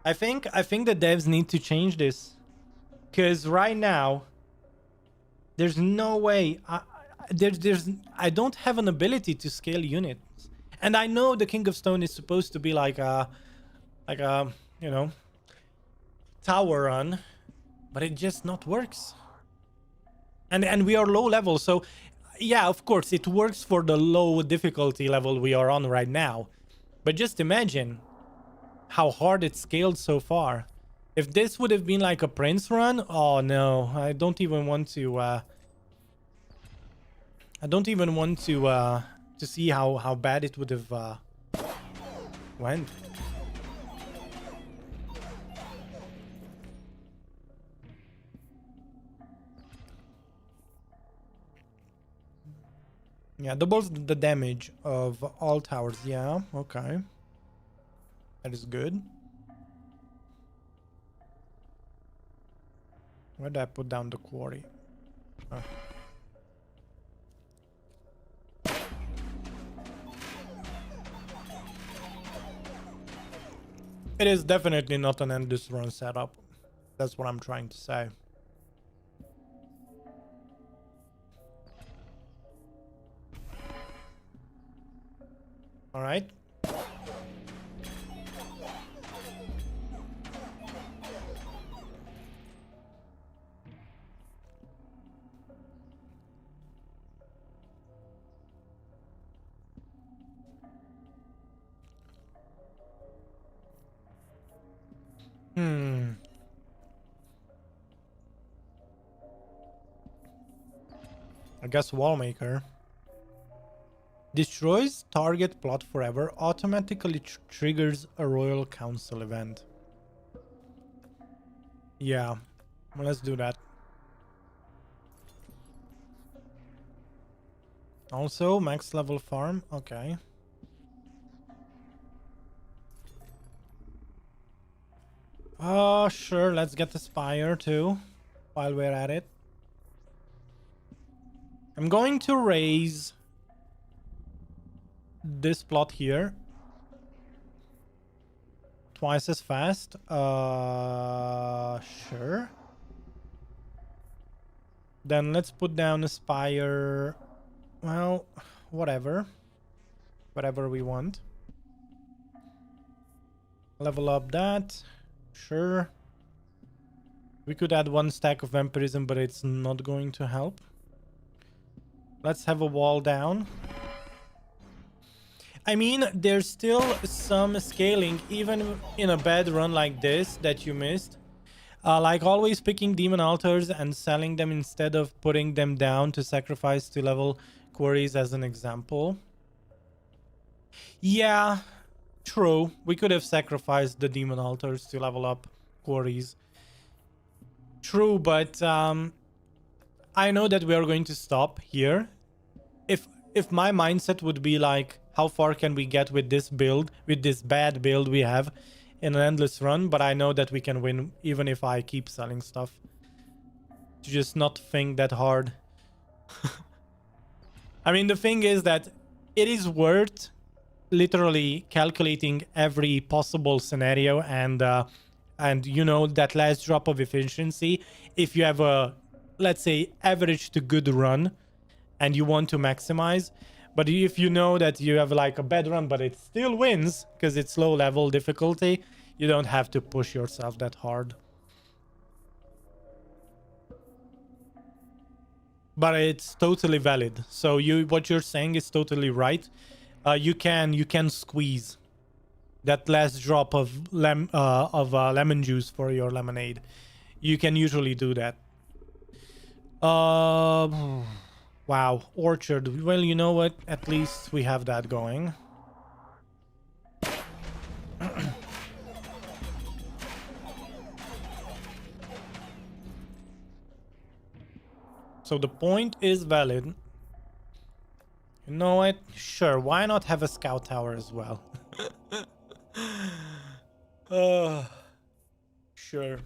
I think the devs need to change this, because right now there's no way. I don't have an ability to scale units, and I know the King of Stone is supposed to be like a you know, tower run, but it just not works. And we are low level, so yeah, of course it works for the low difficulty level we are on right now, but just imagine how hard it scaled so far. If this would have been like a Prince run, oh no, I don't even want to see how bad it would have went. Yeah, doubles the damage of all towers. Yeah, okay. That is good. Where did I put down the quarry? Oh. It is definitely not an endless run setup. That's what I'm trying to say. All right. I guess Wallmaker. Destroys target plot forever. Automatically triggers a Royal Council event. Yeah, well, let's do that. Also, max level farm. Okay. Sure. Let's get the Spire too while we're at it. I'm going to raise this plot here twice as fast. Sure. Then let's put down a Spire. Well, whatever. Whatever we want. Level up that. Sure. We could add 1 stack of vampirism, but it's not going to help. Let's have a wall down. I mean, there's still some scaling, even in a bad run like this that you missed. Like always picking demon altars and selling them instead of putting them down to sacrifice to level quarries as an example. Yeah, true. We could have sacrificed the demon altars to level up quarries. True, but I know that we are going to stop here. If my mindset would be like, how far can we get with this build, with this bad build we have in an endless run, but I know that we can win even if I keep selling stuff. To just not think that hard. I mean, the thing is that it is worth literally calculating every possible scenario and you know, that last drop of efficiency. If you have a, let's say, average to good run and you want to maximize, but if you know that you have like a bad run but it still wins because it's low level difficulty, you don't have to push yourself that hard. But it's totally valid. So what you're saying is totally right. You can squeeze that last drop of lemon juice for your lemonade. You can usually do that. Wow, orchard. Well, you know what? At least we have that going. So the point is valid. You know what? Sure, why not have a scout tower as well? Sure.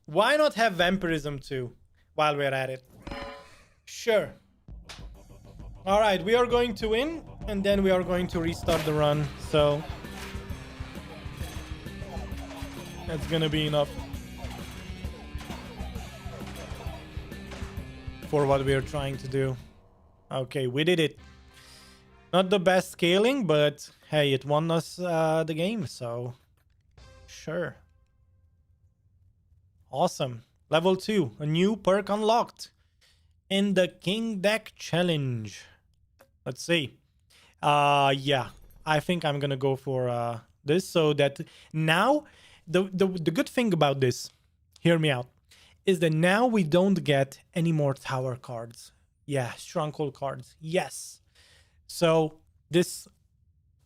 Why not have vampirism too, while we're at it? Sure. Alright, we are going to win, and then we are going to restart the run, so... that's gonna be enough. For what we are trying to do. Okay, we did it. Not the best scaling, but hey, it won us the game, so sure. Awesome. Level 2, a new perk unlocked in the King Deck Challenge. Let's see. Yeah, I think I'm gonna go for this, so that now the good thing about this, hear me out, is that now we don't get any more tower cards. Yeah, stronghold cards. Yes. So this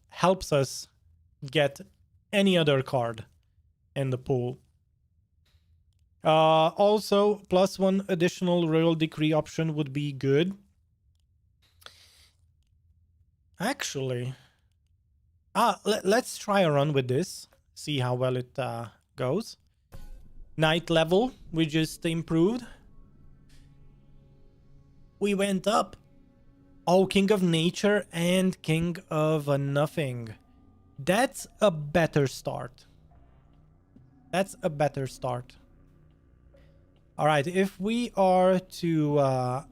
helps us get any other card in the pool. Also, +1 additional royal decree option would be good. Actually, let's try a run with this. See how well it goes. Night level, we just improved. We went up. Oh, King of Nature and King of Nothing. That's a better start. That's a better start. All right, if we are to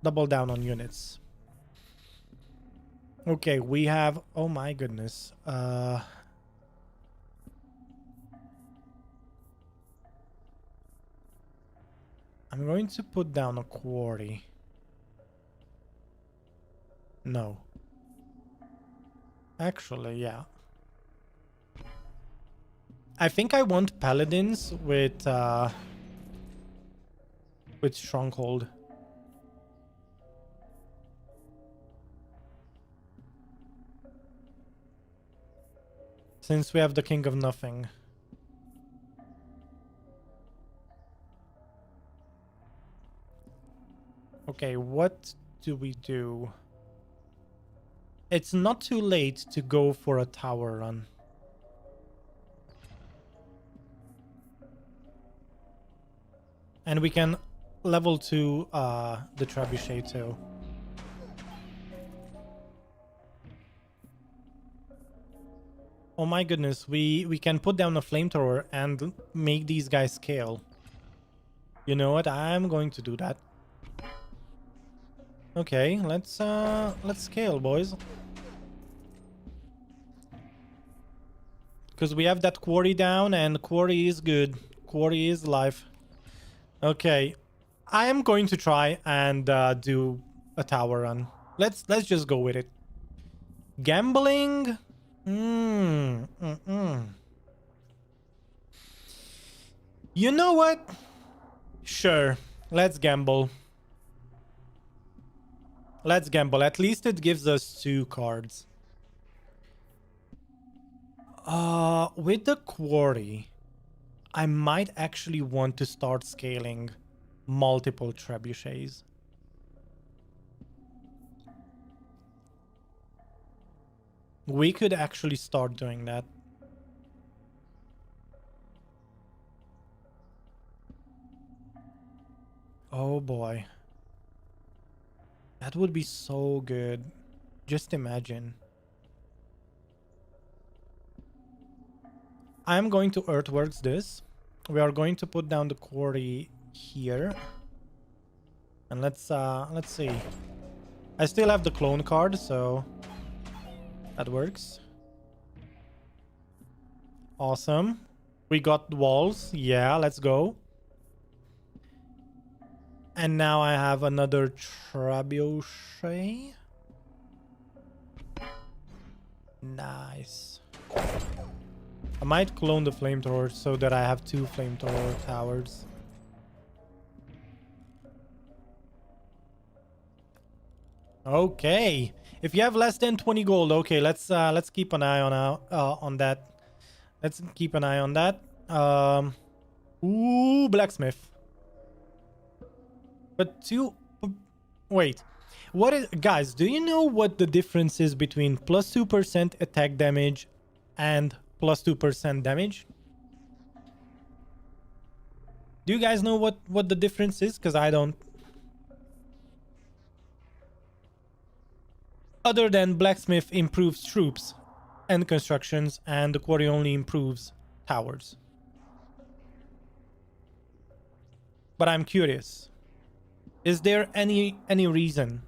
double down on units. Okay, we have... oh my goodness. I'm going to put down a quarry. No. Actually, yeah. I think I want paladins with stronghold. Since we have the king of nothing. Okay, what do we do? It's not too late to go for a tower run. And we can level 2 the trebuchet too. Oh my goodness, we can put down a flamethrower and make these guys scale. You know what? I'm going to do that. Okay, let's scale, boys. Because we have that quarry down, and quarry is good. Quarry is life. Okay, I am going to try and do a tower run. Let's just go with it. Gambling. You know what? Sure, let's gamble. Let's gamble. At least it gives us 2 cards. With the quarry, I might actually want to start scaling multiple trebuchets. We could actually start doing that. Oh boy. That would be so good. Just imagine. I'm going to earthworks this. We are going to put down the quarry here. And let's see. I still have the clone card, so that works. Awesome. We got walls. Yeah, let's go. And now I have another trebuchet. Nice. I might clone the flamethrower so that I have 2 flamethrower towers. Okay. If you have less than 20 gold, okay, let's keep an eye on that. Let's keep an eye on that. Ooh, blacksmith. But wait. What is, guys, do you know what the difference is between plus 2% attack damage and plus 2% damage? Do you guys know what the difference is? Because I don't. Other than blacksmith improves troops and constructions, and the quarry only improves towers. But I'm curious. Is there any reason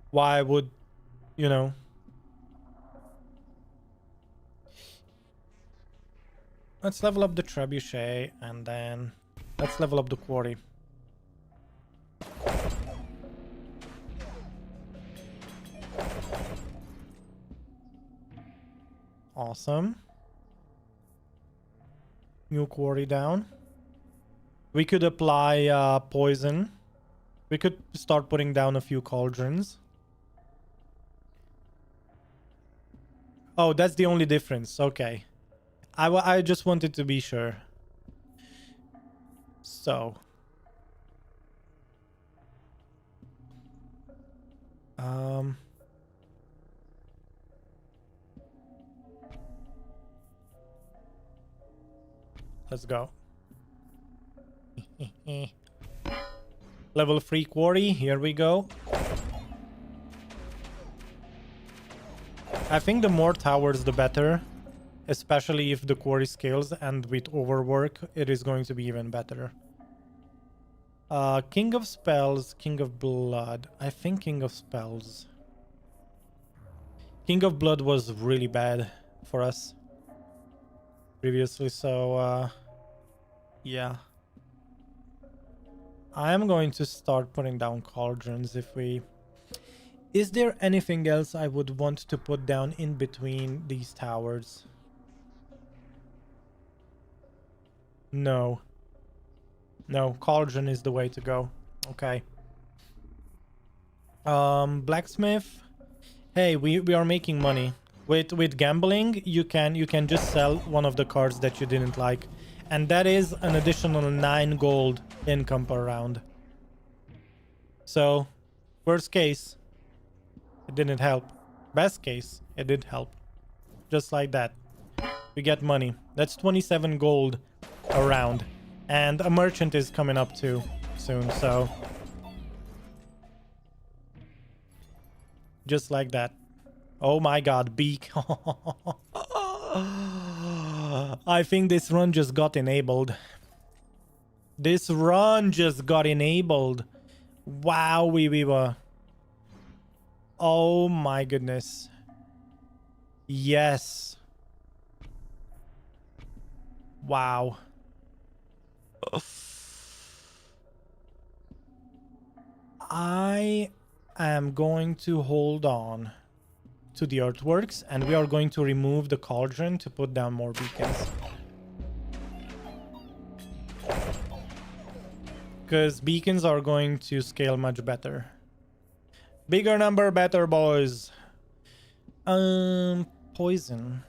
why I would, you know? Let's level up the trebuchet and then let's level up the quarry. Awesome. New quarry down. We could apply poison. We could start putting down a few cauldrons. Oh, that's the only difference. Okay. I just wanted to be sure. So. Let's go. Level 3 quarry. Here we go. I think the more towers, the better. Especially if the quarry scales, and with overwork, it is going to be even better. King of Spells, King of Blood. I think King of Spells. King of Blood was really bad for us previously, so yeah. I am going to start putting down cauldrons if we... Is there anything else I would want to put down in between these towers? No. No, cauldron is the way to go. Okay. Blacksmith. Hey, we are making money. With gambling, you can just sell one of the cards that you didn't like, and that is an additional 9 gold income per round. So, worst case, it didn't help. Best case, it did help. Just like that. We get money. That's 27 gold a round. And a merchant is coming up too soon, so... Just like that. Oh my god, beak. I think this run just got enabled. This run just got enabled. Wow, we were... Oh my goodness. Yes. Wow. I am going to hold on to the earthworks, and we are going to remove the cauldron to put down more beacons. Because beacons are going to scale much better. Bigger number, better, boys. Poison.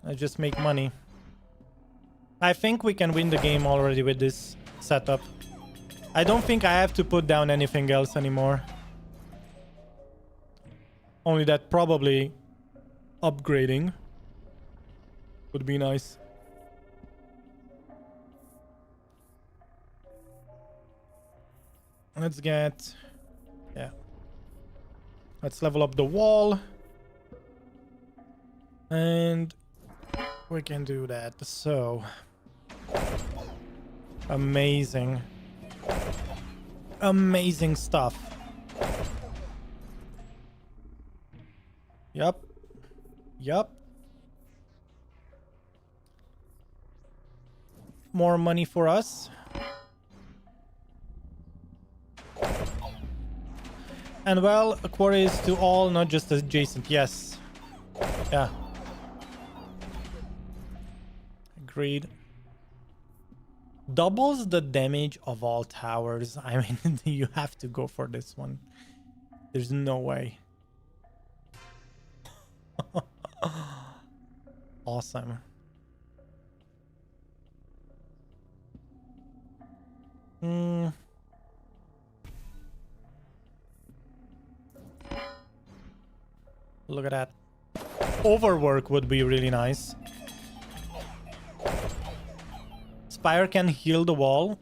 I just make money. I think we can win the game already with this setup. I don't think I have to put down anything else anymore. Only that probably upgrading would be nice. Let's get... Yeah. Let's level up the wall. And we can do that. So... Amazing. Amazing stuff. Yup. Yup. More money for us. And well, quarries to all, not just adjacent. Yes. Yeah. Agreed. Doubles the damage of all towers. I mean, you have to go for this one. There's no way. Awesome. Look at that. Overwork would be really nice. Spire can heal the wall.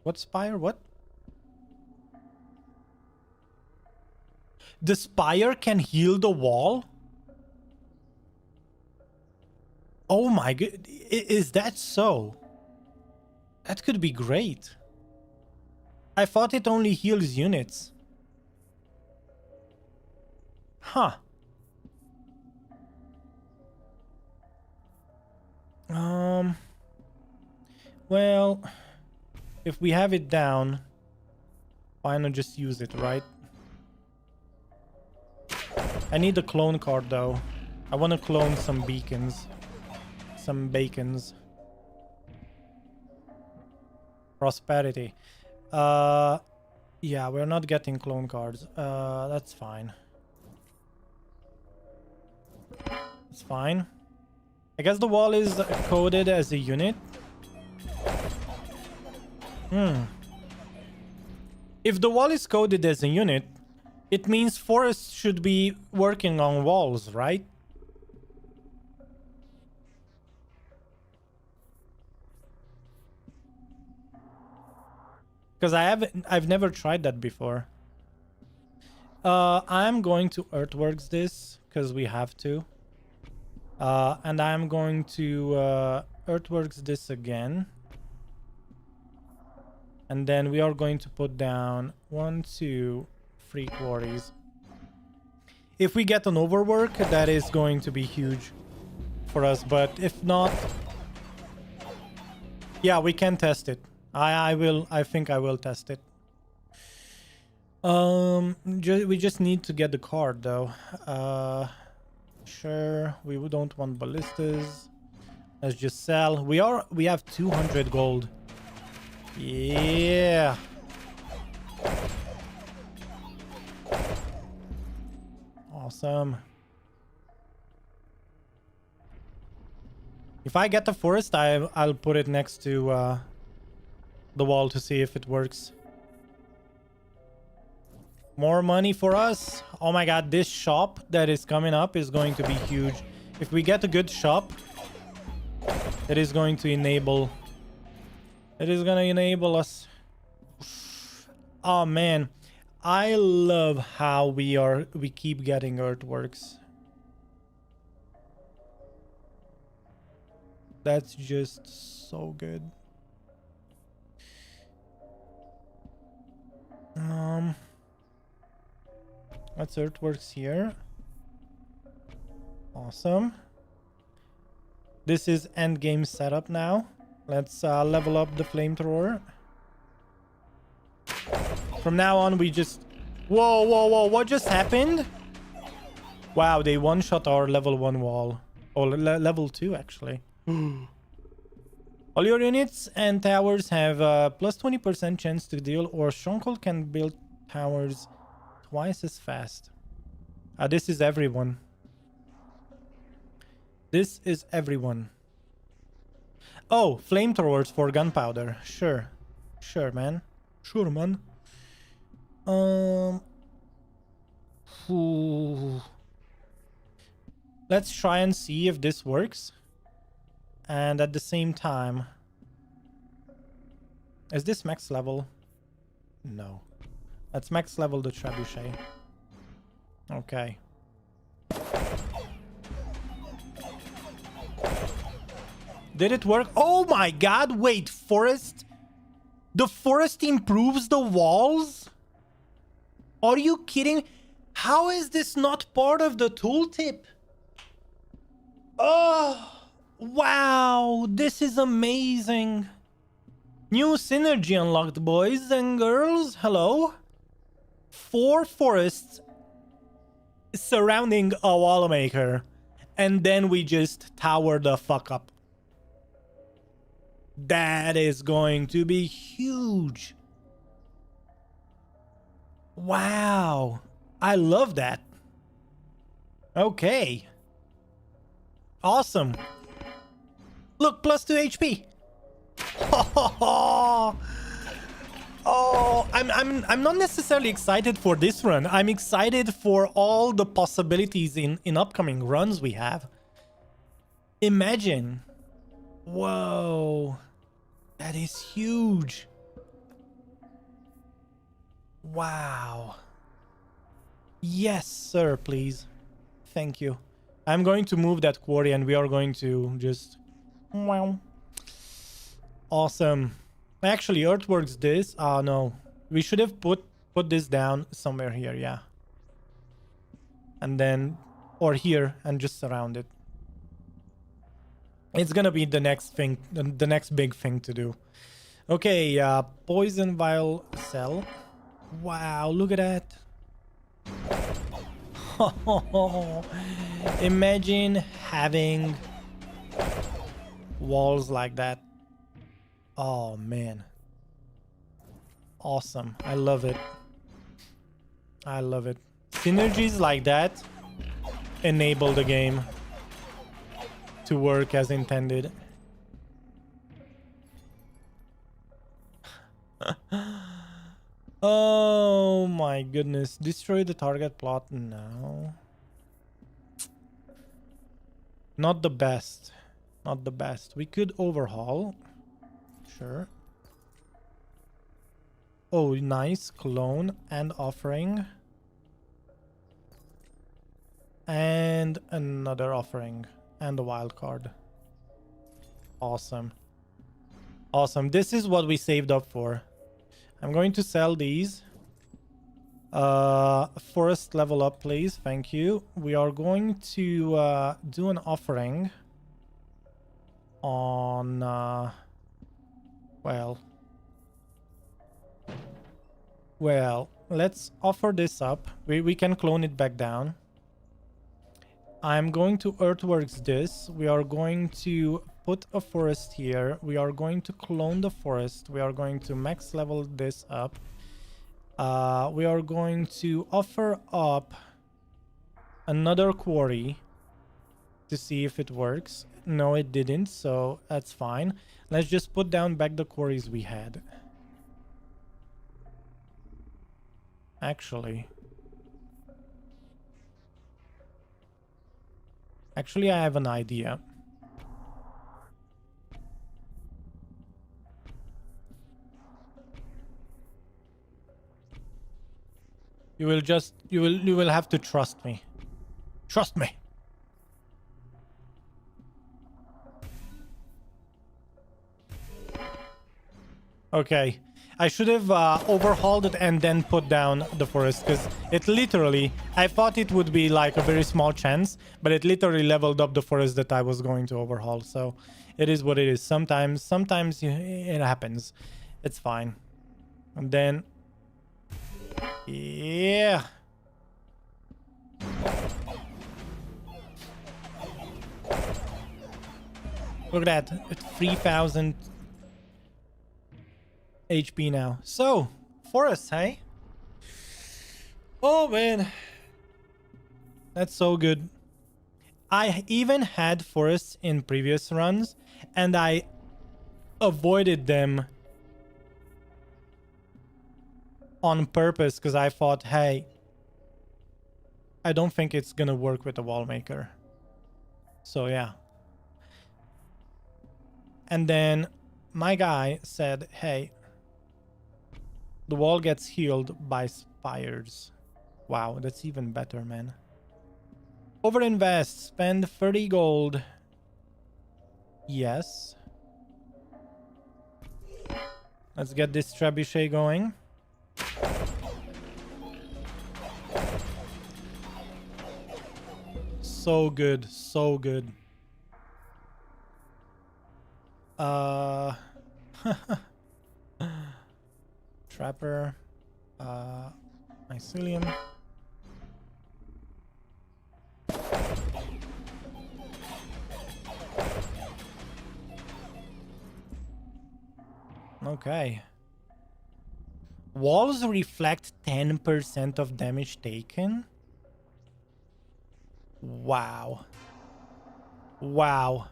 What spire? What? The spire can heal the wall? Oh my god. Is that so? That could be great. I thought it only heals units. Huh. Well, if we have it down, why not just use it, right? I need a clone card though. I want to clone some beacons. Some bacons. Prosperity. Yeah, we're not getting clone cards. That's fine. It's fine. I guess the wall is coded as a unit. If the wall is coded as a unit, it means forests should be working on walls, right? Because I've never tried that before. I'm going to earthworks this because we have to. And I'm going to earthworks this again. And then we are going to put down 1, 2, 3 quarries. If we get an overwork, that is going to be huge for us. But if not, yeah, we can test it. I think I will test it. We just need to get the card though. Sure, we don't want ballistas. Let's just sell. We have 200 gold. Yeah. Awesome. If I get the forest, I'll put it next to the wall to see if it works. More money for us. Oh my god, this shop that is coming up is going to be huge. If we get a good shop, it is going to enable... It is gonna enable us. Oh man, I love how we keep getting earthworks. That's just so good. Let's earthworks here. Awesome. This is end game setup now. Let's level up the flamethrower. From now on, we just... Whoa, whoa, whoa, what just happened? Wow, they one-shot our level 1 wall. Oh, level 2, actually. All your units and towers have a plus 20% chance to deal, or Stronghold can build towers twice as fast. This is everyone. This is everyone. Oh, flamethrowers for gunpowder. Sure. Sure, man. Sure, man. Let's try and see if this works. And at the same time... Is this max level? No. Let's max level the trebuchet. Okay. Did it work? Oh my god, wait, forest? The forest improves the walls? Are you kidding? How is this not part of the tooltip? Oh, wow, this is amazing. New synergy unlocked, boys and girls. Hello. 4 forests surrounding a wall maker. And then we just tower the fuck up. That is going to be huge. Wow. I love that. Okay. Awesome. Look, plus 2 HP. Oh, I'm not necessarily excited for this run. I'm excited for all the possibilities in upcoming runs we have. Imagine. Whoa. That is huge. Wow. Yes, sir, please. Thank you. I'm going to move that quarry and we are going to just... Wow. Awesome. Actually, earthworks this... no. We should have put this down somewhere here, yeah. And then... Or here, and just surround it. It's gonna be the next thing, the next big thing to do. Okay, poison vial cell. Wow, look at that. Imagine having walls like that. Oh man. Awesome. I love it. I love it. Synergies like that enable the game to work as intended. Oh my goodness. Destroy the target plot now. Not the best. Not the best. We could overhaul. Sure. Oh, nice. Clone and offering. And another offering. And a wild card. Awesome. Awesome. This is what we saved up for. I'm going to sell these. Forest level up, please. Thank you. We are going to do an offering on... Well, let's offer this up. We can clone it back down. I'm going to earthworks this. We are going to put a forest here. We are going to clone the forest. We are going to max level this up. We are going to offer up another quarry to see if it works. No, it didn't, so that's fine. Let's just put down back the quarries we had. Actually, I have an idea. You will have to trust me. Trust me. Okay. I should have overhauled it and then put down the forest, because it literally, I thought it would be like a very small chance, but it literally leveled up the forest that I was going to overhaul. So it is what it is. Sometimes it happens. It's fine. And then, yeah. Look at that. It's 3,000 HP now. So, forests, hey? Oh, man. That's so good. I even had forests in previous runs, and I avoided them on purpose because I thought, hey, I don't think it's gonna work with the wall maker. So, yeah. And then my guy said, hey, the wall gets healed by spires. Wow, that's even better, man. Overinvest. Spend 30 gold. Yes. Let's get this trebuchet going. So good. So good. Trapper. Mycelium. Okay. Walls reflect 10% of damage taken. Wow. Wow.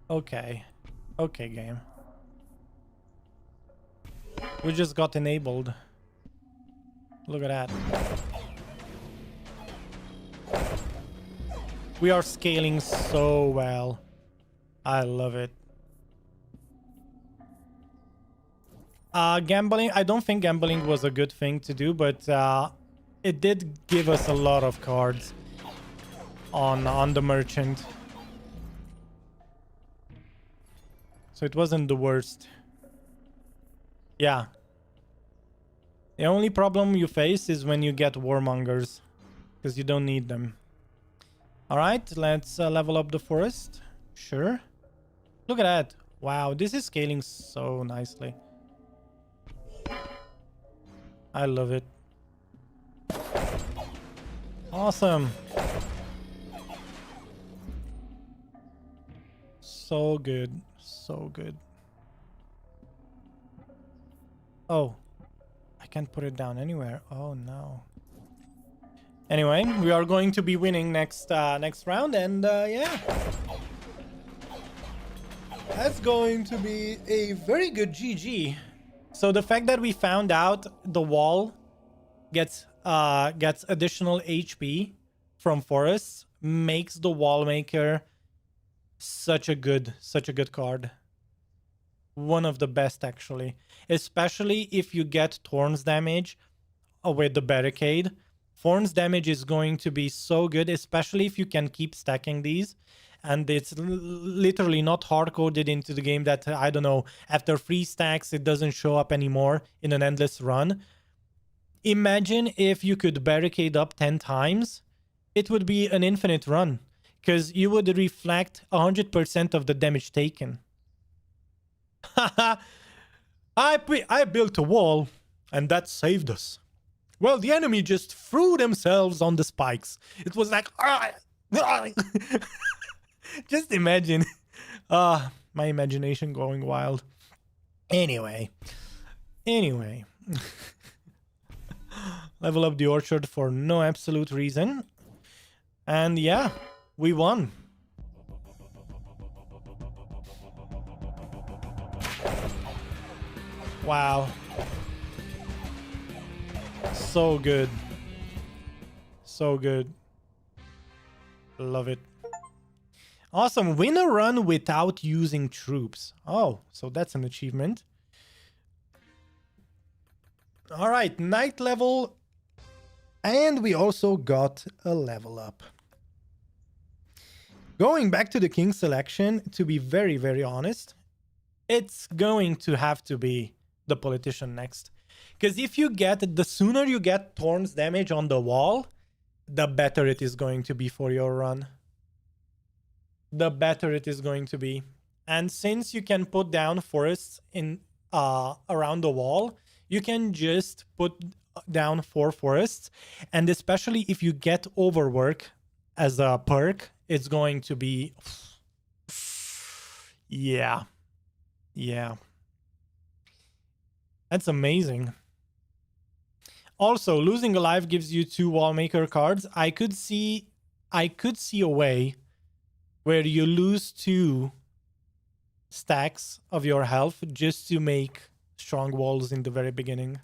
Okay. Okay, game. We just got enabled. Look at that. We are scaling so well. I love it. Gambling. I don't think gambling was a good thing to do, but it did give us a lot of cards on the merchant. So it wasn't the worst. Yeah. The only problem you face is when you get warmongers, because you don't need them. All right, let's level up the forest. Sure. Look at that. Wow, this is scaling so nicely. I love it. Awesome. So good. So good. Oh. I can't put it down anywhere. Oh no. Anyway, we are going to be winning next round, and yeah. That's going to be a very good GG. So the fact that we found out the wall gets additional HP from forests makes the wall maker such a good card. One of the best, actually, especially if you get Thorns damage with the barricade. Thorns damage is going to be so good, especially if you can keep stacking these. And it's literally not hard-coded into the game that, I don't know, after 3 stacks, it doesn't show up anymore in an endless run. Imagine if you could barricade up 10 times. It would be an infinite run, because you would reflect 100% of the damage taken. Haha, I built a wall, and that saved us. Well, the enemy just threw themselves on the spikes. It was like... Just imagine. My imagination going wild. Anyway. Level up the orchard for no absolute reason. And yeah, we won. Wow. So good. So good. Love it. Awesome. Win a run without using troops. Oh, so that's an achievement. All right, night level. And we also got a level up. Going back to the king selection, to be very, very honest, it's going to have to be the politician next. Because if you get, the sooner you get Thorns damage on the wall, the better it is going to be for your run. The better it is going to be. And since you can put down forests in around the wall, you can just put down 4 forests. And especially if you get overwork as a perk, it's going to be... Yeah. Yeah. That's amazing. Also, losing a life gives you 2 wallmaker cards. I could see a way where you lose 2 stacks of your health just to make strong walls in the very beginning.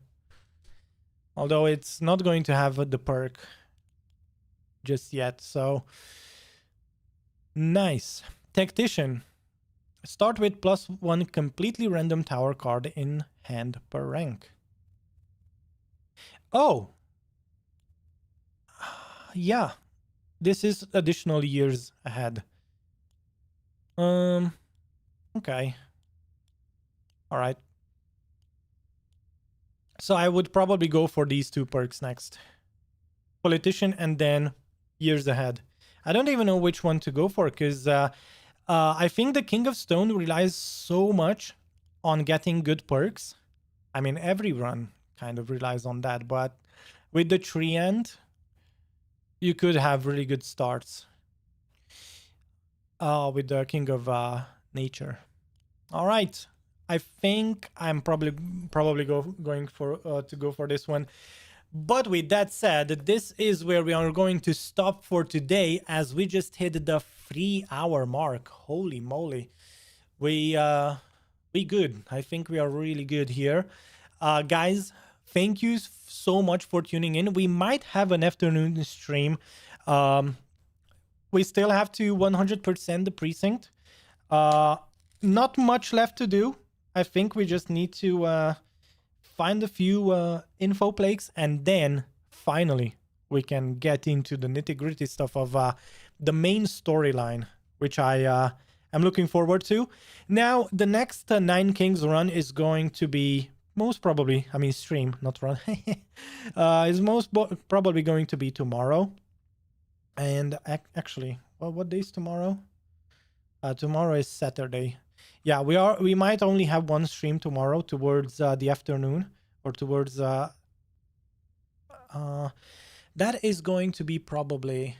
Although it's not going to have the perk just yet, so nice. Tactician. Start with +1 completely random tower card in hand per rank. Oh. Yeah. This is additional years ahead. Okay. All right. So I would probably go for these 2 perks next. Politician and then years ahead. I don't even know which one to go for because I think the King of Stone relies so much on getting good perks. I mean, every run kind of relies on that, but with the tree end, you could have really good starts. With the King of Nature. All right. I think I'm probably going to go for this one. But with that said, this is where we are going to stop for today, as we just hit the 3-hour mark. Holy moly. We good. I think we are really good here. Guys, thank you so much for tuning in. We might have an afternoon stream. We still have to 100% the precinct. Not much left to do. I think we just need to find a few info plaques, and then finally we can get into the nitty-gritty stuff of the main storyline, which I am looking forward to. Now, the next 9 Kings run is going to be most probably, I mean stream, not run, is probably going to be tomorrow. And actually, well, what day is tomorrow? Tomorrow is Saturday. Yeah, we might only have 1 stream tomorrow towards the afternoon, or towards that is going to be probably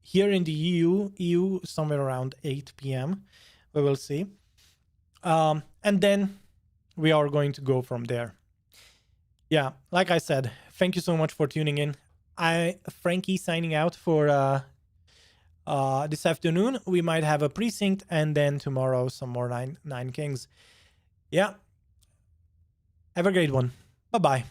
here in the EU somewhere around 8 p.m. We will see. And then we are going to go from there. Yeah, like I said, thank you so much for tuning in. Frankie signing out for this afternoon. We might have a precinct, and then tomorrow some more 9 Kings. Yeah. Have a great one. Bye-bye.